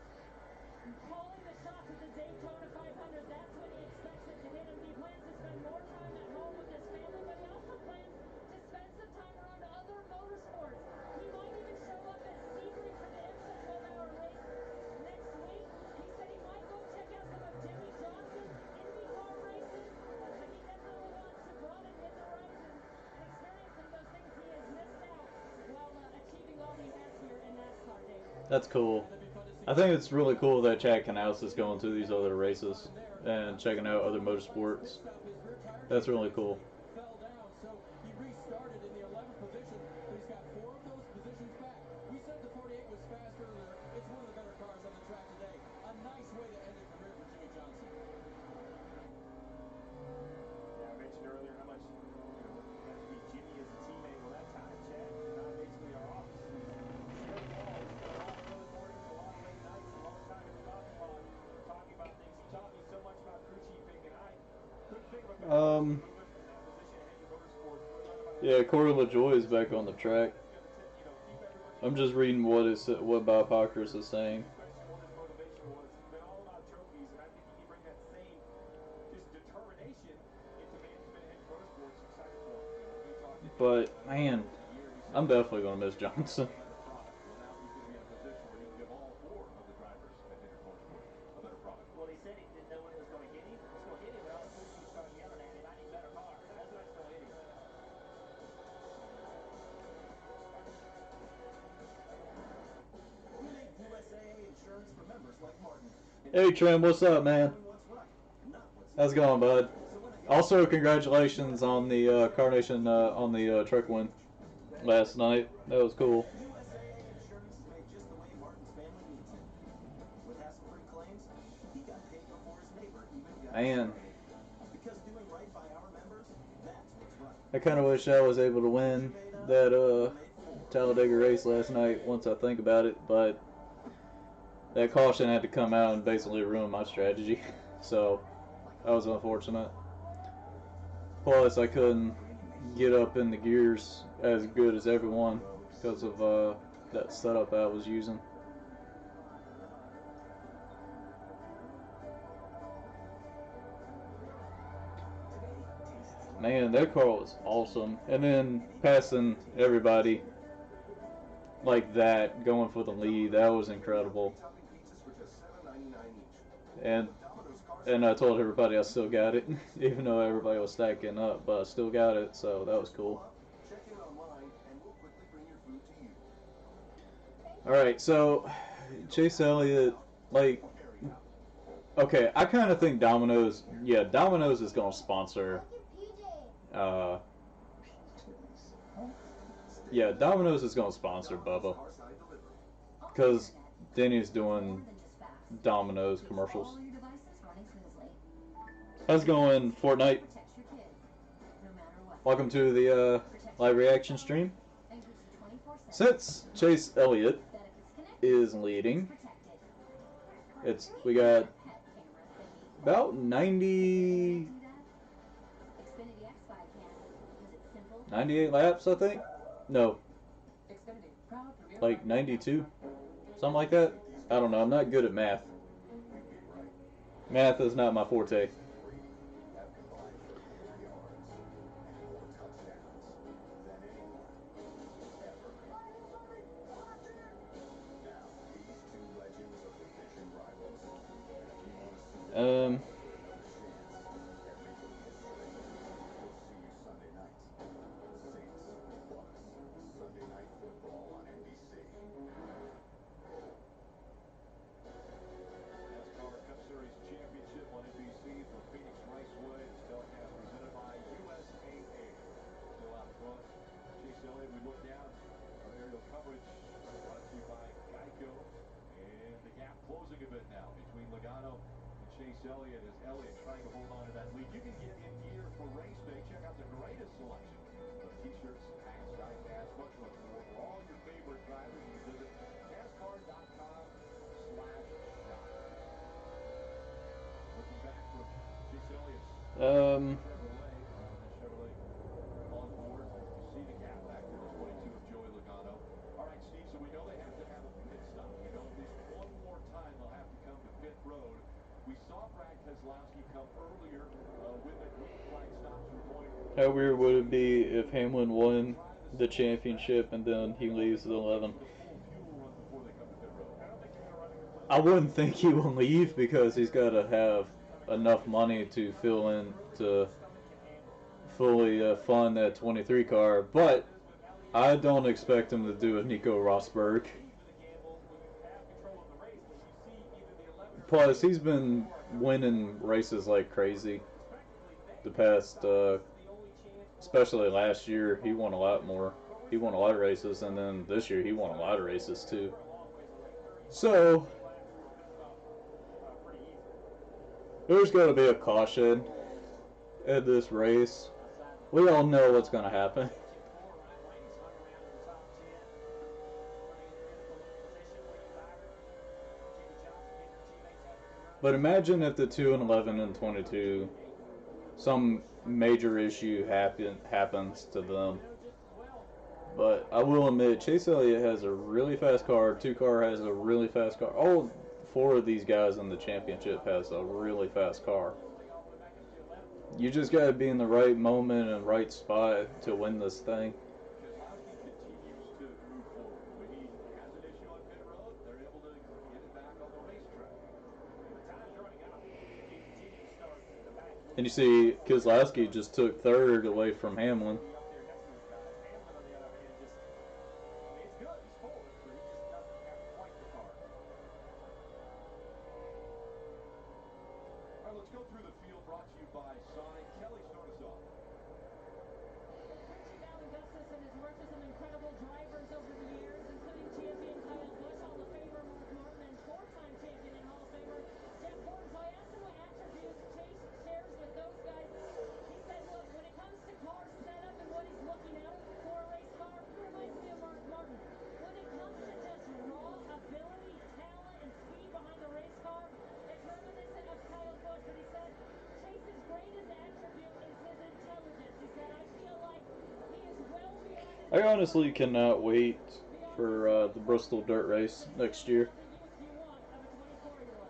calling the shots at the Daytona 500, that's when he expects it to hit him. He plans to spend more time at home with his family, but he also plans to spend some time around other motorsports. He might even show up at Sebring for the IMSA 12-hour race next week. He said he might go check out some of Jimmy Johnson's IndyCar races, but he definitely wants to broaden his horizons and experience some of those things he has missed out while achieving all he has here in NASCAR, Dave. That's cool. I think it's really cool that Chad Knaus is going to these other races and checking out other motorsports. That's really cool. Fell down, so he restarted in the 11th position, but he's got 4 of those positions back. We said the 48 was fast earlier. It's one of the better cars on the track today. A nice way to end a career for Jimmy Johnson. Yeah, I mentioned earlier how much, you got to be Jimmy as a teammate. Well, that time, Chad and I basically are office. We share the walls. Spent a lot of early mornings, a lot of late nights, a long time in the coffee pod talking about things. He taught me so much about crew chiefing, and I couldn't think of a better person to move into that position at Hendrick Motorsports. We were talking about Yeah, Corey LaJoy is back on the track. I'm just reading what Bob Pockers is saying. You mentioned what his motivation was. It's been all about trophies, and I think he can bring that same just determination into management at Hendrick Motorsports. Excited for him. When we talked to him But man, earlier in the year, he said, I'm definitely gonna miss Johnson. better product. Well, now he's going to be in a position where he can give all 4 of the drivers at Hendrick Motorsports Hey Trim, what's up, man? How's it going, bud? Also, congratulations on the Carnation on the truck win last night. That was cool. USAA Insurance is made just the way Martin's family needs it. With hassle-free claims, he got paid before his neighbor even got Man, started. Because doing right by our members, that's what's right. I kind of wish I was able to win that Talladega race last night once I think about it, but that caution had to come out and basically ruin my strategy. So that was unfortunate. Plus, I couldn't get up in the gears as good as everyone because of that setup I was using. Man, that car was awesome. And then passing everybody like that, going for the lead, that was incredible. And I told everybody I still got it, even though everybody was stacking up, but I still got it, so that was cool. Alright, so Chase Elliott, like, okay, I kind of think Domino's is going to sponsor, Domino's is going to sponsor Bubba, because Denny's doing Domino's commercials. How's it going, Fortnite? Welcome to the live reaction stream. Since Chase Elliott is leading, we got about 98 laps, I think. No, like 92, something like that. I don't know. I'm not good at math. Math is not my forte. NASCAR Cup Series Championship on NBC from Phoenix Raceway. This telecast presented by USAA. Still out front, Chase Elliott. We look down. Our aerial coverage brought to you by Geico. And the gap closing a bit now between Logano and Chase Elliott as Elliott trying to hold on to that lead. You can get in gear for race day. Check out the greatest selection of t-shirts, hats, diecasts, much more for all your favorite drivers. You can visit NASCAR.com/shop. Looking back from Chase Elliott's Chevrolet on board. You see the gap back to the 22 of Joey Logano. All right, Steve, so we know they have to have a pit stop. We know at least one more time they'll have to come to pit road. We saw Brad Keselowski come earlier when the green flag stops were going. How weird would it be if Hamlin won the championship and then he leaves the 11? I wouldn't think he will leave because he's got to have enough money to fill in to fully fund that 23 car, but I don't expect him to do a Nico Rosberg. Plus, he's been winning races like crazy the past, especially last year. He won a lot more. He won a lot of races, and then this year he won a lot of races too. So there's got to be a caution at this race. We all know what's going to happen. But imagine if the 2 and 11 and 22, some major issue happens to them. But I will admit, Chase Elliott has a really fast car. 2 car has a really fast car. All 4 of these guys in the championship has a really fast car. You just got to be in the right moment and right spot to win this thing. And you see, Keselowski just took 3rd away from Hamlin. Let's go through the field, brought to you by Sonic. Kelly, start us off. Richie Valley Gustafson has worked with some incredible drivers over the years, including champion Kyle Busch, Hall of Famer Mark Martin, and four-time champion and Hall of Famer Jeff Gordon. So I asked him what attributes Chase shares with those guys. He said, look, when it comes to car setup and what he's looking out for a race car, he reminds me of Mark Martin. When it comes to just raw ability, talent, and speed behind the race car, it's reminiscent of Kyle Busch. But he said Chase's greatest attribute is his intelligence. He said, I feel like he is well beyond his I honestly cannot wait for the Bristol Dirt Race next year. you want of a 24-year-old.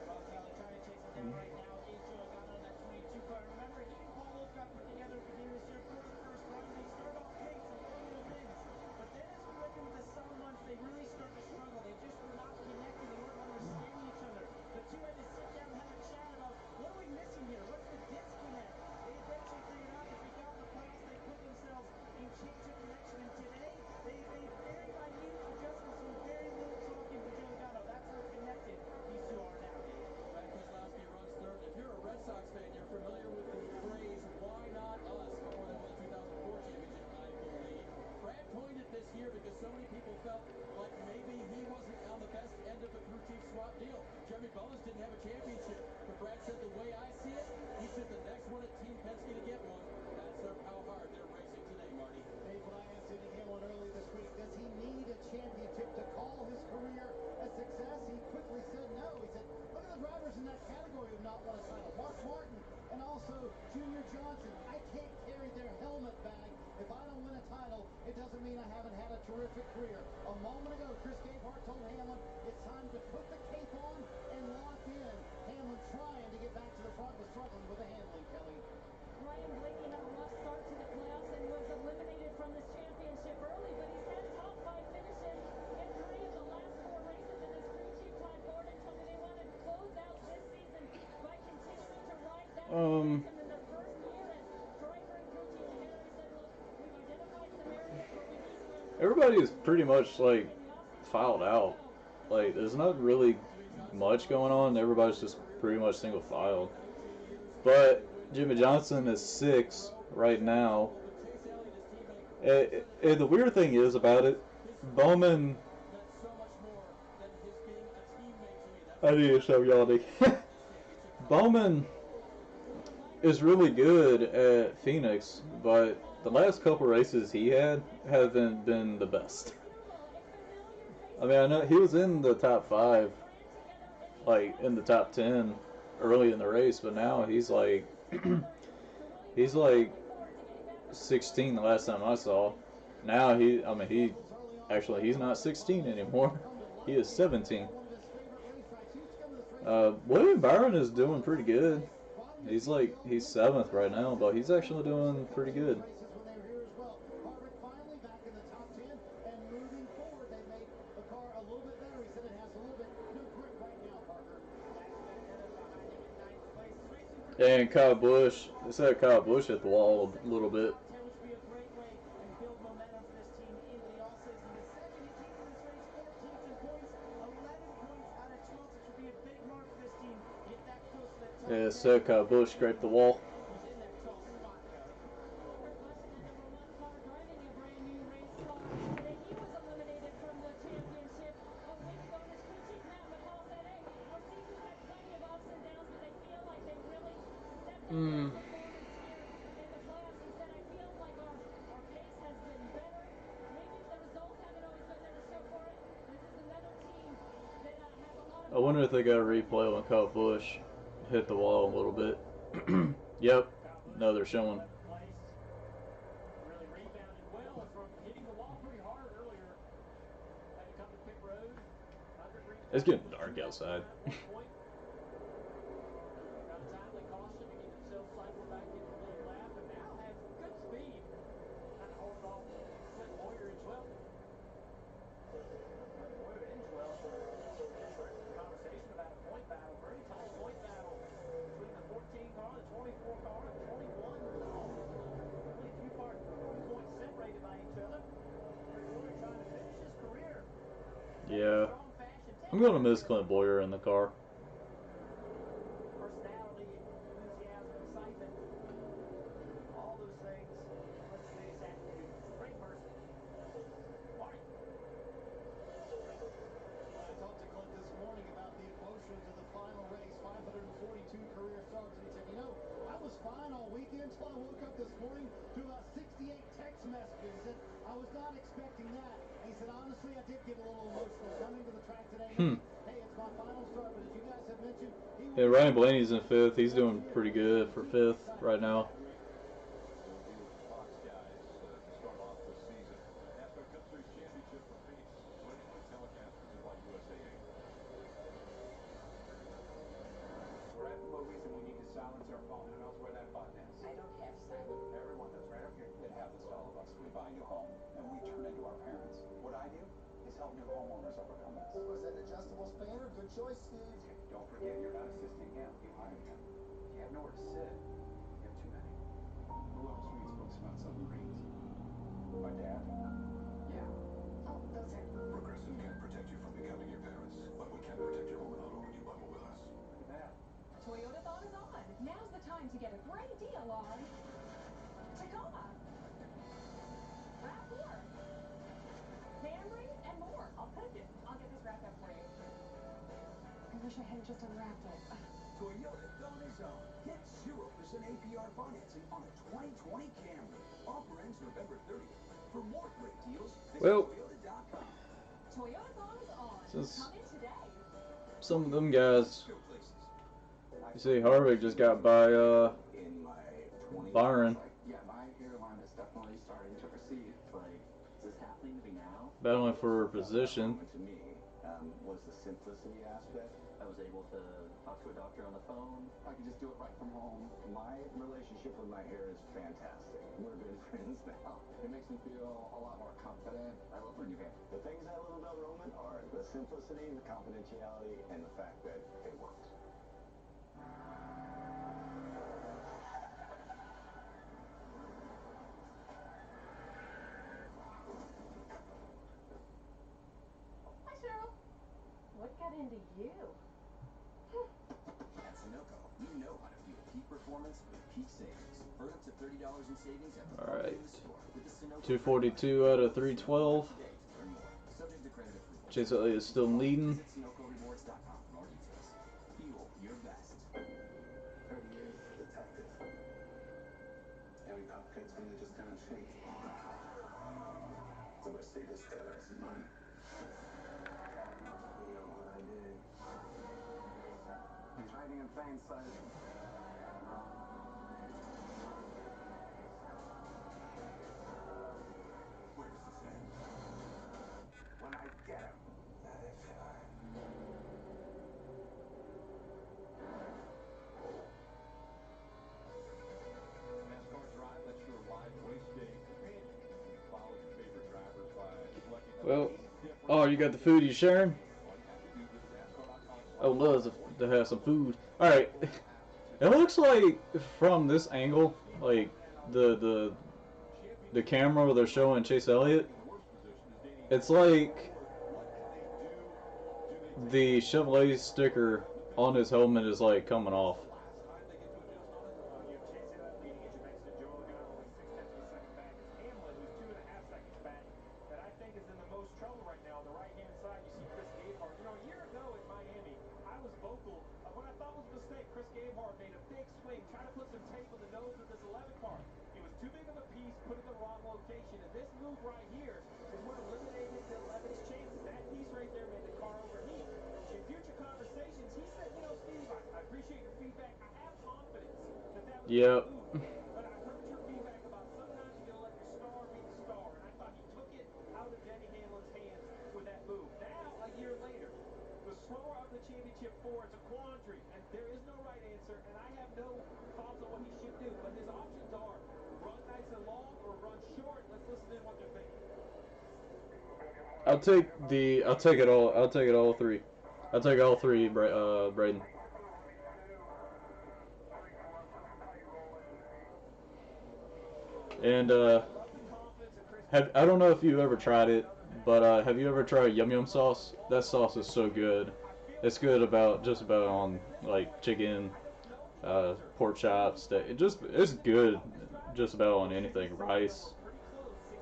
Well, Kelly, trying to chase him down right now is Joe Logano in that 22 car. Remember, he and Paul Wolf got put together at the beginning of this year for the first time. They start off great, some phenomenal wins. But then as we went into the summer months, they really started to struggle. They just were not connecting. They weren't understanding each other. The two had to sit down and have a chat about, what are we missing here? What's the disconnect? They eventually figured out if we got in the playoffs, they put themselves in championship connection. And today, they made very minute adjustments with very little talking for Joe Logano. That's how connected these two are now, Dave. Brad Keselowski runs third. If you're a Red Sox fan, you're familiar with the phrase, why not us, before they won the 2004 championship, I believe. Brad coined it this year because so many people felt like maybe he wasn't on the best end of the crew chief swap deal. Jeremy Bullins didn't have a championship, but Brad said, the way I see it, he said the next one at Team Penske to get one, that's how hard they're racing today, Marty. Dave, when I asked Denny Hamlin early this week, does he need a championship to call his career a success? He quickly said no. He said, look at the drivers in that category who have not won a title. Mark Martin and also Junior Johnson. I can't carry their helmet bag. If I don't win a title, it doesn't mean I haven't had a terrific career. A moment ago, Chris Gabehart told Hamlin it's time to put the cape on and lock in. Hamlin trying to get back to the front, but struggling with the handling, Kelly. Ryan Blaney had a rough start to the playoffs and was eliminated from this championship early, but he's had top 5 finishes in 3 of the last 4 races, and his crew chief Todd Gordon told me they want to close out this season by continuing to ride that momentum in their first year as driver and crew chief together. He said, look, we've identified some areas where we need to improve. Everybody is pretty much like filed out. Like there's not really much going on. Everybody's just pretty much single filed. But Jimmy Johnson is 6 right now. And the weird thing is about it, Bowman. I need to show y'all. Bowman is really good at Phoenix, but the last couple races he had haven't been the best. I mean, I know he was in the top 5, like in the top 10 early in the race, but now he's like he's like 16 the last time I saw. Now he's not 16 anymore. He is 17. William Byron is doing pretty good. He's 7th right now, but he's actually doing pretty good. Harvick finally back in the top 10 and moving forward. They made the car a little bit better. He said it has a little bit no grip right now, Parker. Behind him in 9th place. He's racing for And Kyle Busch, they said Kyle Busch hit the wall a little bit. top 10, which would be a great way and build momentum for this team into the offseason. The second he came to this race, 14th in points, 11 points out of 12th, which would be a big mark for this team to get that close to that top 10. Yeah, said Kyle Busch scraped the wall. Who's in that 12th spot, Kelly. Kurt Busch in the number 1 car, driving a brand new race car. Today he was eliminated from the championship a week ago, and his crew chief Matt McCall said, hey, our season's had plenty of ups and downs, but they feel like they really stepped up their performance here in the playoffs. He said, I feel like our pace has been better. Maybe the results haven't always been there to show for it. This is another team that has a lot of... I wonder if they got a replay when Kyle Busch hit the wall a little bit. Yep. No, they're showing. Really rebounded well from hitting the wall pretty hard earlier. Had to come to pit road. It's getting dark outside. Got a timely caution to get themselves cycled back into the lead lap, and now has good speed. Kind of holding off Clint Boyer in 12th. Clint Boyer in 12th. Terrific conversation about a point battle. Very tight point battle between the 14 car, the 24 car, and 21 car. Only a few points separated by each other. Clint Boyer trying to finish his career. Yeah. I'm going to miss Clint Boyer in the car. some messages. He said, I was not expecting that. And he said, honestly, I did get a little emotional coming to the track today, knowing, hey, it's my final start. But as you guys have mentioned, he will Yeah, Ryan Blaney's in 5th. He's doing pretty good for 5th right now. We'll be with the Fox guys to start off the season. NASCAR Cup Series Championship from Phoenix. Joining me, telecast presented by USA 8. We're at movies and we need to silence our phone. Who knows where that button is? I don't have silent. Everyone does, right up here. It happens to all of us. We buy a new home and we turn into our parents. What I do is help new homeowners overcome this. Was that an adjustable spanner? Good choice, Steve. Don't forget, you're not assisting him. You hired him. You have nowhere to sit. You have too many. Who else reads books about submarines? My dad? Yeah. Oh, those are... Progressive can't protect you from becoming your parents, but we can protect your home and auto when you bundle with us. Look at that. Toyotathon is on. Now's the time to get a great deal on Tacoma, RAV4, Camry, and more. I'll take it. I'll get this wrapped up for you. I wish I hadn't just unwrapped it. Toyotathon is on. Get 0% APR financing on a 2020 Camry. Offer ends November 30th. For more great deals, visit Toyota.com. Toyotathon is on. Come in today. Some of them guys, you see Harvick just got by Byron. Yeah, my hairline is definitely starting to recede. It's like, is this happening to me now? Battling for position. To me, was the simplicity aspect. I was able to talk to a doctor on the phone. I could just do it right from home. My relationship with my hair is fantastic. We're good friends now. It makes me feel a lot more confident. I love my new hair. The things I love about Roman are the simplicity, the confidentiality, and the fact that it works. Hi, Cheryl. What got into you? At Sunoco, we know how to fuel peak performance with peak savings. Earn up to $30 in savings at the pump in the store with the Sunoco 242 out of 312. today to learn more. Subject to credit approval. Chase Elliott is still leading. Visit SunocoRewards.com for more details. Fuel your best. 30 years as a detective. Every cop gets one that just can't shake. The Mercedes Benz mine. You know what I did? He's hiding in plain sight. Where does this end? When I get him. Let it fly. NASCAR Drive, that's your live race day companion. You follow your favorite drivers by selecting Well, 8 different... oh, you got the food you sharing? All you have to do, visit NASCAR.com. I would love to have some food. All right, it looks like from this angle, like the camera where they're showing Chase Elliott, it's like the Chevrolet sticker on his helmet is like coming off. You have Chase Elliott leading, as you mentioned, Joey Logano only 0.6 of a second back. It's Hamlin, who's 2.5 seconds back, that I think is in the most trouble right now. On the right-hand side, you see Chris Gabehart. You know, a year ago at Miami, I was vocal of what I thought was a mistake. Chris Gabehart made a big swing, tried to put some tape on the nose of this 11 car. It was too big of a piece, put in the wrong location, and this move right here is what eliminated the 11's chances. That piece right there made the car overheat. In future conversations, he said, you know, Steve, I appreciate your feedback. I have confidence that was Yep. a move. But I heard your feedback about sometimes you got to let your star be the star. And I thought he took it out of Denny Hamlin's hands with that move. Now, a year later, the slower of the championship four, it's a quandary. And there is no right answer. And I have no thoughts on what he should do. But his options are run nice and long or run short. Let's listen in what they're thinking. I'll take it all. I'll take it all three. I'll take all three, Braden. And I don't know if you've ever tried it, but have you ever tried yum yum sauce? That sauce is so good. It's good about just about on like chicken, pork chops. It's good just about on anything. Rice.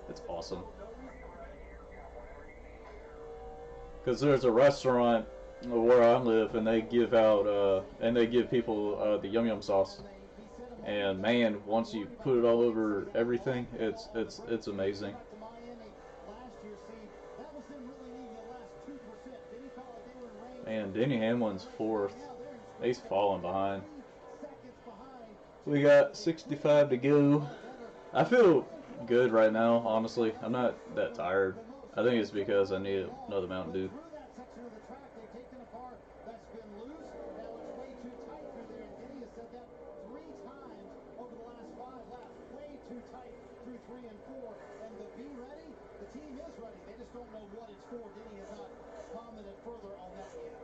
It's awesome. Because there's a restaurant where I live, and they give out and they give people the yum yum sauce. And man, once you put it all over everything, it's amazing. Back to Miami last year, see, that was them really needing the last 2%. Denny felt like they were in range. And Denny Hamlin's fourth. Now they're in He's sprint falling behind. 3 seconds behind. We got 65 to go. I feel good right now, honestly. I'm not that tired. I think it's because I need another Mountain Dew. Through that section of the track, they've taken a car that's been loose. Now it's way too tight through there, and Denny has said that 3 times over the last 5 laps. Way too tight through 3 and 4. And the be ready, the team is ready. They just don't know what it's for. Denny has not commented further on that yet.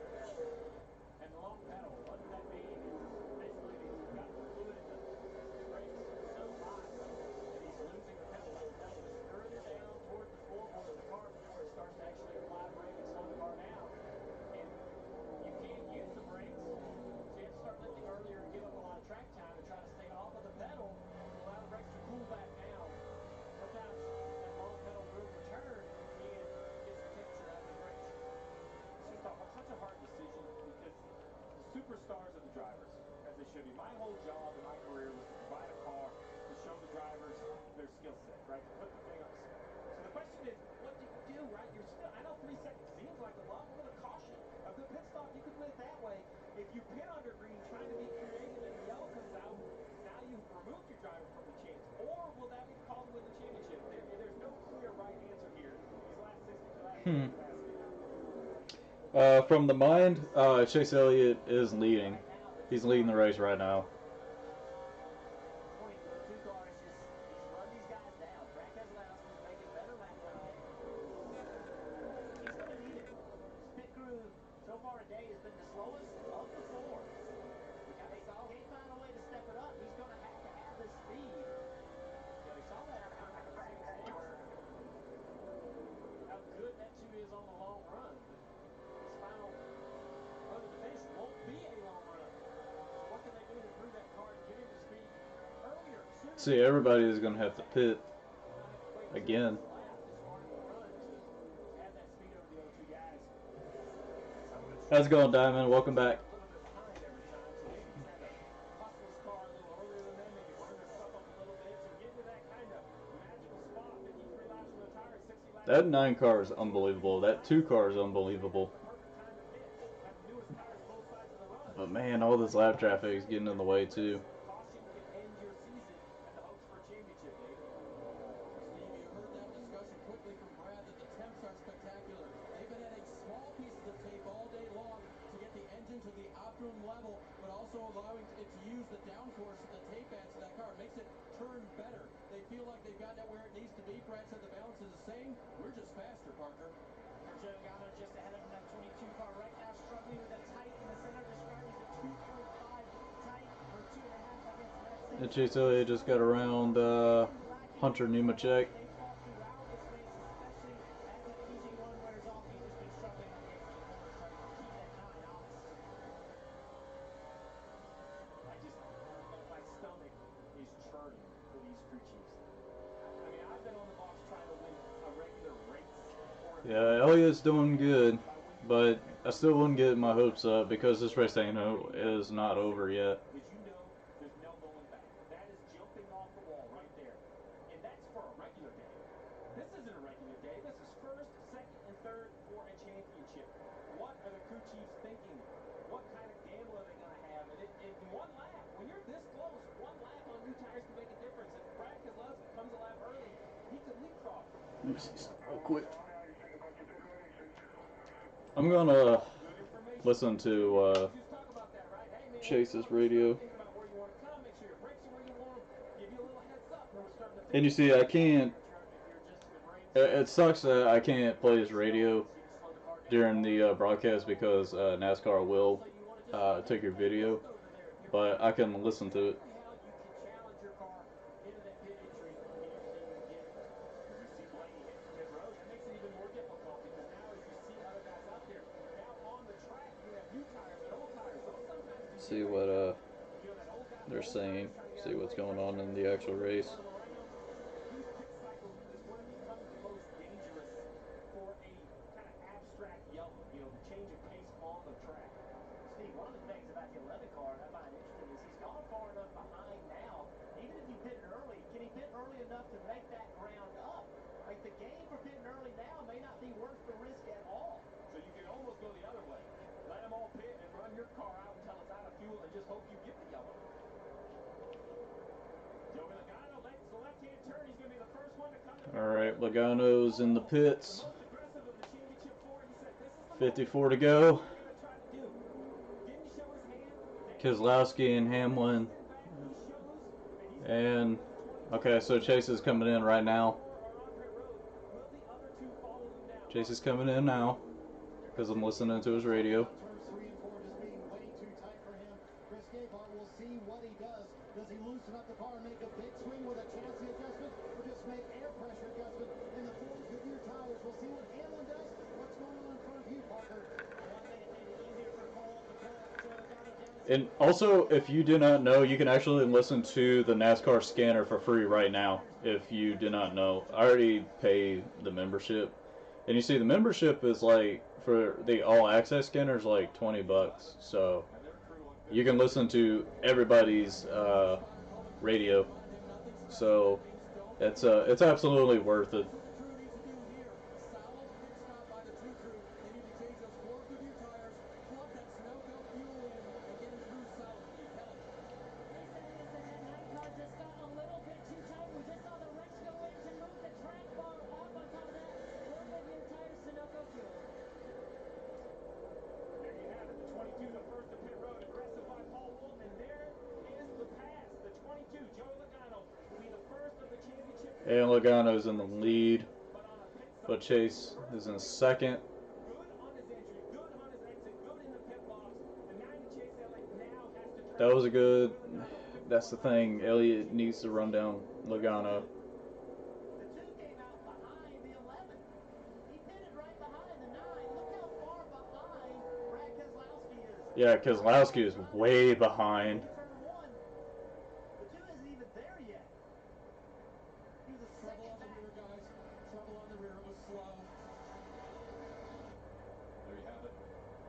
And the long pedal, what that means is basically means you've got the fluid in the brakes so hot that he's losing the pedal. That pedal is further down towards the floorboard of the car before it starts to actually apply brake and slow the car down. And you can't use the brakes, so you have to start lifting earlier and give up a lot of track time and try to stay off of the pedal to allow the brakes to cool back down. Sometimes that long pedal will return and you can get some temperature out of those brakes. It's just such a hard decision because the superstars are the drivers, as they should be. My whole job in my career was to provide a car to show the drivers their skill set, right? To put the thing on. So the question is, what do you do, right? You're still, I know 3 seconds seems like a lot, but with a caution, a good pit stop, you could win it that way. If you pit under green, trying to be creative and the yellow comes out, now you've removed your driver from the chance. Or will that be the call to win the championship? There's no clear right answer here. These last 62 laps are fascinating. From the mind, Chase Elliott is leading. He's leading the race right now. 22 cars, he's run these guys down. Brad Keselowski's making better lap time. He's going to need it. His pit crew so far today has been the slowest of the 4. We kind of saw he find a way to step it up. He's going to have this speed. You know, he saw that at Phoenix where how good that 2 is on the long run, but his final run to the finish won't be a long run. So what can they do to improve that car and get him to speed earlier, sooner? See, everybody is going to have to pit again. How's it going, Diamond? Welcome back. A little bit behind every time, so maybe he's had to hustle his car a little earlier than them, maybe burn their stuff up a little bit to get into that kind of magical spot. 53 laps on the tires, 60 laps. That 9 car is unbelievable. That 2 car is unbelievable. But man, all this lap traffic is getting in the way too. Caution can end your season and the hopes for a championship, Dave. Steve, you heard that discussion quickly from Brad that the temps are spectacular. They've been adding small pieces of tape all day long to get the engine to the optimum level, but also allowing it to use the downforce that the tape adds to that car. It makes it turn better. They feel like they've gotten it where it needs to be. Brad said the balance is the same. We're just faster, Parker. Sergio Logano just ahead of him, that 22 car right now struggling with that tight in the center, describing the 2.5 tight or 2.5 against Mercedes. And Chase Elliott just got around Hunter Nemechek. They fought throughout this race, especially as that PJ1 wears off. He's just been struggling on the exit of the corners trying to keep that 9 honest. My stomach is churning for these crew chiefs. I mean, I've been on the box trying to win a regular race. Yeah, Elliott's doing good, but I still wouldn't get my hopes up because this race is not over yet. Because you know there's no going back. That is jumping off the wall right there. And that's for a regular day. This isn't a regular day. This is first, second, and third for a championship. What are the crew chiefs thinking? What kind of gamble are they going to have? And in 1 lap, when you're this close, 1 lap on new tires can make a difference. If Brad Keselowski comes a lap early, he could leapfrog. Let me see something real quick. I'm gonna listen to Chase's radio. And you see, I can't. It sucks that I can't play his radio during the broadcast because NASCAR will take your video, but I can listen to it. Into that pit entry and everything you can get. As you see Blaney hitting for pit road, that makes it even more difficult because now as you see other guys out there, now on the track you have new tires and old tires. Those sometimes do See what they're saying. See what's going on in the actual race. These pit cycles is when it becomes the most dangerous for a kind of abstract yellow, you know, the change of pace on the track. Steve, one of the things about the 11 car, and I find interesting, is he's gone far enough behind now early enough to make that ground up. Like the gain for pitting early now may not be worth the risk at all. So you can almost go the other way. Let them all pit and run your car out until it's out of fuel and just hope you get the yellow. Joey Logano makes the left-hand turn. He's going to be the first one to come to. All right, Logano's in the pits. 54 to go. Keselowski and Hamlin. And, okay, so Chase is coming in right now. Chase is coming in now because I'm listening to his radio. Turns 3 and 4 just being way too tight for him. Chris Gabehart will see what he does. Does he loosen up the car and make a big swing with a chassis adjustment, or just make air pressure adjustment in the 4 Goodyear tires? We'll see what Hamlin does. What's going on in front of you, Parker? And also, if you do not know, you can actually listen to the NASCAR scanner for free right now. If you do not know, I already pay the membership, and you see the membership is like for the all access scanner is like $20. So you can listen to everybody's radio. So it's absolutely worth it. And Logano's in the lead, but Chase is in second. That was a good. That's the thing. Elliott needs to run down Logano. The 2 came out behind the 11. He pitted right behind the 9. Look how far behind Brad Keselowski is. Yeah, Keselowski is way behind. Turn 1. The 2 isn't even there yet. He was a Trouble second on the back. rear, guys. Trouble on the rear. It was slow. There you have it.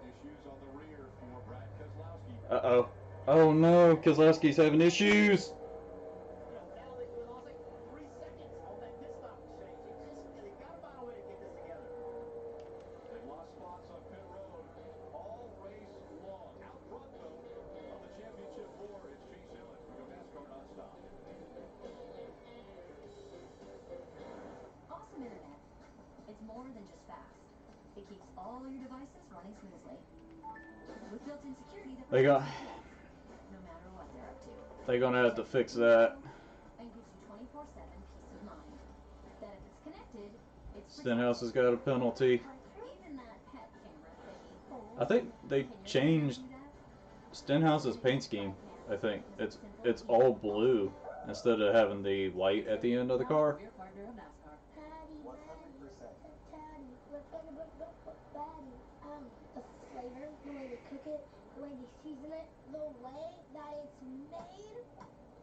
Issues on the rear for Brad Keselowski. Uh-oh. Oh no, Keselowski's having issues. You know, now they lost like 3 seconds on that pit stop exchange. They got to find a way to get this together. They've lost spots on pit road all race long. Out front, though, of the championship war, it's Chase Elliott. We go NASCAR nonstop. Awesome internet. It's more than just fast. It keeps all your devices running smoothly. With built-in security that They got. protects your kids, no matter what they're up to. They're gonna have to fix that. And gives you 24/7 peace of mind. That if it's connected, it's Stenhouse has got a penalty. even that pet camera thingy holds. I think they changed Stenhouse's paint scheme. I think it's all blue instead of having the white at the end of the car. Patty, 100%. Patty, Patty, the flavor, the way they cook it, the way they season it, the way that it's made.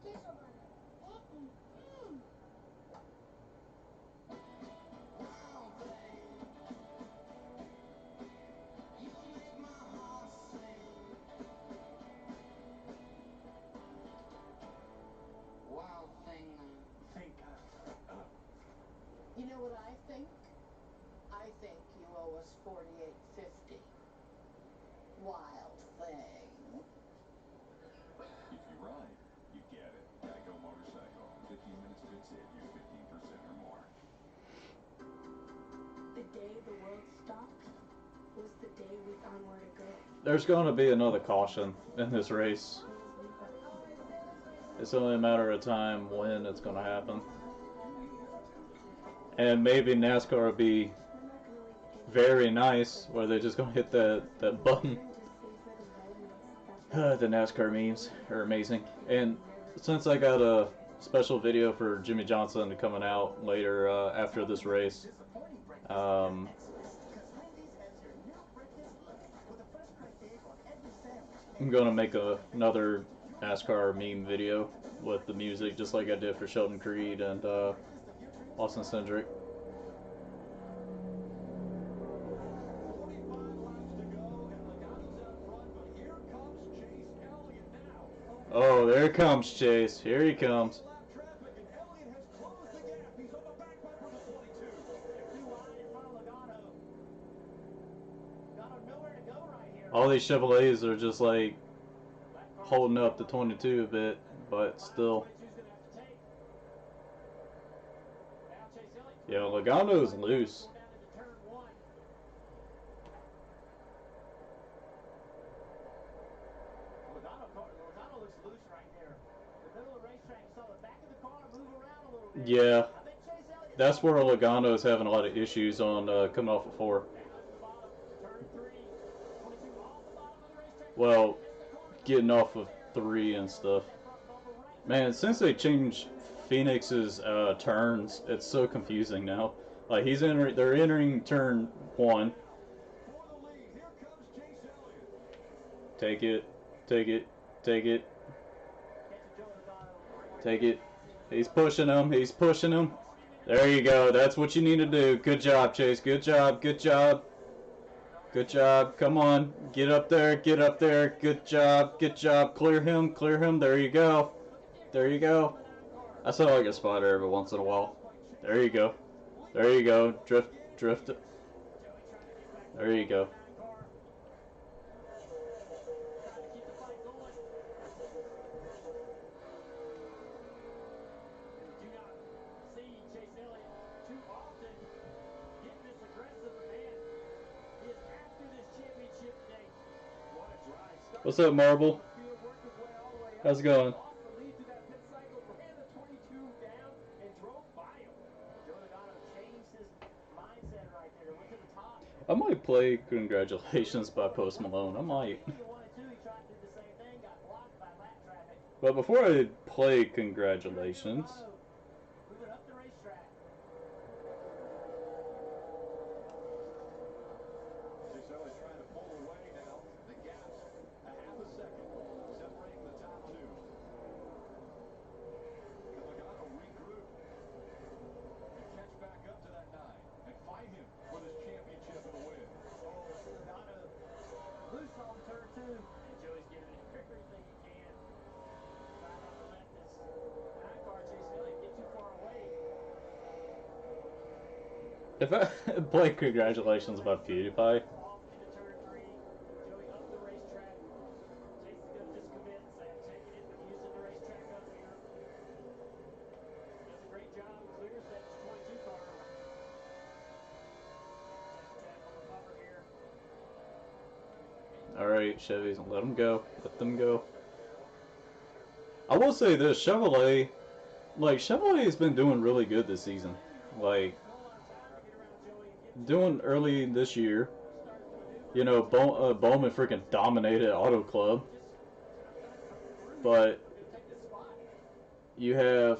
Queso butter. Wow, babe. You make my heart sing. Wild thing. Think. You know what I think? I think you owe us $48.50. Wild thing. If you ride, you get it. Geico Motorcycle. 15 minutes could save you 15% or more. The day the world stopped was the day we found where to go. There's going to be another caution in this race. It's only a matter of time when it's going to happen. And maybe NASCAR will be very nice where they're just going to hit that button. The NASCAR memes are amazing. And since I got a special video for Jimmy Johnson coming out later after this race, I'm going to make another NASCAR meme video with the music just like I did for Sheldon Creed and Austin Cindric. 45 laps to go, and Logano's out front, but here comes Chase Elliott now. Oh, there comes Chase. Here he comes. Lap traffic, and Elliott has closed all these Chevrolets are just like holding up the 22 a bit, but still. Yeah, Logano's loose. Logano looks loose right there. The middle of the racetrack, you saw the back of the car move around a little bit. Yeah, that's where Logano's having a lot of issues on coming off of 4. Well, getting off of 3 and stuff. Man, since they changed Phoenix's turns, it's so confusing now. Like they're entering turn 1. Take it, take it, take it, take it. He's pushing him. He's pushing him. There you go. That's what you need to do. Good job, Chase. Good job. Good job. Good job. Come on. Get up there. Get up there. Good job. Good job. Clear him. Clear him. There you go. There you go. I saw like a spotter every once in a while. There you go. There you go. Drift. Drift it. There you go. What's up, Marble? How's it going? I might play Congratulations by Post Malone. I might. But before I play Congratulations, moving up the racetrack. Chase Elliott's trying to pull away now. The gap's a half a second separating the top two. Can Logano regroup and catch back up to that 9 and fight him for this championship and a win? Oh, see Logano loose on turn 2. And Joey's giving it everything he can. Try not to let this 9 car Chase Elliott get too far away. if I play Congratulations by PewDiePie, Off into turn 3. Joey up the racetrack. Chase is going to just commit and say, I'm taking it. I'm using the racetrack up here. Does a great job. Clears that 22 car. Tap on the bumper here. alright, Chevys, let them go. Let them go. I will say this, Chevrolet has been doing really good this season. Like, doing early this year. You know, Bowman freaking dominated Auto Club. But you have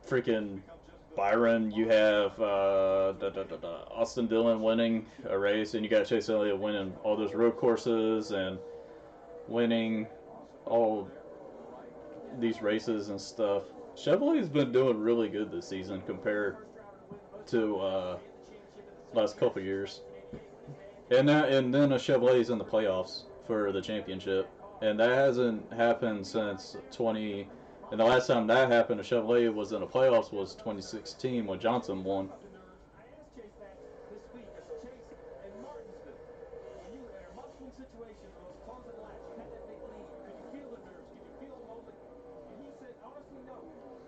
freaking Byron, you have Austin Dillon winning a race, and you got Chase Elliott winning all those road courses and winning all these races and stuff. Chevrolet's been doing really good this season compared to last couple years. And then a Chevrolet's in the playoffs for the championship, and that hasn't happened since 20. And the last time that happened, a Chevrolet was in the playoffs was 2016 when Johnson won. I asked Chase that this week. I said, Chase, in Martinsville, when you were in a must-win situation, those closing laps, you had that big lead. Could you feel the nerves? Could you feel a moment? And he said, honestly, no.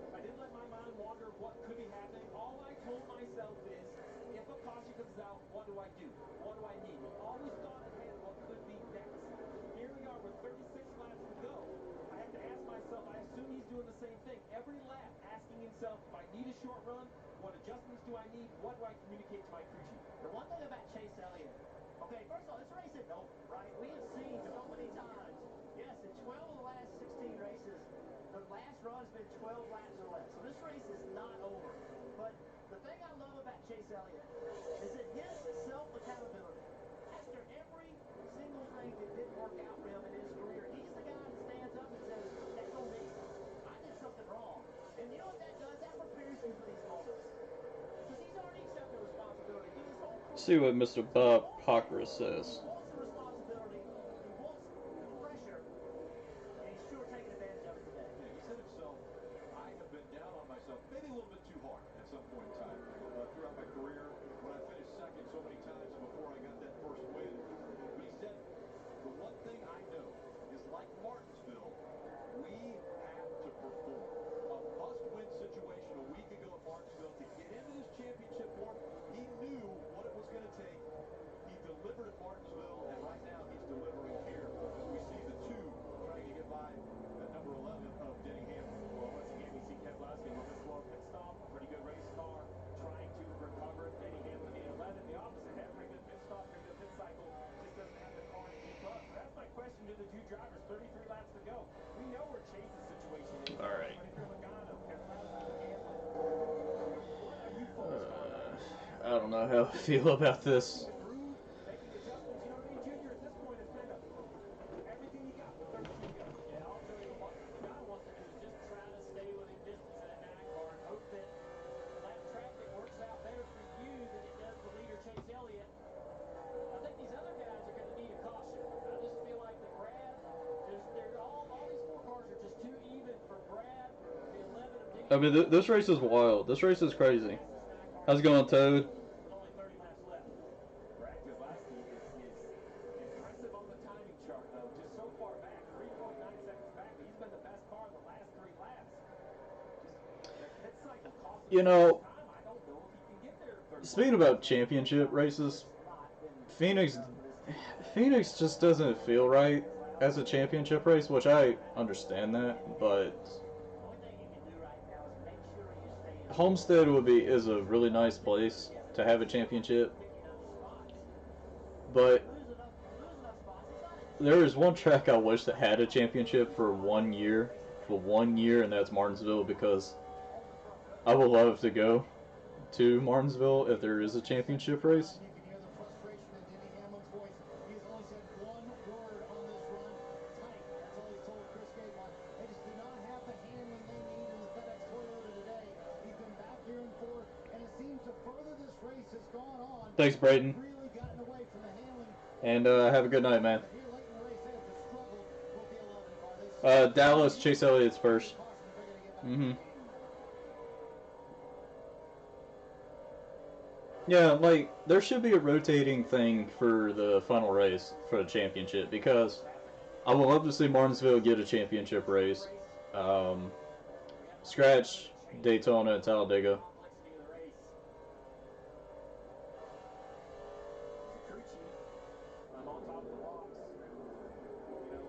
I didn't let my mind wander what could be happening. All I told myself is, if a caution comes out, what do I do? What do I need? He always thought ahead what could be next. Here we are with 36 laps to go. I have to ask myself, I assume he's doing the same thing. Every lap, asking himself, if I need a short run, what adjustments do I need? What do I communicate to my crew chief? The one thing about Chase Elliott, okay, first of all, this race isn't over, right? We have seen so many times, yes, in 12 of the last 16 races, the last run has been 12 laps or less. So this race is not over. But the thing I love about Chase Elliott is that his self-accountability, after every single thing that didn't work out for him in his career, he's the guy that stands up and says, that's on me. I did something wrong. And you know what that does? That prepares you for these moments. Because he's already accepted responsibility through his whole career. See what Mr. Bob Cochran says. He wants the responsibility. He wants the pressure. And he's sure taking advantage of it today. Yeah, he said himself, I have been down on myself maybe a little bit too hard at some point in time throughout my career. When I finished second so two drivers, 33 laps to go. We know where Chase's situation is. All right. But if you're Logano, Keselowski, Hamlin, what are you focused on right now? I don't know how I feel about this. The groove, making adjustments. You know what I mean, Junior? At this point, it's kind of everything you got with 13 to go. Yeah, I'll tell you what Logano wants to do is just try to stay within distance of that 9 car and hope that lap traffic works out better for you than it does the leader, Chase Elliott. I think these other guys are going to need a caution. I just feel like that Brad, they're all these 4 cars are just too even for Brad. The 11 of Denny. I mean, this race is wild. This race is crazy. How's it going, Toad? With only 30 laps left. Brad Keselowski is impressive on the timing chart, though. Just so far back, 3.9 seconds back. He's been the best car the last 3 laps. Just that pit cycle cost him time. I don't know if he can get there. Speaking about championship races, Phoenix just doesn't feel right as a championship race, which I understand that, but Homestead is a really nice place to have a championship. But there is one track I wish that had a championship for 1 year, and that's Martinsville, because I would love to go to Martinsville if there is a championship race. You can hear the frustration in Denny Hamlin's voice. He's only said one word on this run: tight. That's all he's told Chris Gabehart. They just do not have the handling they need in the FedEx Toyota today. He's been back here and forth, and it seems the further this race has gone on, Thanks, Brayden. really gotten away from the handling. And have a good night, man. But here late in the race, they have just struggled with the 11 car. Dallas, Chase Elliott's first. Yeah, like, there should be a rotating thing for the final race for the championship, because I would love to see Martinsville get a championship race. Scratch Daytona and Talladega. Crew chief, I'm on top of the box. You know,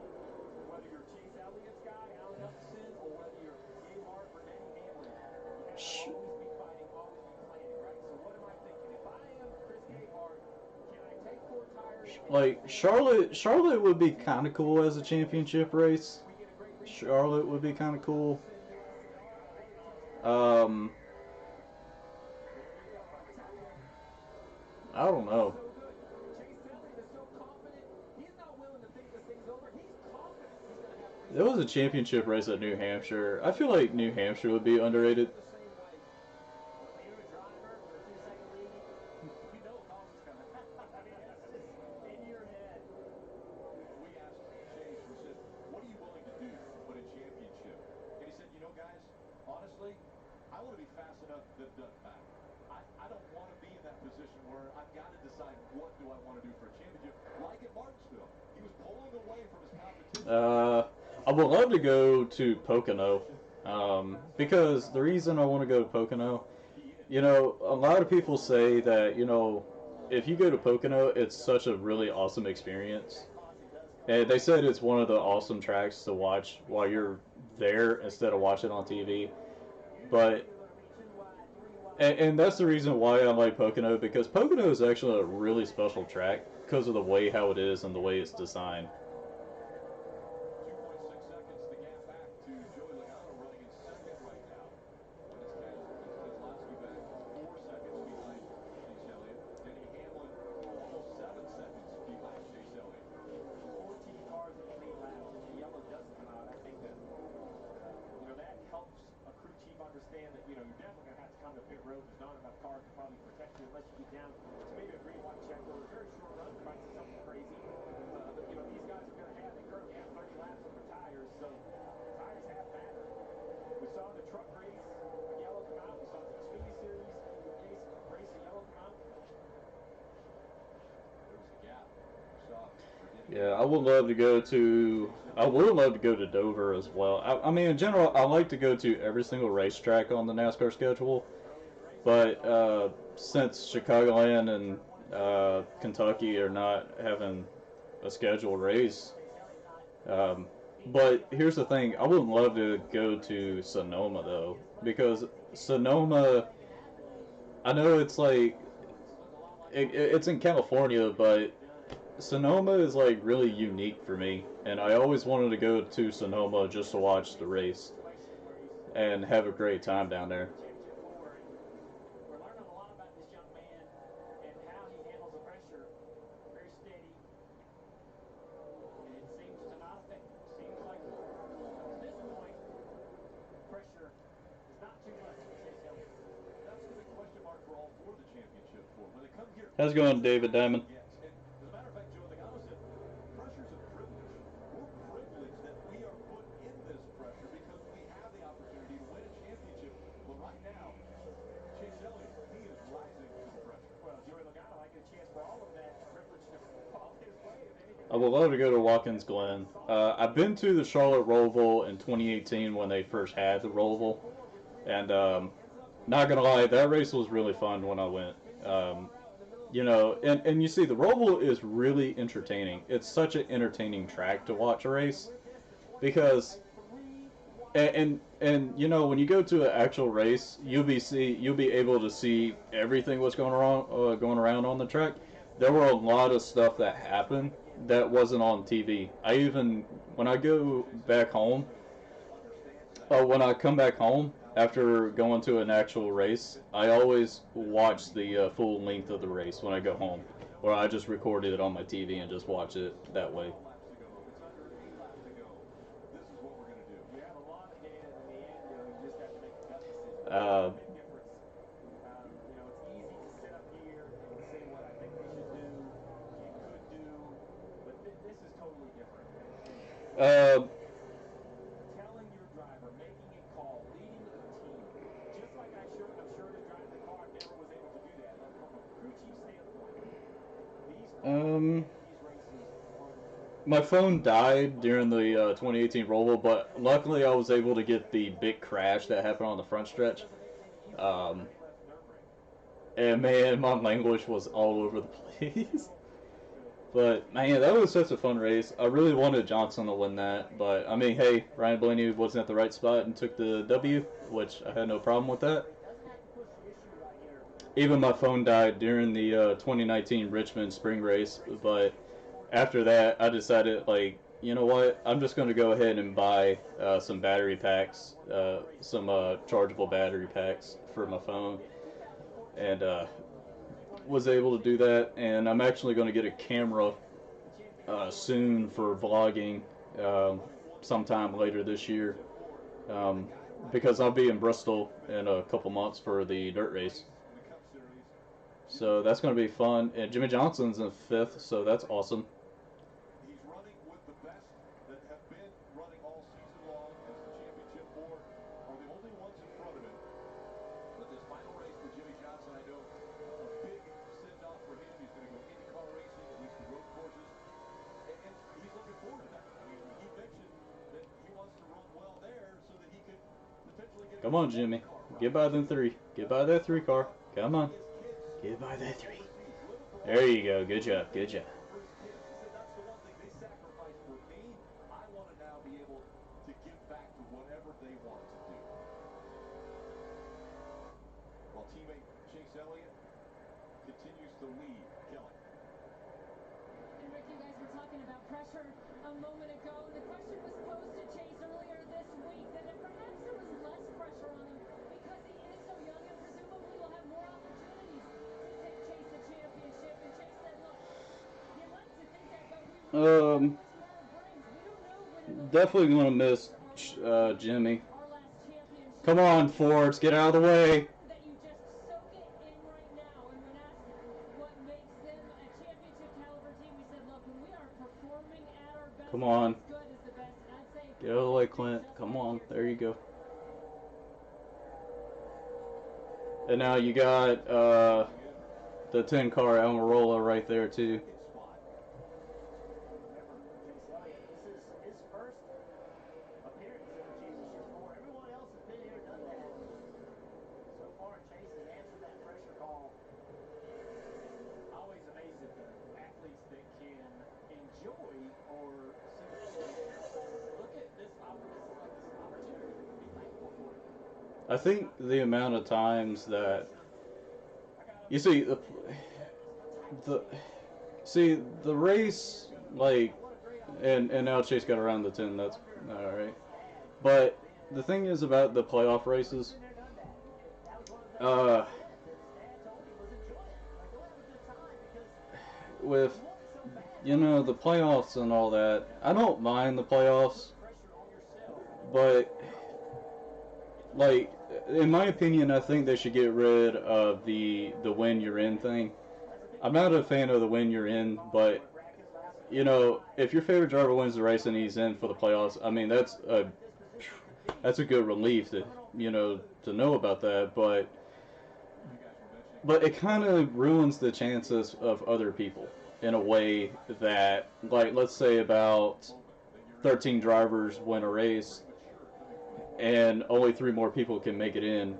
whether you're Chase Elliott's guy, Alan Hutchinson, or whether you're Gabehart or Denny Hamlin, you have to always be fighting, always be planning, right? So what am I thinking? If I am Chris Gabehart, can I take 4 tires? Like, Charlotte would be kind of cool as a championship race. Charlotte would be kind of cool. I don't know. There was a championship race at New Hampshire. I feel like New Hampshire would be underrated. We asked Chase, we said, what are you willing to do to put in championship? And he said, you know, guys, honestly, I want to be fast enough that it doesn't matter. I don't want to be in that position where I've got to decide what do I want to do for a championship. Like at Martinsville, he was pulling away from his competition. I would love to go to Pocono, because the reason I want to go to Pocono, you know, a lot of people say that, you know, if you go to Pocono, it's such a really awesome experience. And they said it's one of the awesome tracks to watch while you're there instead of watching on TV. But and that's the reason why I like Pocono, because Pocono is actually a really special track because of the way how it is and the way it's designed. 2.6 seconds the gap back to Joey Logano running in second right now. And it's Keselowski back 4 seconds behind Chase Elliott. Denny Hamlin almost 7 seconds behind Chase Elliott. 14 cars in 8 laps. If the yellow does come out, I think that you know, that helps a crew chief understand that, you know, you're definitely going to have to come to pit road. There's not enough cars to probably protect you unless you get down to maybe a green, white check or a very short run. We might see something crazy. But, you know, these guys are going to have, they currently have 30 laps on their tires, so tires have mattered. We saw in the truck race, a yellow come out. We saw in the Xfinity Series race, a yellow come out. There's the gap. Soft. Yeah, I would love to go to. I would love to go to Dover as well. I mean, in general, I like to go to every single racetrack on the NASCAR schedule, but since Chicagoland and Kentucky are not having a scheduled race, but here's the thing: I would love to go to Sonoma though, because Sonoma, I know it's like it's in California, but Sonoma is like really unique for me, and I always wanted to go to Sonoma just to watch the race and have a great time down there. We're learning a lot about this young man and how he handles the pressure. Very steady. And it seems to not affect him. Seems like up to this point, pressure is not too much for Chase Elliott. That's the big question mark for all four of the championship for. When they come here, How's it going, David Diamond? yes. And as a matter of fact, Joe Logano said, pressure's a privilege. We're privileged that we are put in this pressure because we have the opportunity to win a championship. But right now, Chase Elliott, he is rising to the pressure. Well, Joey Logano might get a chance for all of that privilege to fall his way, if anything. I would love to go to Watkins Glen. I've been to the Charlotte Roval in 2018 when they first had the Roval, and not gonna lie, that race was really fun when I went. You know, and you see, the Roval is really entertaining. It's such an entertaining track to watch a race because, and you know, when you go to an actual race, you'll be able to see everything what's going around on the track. There were a lot of stuff that happened that wasn't on TV. I even when I go back home, when I come back home after going to an actual race, I always watch the full length of the race when I go home, or I just recorded it on my TV and just watch it that way. It's under 8 laps to go. This is what we're going to do. You have a lot of data, and in the end, you know, you just have to make a gut decision. Uh, Big difference. You know, it's easy to sit up here and say what I think they should do, you could do, but this is totally different. And telling your driver, making a call, leading a team, just like I'm sure to drive the car, I never was able to do that. But from a crew chief standpoint, these calls these races are My phone died during the 2018 Roval, but luckily I was able to get the big crash that happened on the front stretch. And man, my language was all over the place. But man, that was such a fun race. I really wanted Johnson to win that, but I mean, hey, Ryan Blaney wasn't at the right spot and took the W, which I had no problem with that. Even my phone died during the 2019 Richmond Spring Race, but after that, I decided, like, you know what? I'm just going to go ahead and buy some battery packs, some chargeable battery packs for my phone, and was able to do that. And I'm actually going to get a camera soon for vlogging sometime later this year, because I'll be in Bristol in a couple months for the dirt race. So that's going to be fun. And Jimmy Johnson's in 5th, so that's awesome. He's running with the best that have been running all season long, as the championship four are the only ones in front of him. But this final race for Jimmy Johnson, I know a big send-off for him. He's going to go IndyCar racing, at least the road courses, and he's looking forward to that. I mean, he mentioned that he wants to run well there so that he could potentially get. Come on, Jimmy. Get by them 3. Get by that 3 car. Come on. Get by that 3. There you go. Good job. Good job. For his kids, he said that's the one thing they sacrificed for me. I want to now be able to give back to whatever they want to do. While teammate Chase Elliott continues to lead. Kelly. And Rick, you guys were talking about pressure a moment ago, and the question was posed to Chase earlier this week that perhaps there was less pressure on him because he is so young and presumably will have more opportunities to chase the championship. And Chase said, look, you'd like to think that, but we don't know what tomorrow brings. We don't know when in the Definitely going to miss Jimmy. Come on, Fords. Get out of the way. that you just soak it in right now. And when asked what makes them a championship caliber team, he said, look, when we are performing at our best, Come on. as good as the best. And I'd say Get out of the way, Clint. Come on. There you go. And now you got the 10 car Almirola right there, too. Remember, Chase Elliott, this is his first appearance in the championship four. Everyone else has been here, done that. So far, Chase has answered that pressure call. Always amazed at the athletes that can enjoy or simply look at this like this opportunity and be thankful for it. I think the amount of times that you see the See, the race, like, and now Chase got around the 10. That's all right. But the thing is about the playoff races, uh, with the playoffs and all that, I don't mind the playoffs, but like in my opinion, I think they should get rid of the win you're in thing. I'm not a fan of the win you're in, but if your favorite driver wins the race and he's in for the playoffs, I mean that's a good relief to know about that, but it kind of ruins the chances of other people in a way that, like, let's say about 13 drivers win a race and only 3 more people can make it in,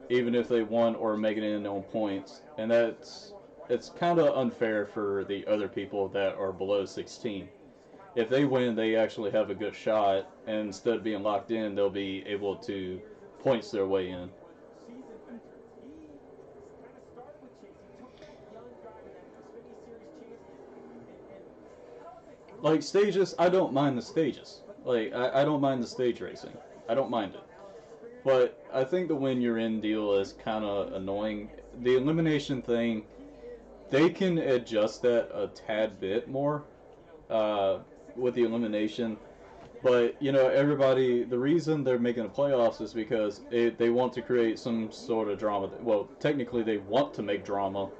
even if they won or make it in on points, and it's kind of unfair for the other people that are below 16. If they win, they actually have a good shot, and instead of being locked in, they'll be able to points their way in. Like stages, I don't mind the stages. Like I don't mind the stage racing. I don't mind it. But I think the win you're in deal is kind of annoying. The elimination thing, they can adjust that a tad bit more with the elimination. But everybody. The reason they're making the playoffs is because they want to create some sort of drama. Well, technically, they want to make drama.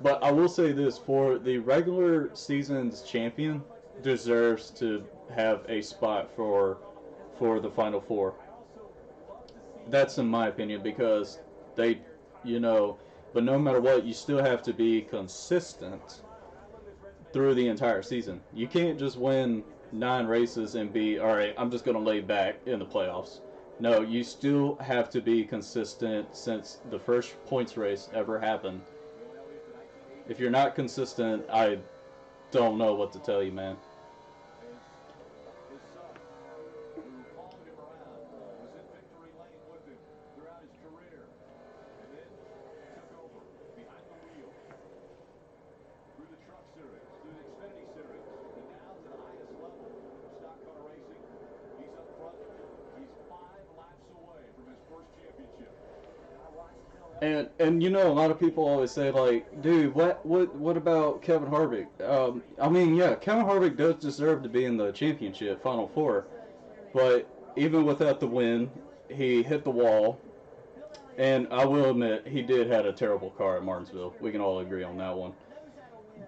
But I will say this: for the regular season's champion, deserves to have a spot for the Final Four. That's in my opinion because they, but no matter what, you still have to be consistent through the entire season. You can't just win 9 races and be, all right, I'm just going to lay back in the playoffs. No, you still have to be consistent since the first points race ever happened. If you're not consistent, I don't know what to tell you, man. And a lot of people always say, like, dude, what about Kevin Harvick? I mean, yeah, Kevin Harvick does deserve to be in the championship Final Four, but even without the win, he hit the wall, and I will admit he did have a terrible car at Martinsville. We can all agree on that one.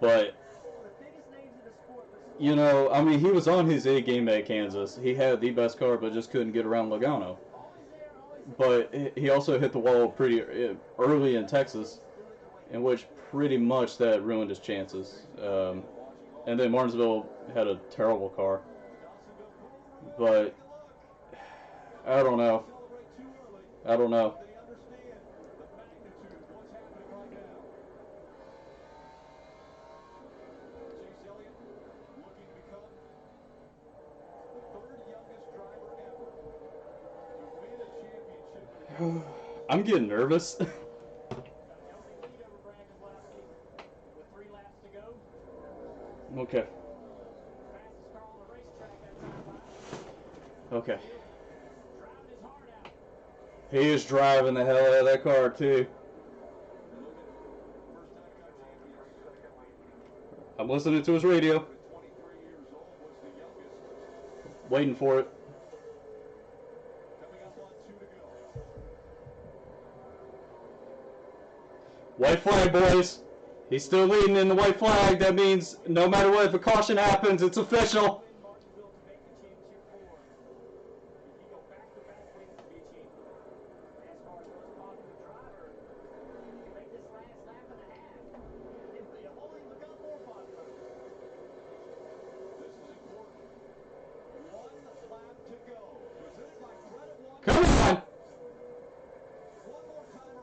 But I mean, he was on his A game at Kansas. He had the best car, but just couldn't get around Logano. But he also hit the wall pretty early in Texas, in which pretty much that ruined his chances. And then Martinsville had a terrible car. But I don't know. I don't know. I'm getting nervous. Okay. Okay. He is driving the hell out of that car, too. I'm listening to his radio. Waiting for it. White flag, boys. He's still leading in the white flag. That means no matter what, if a caution happens, it's official. Come on!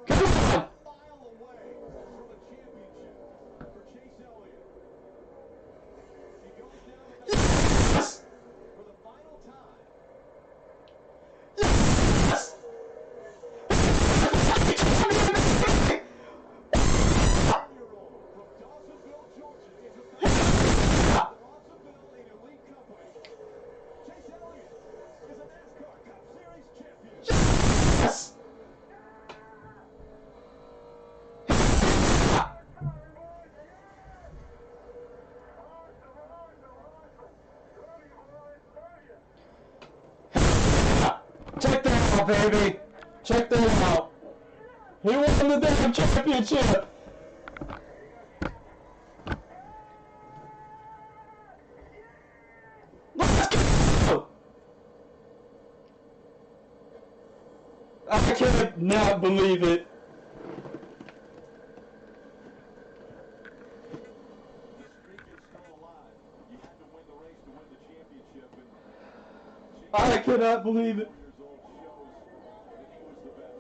Come on! out, baby. Check that out. He won the damn championship. Let's go. I cannot believe it. The streak is still alive. You had to win the race to win the championship, and I cannot believe it. 4 years old shows that he was the best.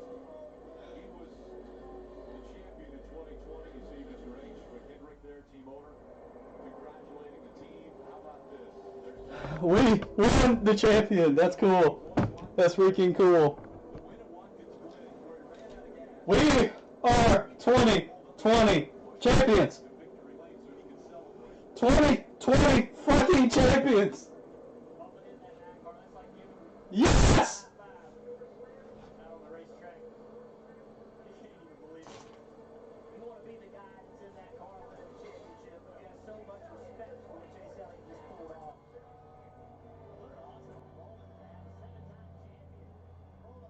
He was the champion in 2020. You see Mr. H. Hendrick there, team owner, congratulating the team. How about this? We won the champion. That's cool. That's freaking cool. We are 2020 champions. 2020 fucking champions. Yes! Out on the racetrack. You can't even believe it. You want to be the guy that's in that car winning the championship, but you have so much respect for what Chase Elliott just pulled off. What an awesome moment to have a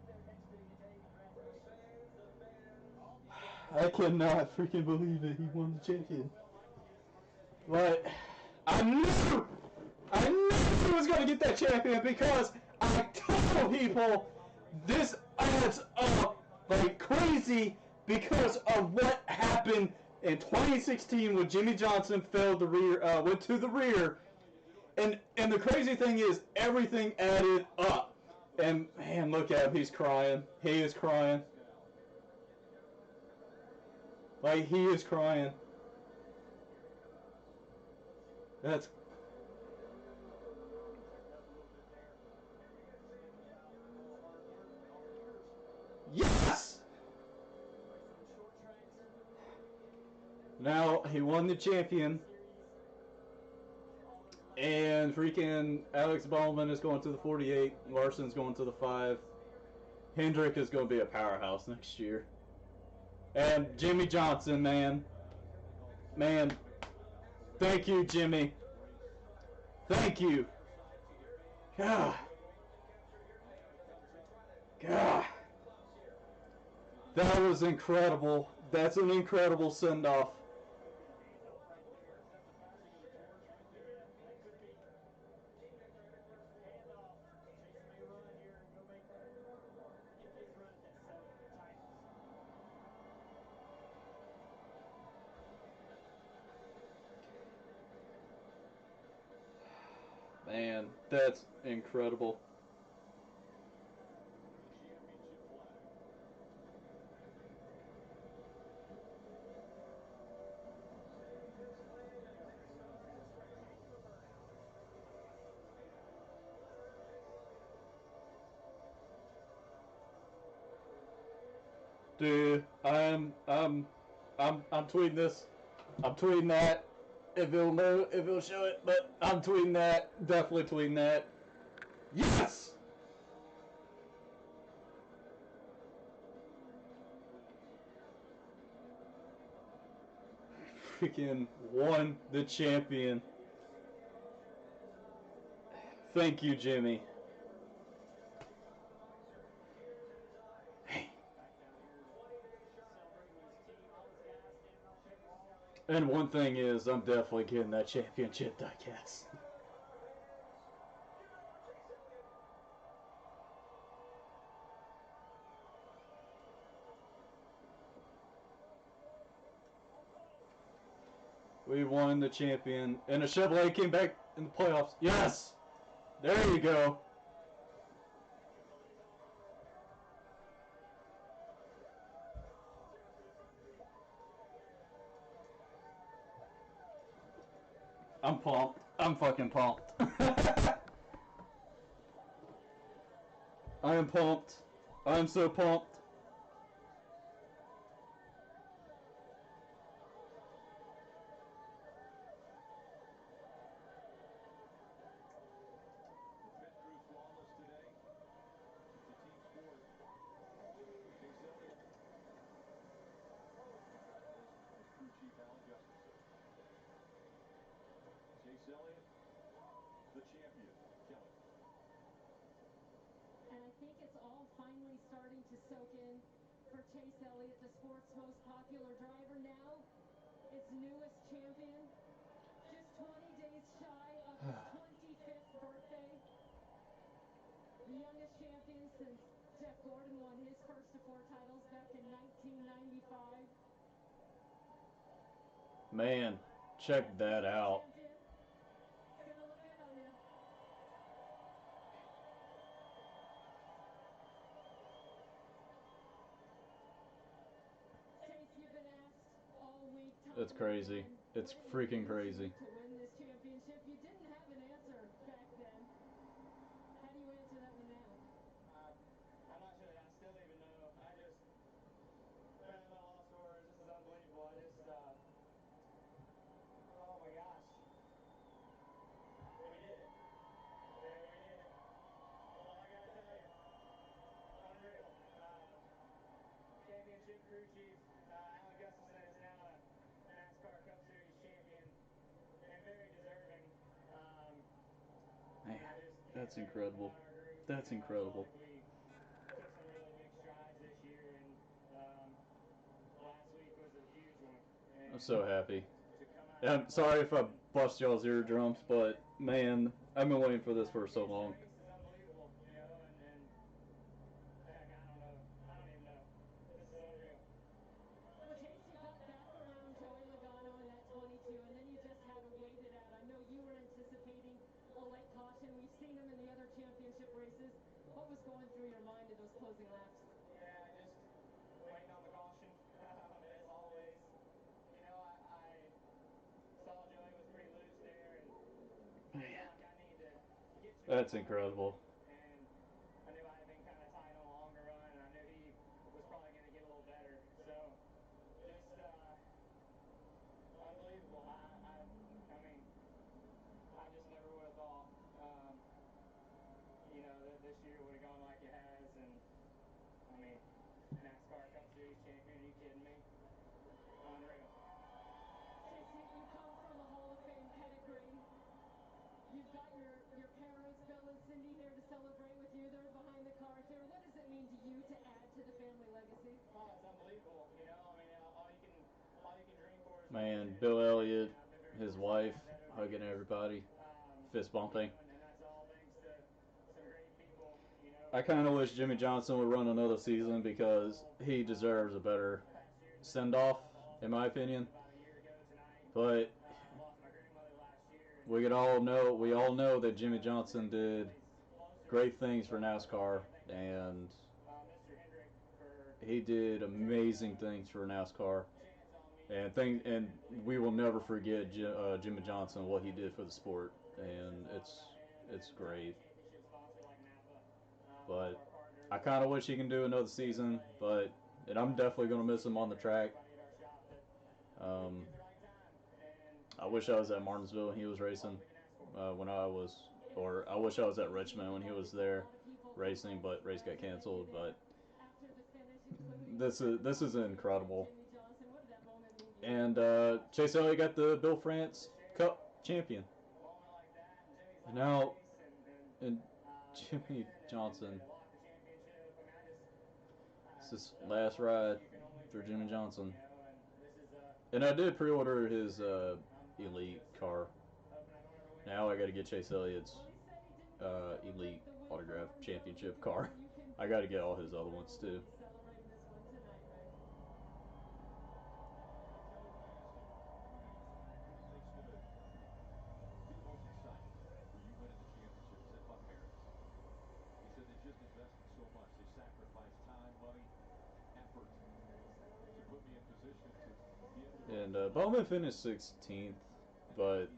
7-time champion roll up there next to you and tell you congratulations. I cannot freaking believe it. He won the champion. But I knew he was going to get that champion because I told people this adds up like crazy because of what happened in 2016 when Jimmy Johnson went to the rear. And the crazy thing is everything added up. And man, look at him. He's crying. He is crying. Like, he is crying. That's... Yes! Now, he won the champion. And freaking Alex Bowman is going to the 48. Larson's going to the 5. Hendrick is going to be a powerhouse next year. And Jimmy Johnson, man. Man. Thank you, Jimmy. Thank you. God. God. That was incredible. That's an incredible send-off. Man, that's incredible. Dude, I'm tweeting this. I'm tweeting that. If it'll show it, but I'm tweeting that. Definitely tweeting that. Yes! Freaking won the champion. Thank you, Jimmy. And one thing is, I'm definitely getting that championship diecast. We won the champion, and the Chevrolet came back in the playoffs. Yes! There you go. I'm pumped. I'm fucking pumped. I am pumped. I am so pumped. Chase Elliott, the champion. Kelly. And I think it's all finally starting to soak in for Chase Elliott, the sport's most popular driver, now its newest champion, just 20 days shy of his 25th birthday. The youngest champion since Jeff Gordon won his first of 4 titles back in 1995. Man, check that out. Champion. It's gonna look good on you. Chase, you've been asked all week. It's crazy. It's freaking crazy. To win this championship, you didn't have an answer back then. How do you answer that one now? I'm not sure that I still even know. Man, I'm at a loss for words. This is unbelievable. Oh my gosh. We did it. We did it. That's all I gotta tell you. Unreal. Championship crew chief, Alan Gustafson is now a NASCAR Cup Series champion and very deserving. Man, that's incredible. That's incredible. We took some really big strides this year, and last week was a huge one. I'm so happy. I'm sorry if I bust y'all's eardrums, but man, I've been waiting for this for so long. Race is unbelievable, you know, and heck, I don't know. I don't even know. This is unreal. Well, Chase, you got back around Joey Logano in that 22, and then you just had to wait it out. I know you were anticipating a late caution. We've seen him in the other championship races. What was going through your mind in those closing laps? Yeah, just waiting on the caution, as always. You know, I saw Joey was pretty loose there, and I felt like I needed to get to That's incredible. And I knew I had been kind of tight on the longer run, and I knew he was probably going to get a little better. So, just unbelievable. I mean, I just never would have thought, you know, that this year would have gone like it has. And I mean, NASCAR Cup Series champion, are you kidding me? Unreal. Chase, you come from a Hall of Fame pedigree. You've got your parents, Bill and Cindy, here to celebrate with you. They're behind the car here. What does it mean to you to add to the family legacy? Oh, it's unbelievable. You know, I mean, all you can dream for is Man, Bill Elliott, his wife, hugging everybody, fist bumping. You know, and that's all thanks to some great people. You know, I kind of wish Jimmy Johnson would run another season because he deserves a better send-off, in my opinion. But we all know that Jimmy Johnson did great things for NASCAR, and he did amazing things for NASCAR. And we will never forget Jimmy Johnson, what he did for the sport, and it's great. But I kind of wish he can do another season, and I'm definitely going to miss him on the track. I wish I was at Martinsville when he was racing, I wish I was at Richmond when he was there racing, but race got canceled. But this is incredible. And Chase Elliott got the Bill France Cup champion. And now, and Jimmy Johnson. It's his last ride for Jimmy Johnson. And I did pre-order his Elite car. Now I got to get Chase Elliott's Elite Autograph Championship car. I got to get all his other ones too. Celebrating this one tonight, Rick. Joey, let me ask you, what do you think's going to be the most exciting for you winning the championship? Said my parents. He said they just invested so much. They sacrificed time, money, effort to put me in position to be able to. And Bowman finished 16th, but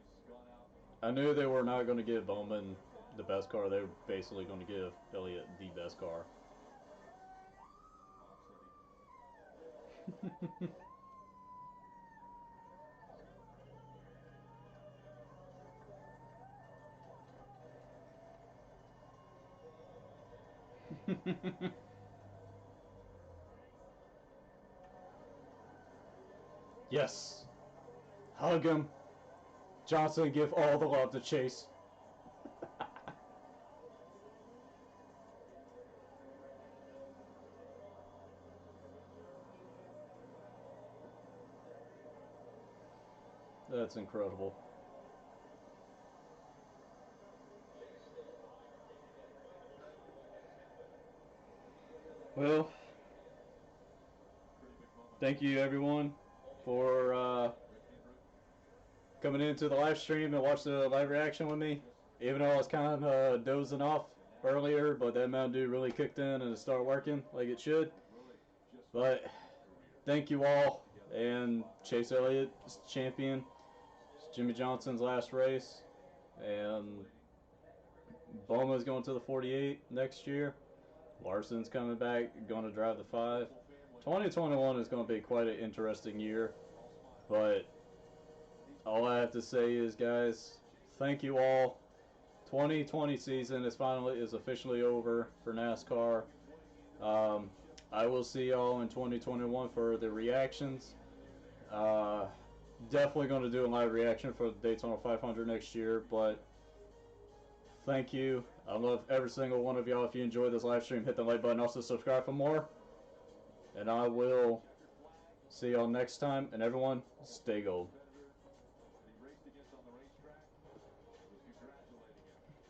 I knew they were not going to give Bowman the best car. They were basically going to give Elliott the best car. Mom said Yes. Hug him. Johnson, give all the love to Chase. That's incredible. Well, thank you everyone for coming into the live stream and watching the live reaction with me. Even though I was kind of dozing off earlier, but that Mountain Dew really kicked in and it started working like it should. But thank you all, and Chase Elliott's champion. It's Jimmy Johnson's last race, and Boma's going to the 48 next year. Larson's coming back, going to drive the 5. 2021 is going to be quite an interesting year, but all I have to say is, guys, thank you all. 2020 season is officially over for NASCAR. I will see y'all in 2021 for the reactions. Definitely going to do a live reaction for the Daytona 500 next year, but thank you. I love every single one of y'all. If you enjoyed this live stream, hit the like button. Also subscribe for more. And I will see y'all next time. And everyone, stay gold.